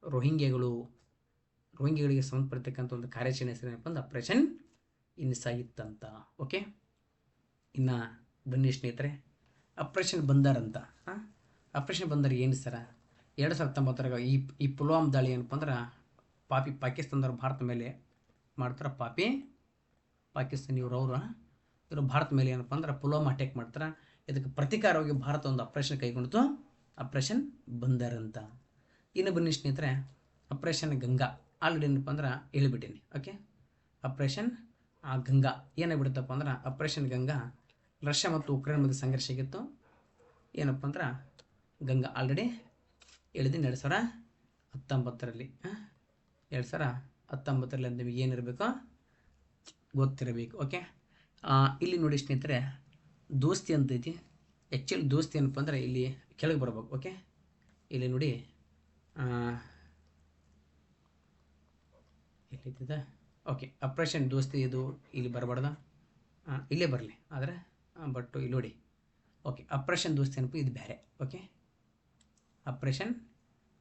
ರೋಹಿಂಗ್ಯಗಳಿಗೆ ಸಂಬಂಧಪಡ್ತಕ್ಕಂಥ ಒಂದು ಕಾರ್ಯಾಚರಣೆ ಹೆಸರು ಏನಪ್ಪ ಅಂದ್ರೆ ಆಪರೇಷನ್ ಇನ್ಸೈತ್ ಅಂತ. ಓಕೆ, ಇನ್ನು ಬನ್ನಿ ಸ್ನೇಹಿತರೆ, ಆಪರೇಷನ್ ಬಂದರ್ ಅಂತ. ಆಪರೇಷನ್ ಬಂದರ್ ಏನು ಸರ? 2019 ಈ ಪುಲ್ವಾಮ್ ದಾಳಿ ಏನಪ್ಪ ಅಂದ್ರೆ ಪಾಕಿಸ್ತಾನದವ್ರು ಭಾರತ ಮೇಲೆ ಮಾಡ್ತಾರೆ. ಪಾಕಿಸ್ತಾನ ಇವರು ಭಾರತ ಮೇಲೆ ಏನಪ್ಪ ಅಂದ್ರೆ ಪುಲ್ವಾಮಾ ಅಟ್ಯಾಕ್ ಮಾಡ್ತಾರೆ. ಇದಕ್ಕೆ ಪ್ರತೀಕಾರವಾಗಿ ಭಾರತ ಒಂದು ಆಪರೇಷನ್ ಕೈಗೊಂಡಿತು, ಆಪರೇಷನ್ ಬಂದರ್ ಅಂತ. ಇನ್ನು ಬನ್ನಿ ಸ್ನೇಹಿತರೆ, ಆಪರೇಷನ್ ಗಂಗಾ ಆಲ್ರೆಡಿ ಏನಪ್ಪ ಅಂದ್ರೆ ಹೇಳಿಬಿಟ್ಟೀನಿ. ಓಕೆ, ಆಪರೇಷನ್ ಗಂಗಾ ಏನಾಗ್ಬಿಡುತ್ತಪ್ಪ ಅಂದ್ರೆ ಆಪರೇಷನ್ ಗಂಗಾ ರಷ್ಯಾ ಮತ್ತು ಉಕ್ರೇನ್ ಮಧ್ಯೆ ಸಂಘರ್ಷ ಆಗಿತ್ತು. ಏನಪ್ಪ ಅಂದ್ರೆ ಗಂಗಾ ಆಲ್ರೆಡಿ ಹೇಳಿದ್ದೀನಿ 2019ರಲ್ಲಿ. 2019ರಲ್ಲಿ ಅಂತ ನಿಮಗೆ ಏನಿರಬೇಕು ಗೊತ್ತಿರಬೇಕು. ಓಕೆ, ಇಲ್ಲಿ ನೋಡಿ ಸ್ನೇಹಿತರೆ, ದೋಸ್ತಿ ಅಂತೈತಿ. ಆ್ಯಕ್ಚುಲಿ ದೋಸ್ತಿ ಏನಪ್ಪ ಅಂದ್ರೆ ಇಲ್ಲಿ ಕೆಳಗೆ ಬರ್ಬೇಕು. ಓಕೆ, ಇಲ್ಲಿ ನೋಡಿ ಎಲ್ಲಿದ್ದ. ಓಕೆ, ಆಪರೇಷನ್ ದೋಸ್ತಿ ಇದು ಇಲ್ಲಿ ಬರಬಾರ್ದು, ಇಲ್ಲೇ ಬರಲಿ ಆದರೆ ಬಟ್ ಇಲ್ಲಿ ನೋಡಿ. ಓಕೆ, ಆಪರೇಷನ್ ದೋಸ್ತಿ ಏನಪ್ಪ ಇದು ಬೇರೆ. ಓಕೆ, ಆಪರೇಷನ್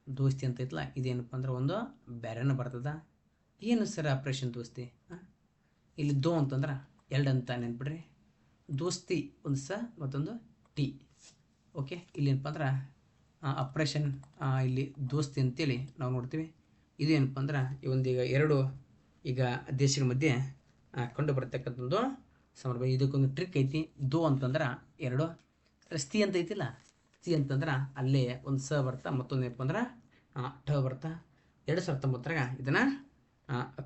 ದೋಸ್ತಿ ಅಂತ ಐತಲ್ಲ ಇದೇನಪ್ಪ ಅಂದ್ರೆ ಒಂದು ಬೇರೆನ ಬರ್ತದ. ಏನು ಸರ್ ಆಪರೇಷನ್ ದೋಸ್ತಿ? ಇಲ್ಲಿ ದೋ ಅಂತಂದ್ರೆ ಎರಡು ಅಂತ ನೆನ್ಬಿಡ್ರಿ. ದೋಸ್ತಿ ಒಂದು ಸ ಮತ್ತೊಂದು ಟಿ. ಓಕೆ, ಇಲ್ಲಿ ಏನಪ್ಪ ಅಂದ್ರೆ ಆಪರೇಷನ್ ಇಲ್ಲಿ ದೋಸ್ತಿ ಅಂತೇಳಿ ನಾವು ನೋಡ್ತೀವಿ. ಇದು ಏನಪ್ಪ ಅಂದ್ರೆ ಎರಡು ದೇಶಗಳ ಮಧ್ಯೆ ಕಂಡು ಬರ್ತಕ್ಕಂಥದ್ದು ಸಂದರ್ಭ. ಇದಕ್ಕೊಂದು ಟ್ರಿಕ್ ಐತಿ. ದೋ ಅಂತಂದ್ರೆ ಎರಡು, ಸ್ತಿ ಅಂತ ಐತಿಲ್ಲ, ಸ್ತಿ ಅಂತಂದ್ರೆ ಅಲ್ಲೇ ಒಂದು ಸ ಬರ್ತಾ, ಮತ್ತೊಂದು ಏನಪ್ಪ ಅಂದ್ರೆ ಠ ಬರ್ತಾ. 2019 ಇದನ್ನು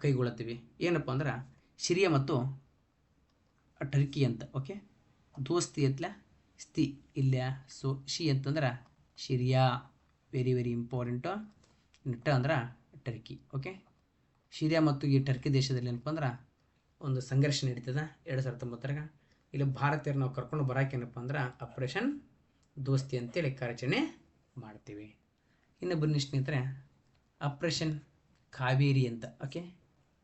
ಕೈಗೊಳ್ಳುತ್ತೀವಿ. ಏನಪ್ಪ ಅಂದ್ರೆ ಸಿರಿಯಾ ಮತ್ತು ಟರ್ಕಿ ಅಂತ. ಓಕೆ, ದೋಸ್ತಿ ಅಂತಲ ಸ್ತಿ ಇಲ್ಲ. ಸೊ ಶಿ ಅಂತಂದ್ರೆ ಸಿರಿಯಾ, ವೆರಿ ಇಂಪಾರ್ಟೆಂಟು. ಟ ಅಂದ್ರೆ ಟರ್ಕಿ. ಓಕೆ, ಸಿರಿಯಾ ಮತ್ತು ಈ ಟರ್ಕಿ ದೇಶದಲ್ಲಿ ಏನಪ್ಪ ಅಂದ್ರೆ ಒಂದು ಸಂಘರ್ಷ ನಡೀತದೆ 2019. ಇಲ್ಲಿ ಭಾರತೀಯರು ನಾವು ಕರ್ಕೊಂಡು ಬರೋಕೆ ಏನಪ್ಪ ಅಂದ್ರೆ ಆಪರೇಷನ್ ದೋಸ್ತಿ ಅಂತೇಳಿ ಕಾರ್ಯಾಚರಣೆ ಮಾಡ್ತೀವಿ. ಇನ್ನು ಬನ್ನಿ ಸ್ನೇಹಿತರೆ, ಆಪರೇಷನ್ ಕಾವೇರಿ ಅಂತ. Okay,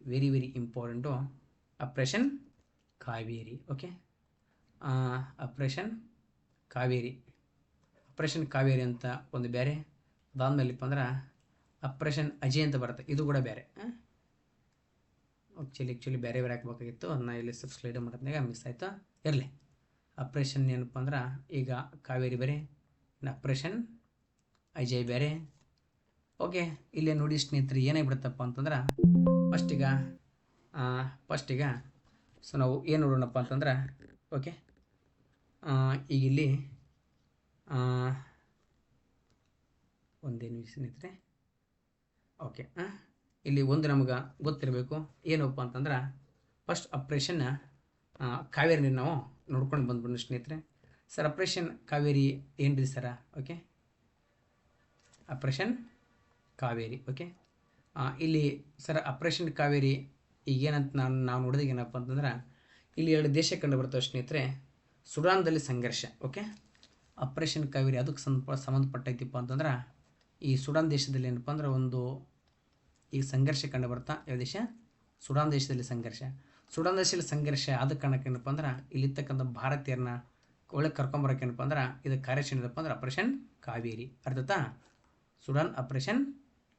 very important operation Kaveri. Okay, operation Kaveri ಅಂತ ಒಂದು ಬೇರೆ. ಅದಾದಮೇಲೆಪ್ಪ ಅಂದ್ರೆ ಆಪರೇಷನ್ ಅಜಯ್ ಅಂತ ಬರುತ್ತೆ, ಇದು ಕೂಡ ಬೇರೆ. ಆ್ಯಕ್ಚುಲಿ ಬೇರೆ ಹಾಕಬೇಕಾಗಿತ್ತು, ಅದನ್ನ ಇಲ್ಲಿ ಸ್ಲೈಡ್ ಮಾಡೋದ್ನಾಗ ಮಿಸ್ ಆಯಿತು. ಇರಲಿ, ಆಪ್ರೇಷನ್ ಏನಪ್ಪ ಅಂದ್ರೆ ಈಗ ಕಾವೇರಿ ಬೇರೆ, ಆಪ್ರೇಷನ್ ಅಜಯ್ ಬೇರೆ. ಓಕೆ, ಇಲ್ಲೇ ನೋಡಿ ಸ್ನೇಹಿತರೆ ಏನಾಗ್ಬಿಡುತ್ತಪ್ಪ ಅಂತಂದ್ರೆ ಫಸ್ಟಿಗ ಸೊ ನಾವು ಏನು ನೋಡೋಣಪ್ಪ ಅಂತಂದ್ರೆ, ಓಕೆ, ಈಗ ಇಲ್ಲಿ ಒಂದೇನು ಸ್ನೇಹಿತರೆ. ಓಕೆ, ಇಲ್ಲಿ ಒಂದು ನಮ್ಗೆ ಗೊತ್ತಿರಬೇಕು ಏನಪ್ಪ ಅಂತಂದ್ರೆ, ಫಸ್ಟ್ ಆಪ್ರೇಷನ್ ಕಾವೇರಿ ನಾವು ನೋಡ್ಕೊಂಡು ಬಂದ್ಬಿಡೋಣ ಸ್ನೇಹಿತರೆ. ಸರ್ ಆಪ್ರೇಷನ್ ಕಾವೇರಿ ಏನು ರೀ sir? Okay, Operation Kaveri. Okay, ಇಲ್ಲಿ ಸರ್ ಆಪ್ರೇಷನ್ ಕಾವೇರಿ ಈಗೇನಂತ ನಾವು ನೋಡಿದಾಗ ಏನಪ್ಪ ಅಂತಂದ್ರೆ, ಇಲ್ಲಿ ಎರಡು ದೇಶ ಕಂಡು ಬರ್ತವೆ ಸ್ನೇಹಿತರೆ. ಸುಡಾನ್ದಲ್ಲಿ ಸಂಘರ್ಷ. ಓಕೆ, ಆಪ್ರೇಷನ್ ಕಾವೇರಿ ಅದಕ್ಕೆ ಸಂಬಂಧಪಟ್ಟೈತಿಪ್ಪ ಅಂತಂದ್ರೆ, ಈ ಸುಡಾನ್ ದೇಶದಲ್ಲಿ ಏನಪ್ಪ ಅಂದ್ರೆ ಒಂದು ಈಗ ಸಂಘರ್ಷ ಕಂಡು ಬರ್ತಾ. ಯಾವ ದೇಶ? ಸುಡಾನ್ ದೇಶದಲ್ಲಿ ಸಂಘರ್ಷ. ಸುಡಾನ್ ದೇಶದಲ್ಲಿ ಸಂಘರ್ಷ ಆದ ಕಾರಣಕ್ಕೆ ಏನಪ್ಪ ಅಂದ್ರೆ ಇಲ್ಲಿರ್ತಕ್ಕಂಥ ಭಾರತೀಯರನ್ನ ಒಳಗೆ ಕರ್ಕೊಂಬರೋಕೆ ಏನಪ್ಪ ಅಂದ್ರೆ ಇದು ಕಾರ್ಯಾಚರಣೆ ಏನಪ್ಪ ಅಂದ್ರೆ ಆಪ್ರೇಷನ್ ಕಾವೇರಿ. ಅರ್ಥತಾ? ಸುಡಾನ್ ಆಪ್ರೇಷನ್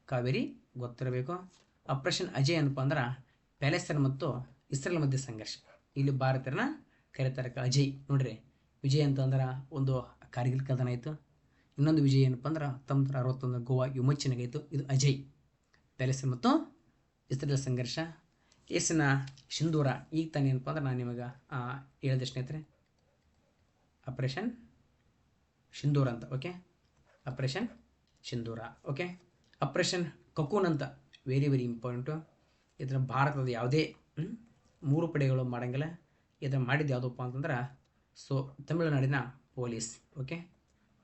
ಕಾವೇರಿ ಗೊತ್ತಿರಬೇಕು. ಆಪ್ರೇಷನ್ ಅಜಯ್ ಏನಪ್ಪ ಅಂದ್ರೆ ಪ್ಯಾಲೆಸ್ತೈನ್ ಮತ್ತು ಇಸ್ರೇಲ್ ಮಧ್ಯೆ ಸಂಘರ್ಷ. ಇಲ್ಲಿ ಭಾರತೀಯರನ್ನ ಕರೀತಾರೆ ಅಜಯ್. ನೋಡ್ರಿ, ವಿಜಯ್ ಅಂತಂದ್ರೆ ಒಂದು ಕಾರ್ಗಿಲ್ ಕದನ ಆಯಿತು. ಇನ್ನೊಂದು ವಿಜಯ್ ಏನಪ್ಪ ಅಂದ್ರೆ 1961 ಗೋವಾ ವಿಮೋಚನೆಗಾಯಿತು. ಇದು ಅಜಯ್. ಪ್ಯಾಲೆಸ್ತೈನ್ ಮತ್ತು ಇಸ್ರೇಲ್ ಸಂಘರ್ಷ. ಕೇಸಿನ ಸಿಂಧೂರ ಈಗ ತಾನೇ ಏನಪ್ಪ ಅಂದ್ರೆ ನಾನು ನಿಮಗೆ ಹೇಳಿದೆ ಸ್ನೇಹಿತರೆ, ಆಪರೇಷನ್ ಸಿಂಧೂರ ಅಂತ. ಓಕೆ, ಆಪರೇಷನ್ ಸಿಂಧೂರ. ಓಕೆ, ಆಪರೇಷನ್ ಕಕೂನ್ ಅಂತ ವೆರಿ ವೆರಿ ಇಂಪಾರ್ಟೆಂಟು. ಇದನ್ನು ಭಾರತದ ಯಾವುದೇ 3 ಪಡೆಗಳು ಮಾಡೋಂಗಿಲ್ಲ. ಇದನ್ನು ಮಾಡಿದ್ದು ಯಾವುದಪ್ಪ ಅಂತಂದ್ರೆ ಸೊ ತಮಿಳುನಾಡಿನ ಪೊಲೀಸ್. ಓಕೆ,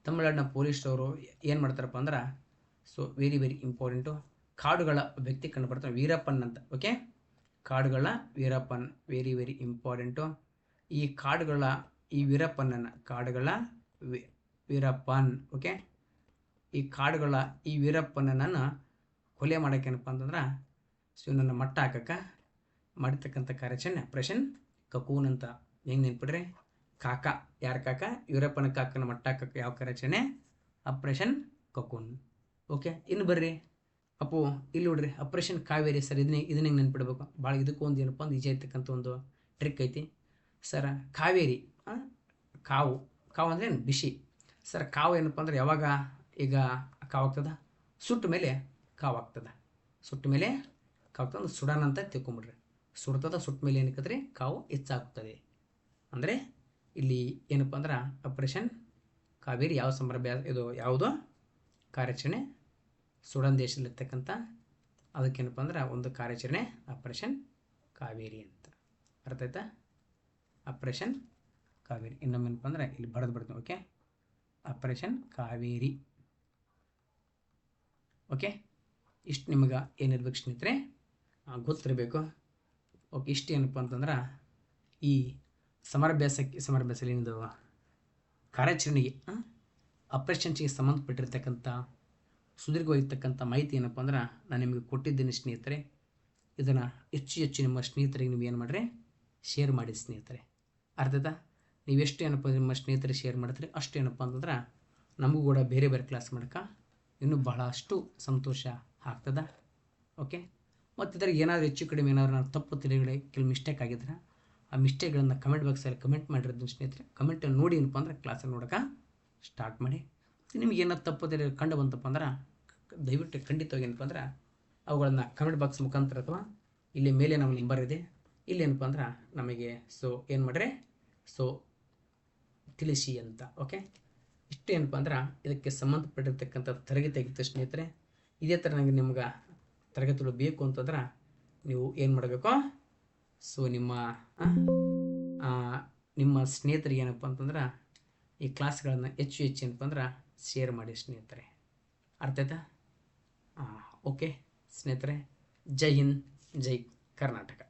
ತಮಿಳುನಾಡಿನ ಪೊಲೀಸ್ನವರು ಏನು ಮಾಡ್ತಾರಪ್ಪ ಅಂದ್ರೆ ಸೊ ವೆರಿ ವೆರಿ ಇಂಪಾರ್ಟೆಂಟು, ಕಾಡುಗಳ ವ್ಯಕ್ತಿ ಕಂಡು ಬರ್ತಾರೆ ವೀರಪ್ಪನ್ ಅಂತ. ಓಕೆ, ಕಾಡುಗಳ ವೀರಪ್ಪನ್ ವೆರಿ ವೆರಿ ಇಂಪಾರ್ಟೆಂಟು. ಈ ಕಾಡುಗಳ ಈ ವೀರಪ್ಪನನ್ನು ಕಾಡುಗಳ ವೀರಪ್ಪನ್. ಓಕೆ, ಈ ಕಾಡುಗಳ ಈ ವೀರಪ್ಪನನ್ನು ಕೊಲೆ ಮಾಡೋಕ್ಕೇನಪ್ಪ ಅಂತಂದ್ರೆ ಸೊ ನನ್ನ ಮಟ್ಟ ಹಾಕಕ್ಕೆ ಮಾಡಿರ್ತಕ್ಕಂಥ ಕಾರ್ಯಾಚರಣೆ ಆಪರೇಷನ್ ಕಕೂನ್ ಅಂತ. ಹೆಂಗೆ ನೆನ್ಪಿಡ್ರಿ, ಕಾಕ ಯಾರ ಕಾಕ, ವೀರಪ್ಪನ ಕಾಕನ ಮಟ್ಟ ಹಾಕಕ್ಕೆ ಯಾವ ಕಾರ್ಯಾಚರಣೆ, ಆಪರೇಷನ್ ಕಕೂನ್. ಓಕೆ, ಇನ್ನು ಬರ್ರಿ ಅಪ್ಪು ಇಲ್ಲಿ ನೋಡ್ರಿ ಆಪರೇಷನ್ ಕಾವೇರಿ. ಸರ್ ಇದನ್ನ ಹೆಂಗೆ ನೆನ್ಪಿಡ್ಬೇಕು, ಭಾಳ ಇದಕ್ಕೂ ಒಂದು ಏನಪ್ಪ ಒಂದು ಈಜಿ ಇರ್ತಕ್ಕಂಥ ಒಂದು ಟ್ರಿಕ್ ಐತಿ ಸರ್. ಕಾವೇರಿ ಕಾವು ಅಂದರೆ ಏನು, ಬಿಸಿ. ಸರ್ ಕಾವು ಏನಪ್ಪ ಅಂದ್ರೆ ಯಾವಾಗ ಈಗ ಕಾವಾಗ್ತದೆ, ಸುಟ್ಟ ಮೇಲೆ ಕಾವಾಗ್ತದೆ. ಸುಟ್ಟ ಮೇಲೆ ಕಾವಾಗ್ತದೆ, ಸುಡಾನ ಅಂತ ತಿಳ್ಕೊಂಬಿಡ್ರಿ. ಸುಡ್ತದ, ಸುಟ್ಟ ಮೇಲೆ ಏನಕ್ಕತ್ರಿ ಕಾವು ಹೆಚ್ಚಾಗ್ತದೆ. ಅಂದರೆ ಇಲ್ಲಿ ಏನಪ್ಪ ಅಂದ್ರೆ ಆಪರೇಷನ್ ಕಾವೇರಿ ಯಾವ ಇದು ಯಾವುದೋ ಕಾರ್ಯಾಚರಣೆ ಸುಡಾನ್ ದೇಶದಲ್ಲಿರ್ತಕ್ಕಂಥ ಅದಕ್ಕೇನಪ್ಪ ಅಂದ್ರೆ ಒಂದು ಕಾರ್ಯಾಚರಣೆ ಆಪರೇಷನ್ ಕಾವೇರಿ ಅಂತ. ಅರ್ಥ ಆಯ್ತಾ, ಆಪರೇಷನ್ ಕಾವೇರಿ. ಇನ್ನೊಮ್ಮೆ ಏನಪ್ಪ ಅಂದ್ರೆ ಇಲ್ಲಿ ಬರೆದು ಬಿಡ್ತೀನಿ. Okay, operation Kaveri. ಓಕೆ, ಇಷ್ಟು ನಿಮಗೆ ಏನಿರ್ಬೇಕು ಸ್ನೇಹಿತರೆ ಗೊತ್ತಿರಬೇಕು. ಓಕೆ, ಇಷ್ಟು ಏನಪ್ಪ ಅಂತಂದ್ರೆ ಈ ಸಮರಾಭ್ಯಾಸದಲ್ಲಿ ಏನಿದು ಕಾರ್ಯಾಚರಣೆಗೆ ಆಪರೇಷನ್ಸ್ಗೆ ಸಂಬಂಧಪಟ್ಟಿರ್ತಕ್ಕಂಥ ಸುದೀರ್ಘವಾಗಿರ್ತಕ್ಕಂಥ ಮಾಹಿತಿ ಏನಪ್ಪ ಅಂದ್ರೆ ನಾನು ನಿಮಗೆ ಕೊಟ್ಟಿದ್ದೀನಿ ಸ್ನೇಹಿತರೆ. ಇದನ್ನು ಹೆಚ್ಚು ನಿಮ್ಮ ಸ್ನೇಹಿತರಿಗೆ ನೀವು ಏನು ಮಾಡಿರಿ, ಶೇರ್ ಮಾಡಿ ಸ್ನೇಹಿತರೆ. ಅರ್ಥಾಯ್ತಾ, ನೀವೆಷ್ಟು ಏನಪ್ಪ ನಿಮ್ಮ ಸ್ನೇಹಿತರಿಗೆ ಶೇರ್ ಮಾಡ್ತೀರಿ ಅಷ್ಟು ಏನಪ್ಪ ಅಂತಂದ್ರೆ ನಮಗೂ ಕೂಡ ಬೇರೆ ಬೇರೆ ಕ್ಲಾಸ್ ಮಾಡೋಕೆ ಇನ್ನೂ ಬಹಳಷ್ಟು ಸಂತೋಷ ಆಗ್ತದೆ. ಓಕೆ, ಮತ್ತು ಇದ್ರಾಗ ಏನಾದರೂ ಹೆಚ್ಚು ಕಡಿಮೆ ಏನಾದರೂ ನಾನು ತಪ್ಪು ತಿಳಿಗಡೆ ಕೆಲವು ಮಿಸ್ಟೇಕ್ ಆಗಿದ್ರೆ ಆ ಮಿಸ್ಟೇಕ್ಗಳನ್ನು ಕಮೆಂಟ್ ಬಾಕ್ಸಲ್ಲಿ ಕಮೆಂಟ್ ಮಾಡಿರೋದು ಸ್ನೇಹಿತರೆ. ಕಮೆಂಟಲ್ಲಿ ನೋಡಿ ಏನಪ್ಪ ಅಂದ್ರೆ ಕ್ಲಾಸಲ್ಲಿ ನೋಡೋಕೆ ಸ್ಟಾರ್ಟ್ ಮಾಡಿ. ನಿಮ್ಗೆ ಏನಾದ್ರು ತಪ್ಪು ತಿಳಿ ಕಂಡು ಬಂತಪ್ಪ ಅಂದ್ರೆ ದಯವಿಟ್ಟು ಖಂಡಿತವಾಗಿ ಏನಪ್ಪ ಅಂದ್ರೆ ಅವುಗಳನ್ನು ಕಮೆಂಟ್ ಬಾಕ್ಸ್ ಮುಖಾಂತರ ಅಥವಾ ಇಲ್ಲಿ ಮೇಲೆ ನಮ್ಮ ನಂಬರ್ ಇದೆ, ಇಲ್ಲಿ ಏನಪ್ಪ ಅಂದ್ರೆ ನಮಗೆ ಸೊ ಏನು ಮಾಡಿರಿ ಸೊ ತಿಳಿಸಿ ಅಂತ. ಓಕೆ, ಇಷ್ಟು ಏನಪ್ಪ ಅಂದ್ರೆ ಇದಕ್ಕೆ ಸಂಬಂಧಪಟ್ಟಿರ್ತಕ್ಕಂಥ ತರಗತಿ ಆಗಿತ್ತು ಸ್ನೇಹಿತರೆ. ಇದೇ ಥರ ನನಗೆ ನಿಮ್ಗೆ ತರಗತಿಗಳು ಬೇಕು ಅಂತಂದ್ರೆ ನೀವು ಏನು ಮಾಡಬೇಕು, ಸೊ ನಿಮ್ಮ ಸ್ನೇಹಿತರಿಗೆ ಏನಪ್ಪ ಅಂತಂದ್ರೆ ಈ ಕ್ಲಾಸ್ಗಳನ್ನು ಹೆಚ್ಚು ಏನಪ್ಪ ಅಂದ್ರೆ ಶೇರ್ ಮಾಡಿ ಸ್ನೇಹಿತರೆ. ಅರ್ಥ ಆಯ್ತಾ? ಓಕೆ ಸ್ನೇಹಿತರೆ, ಜೈ ಹಿಂದ್, ಜೈ ಕರ್ನಾಟಕ.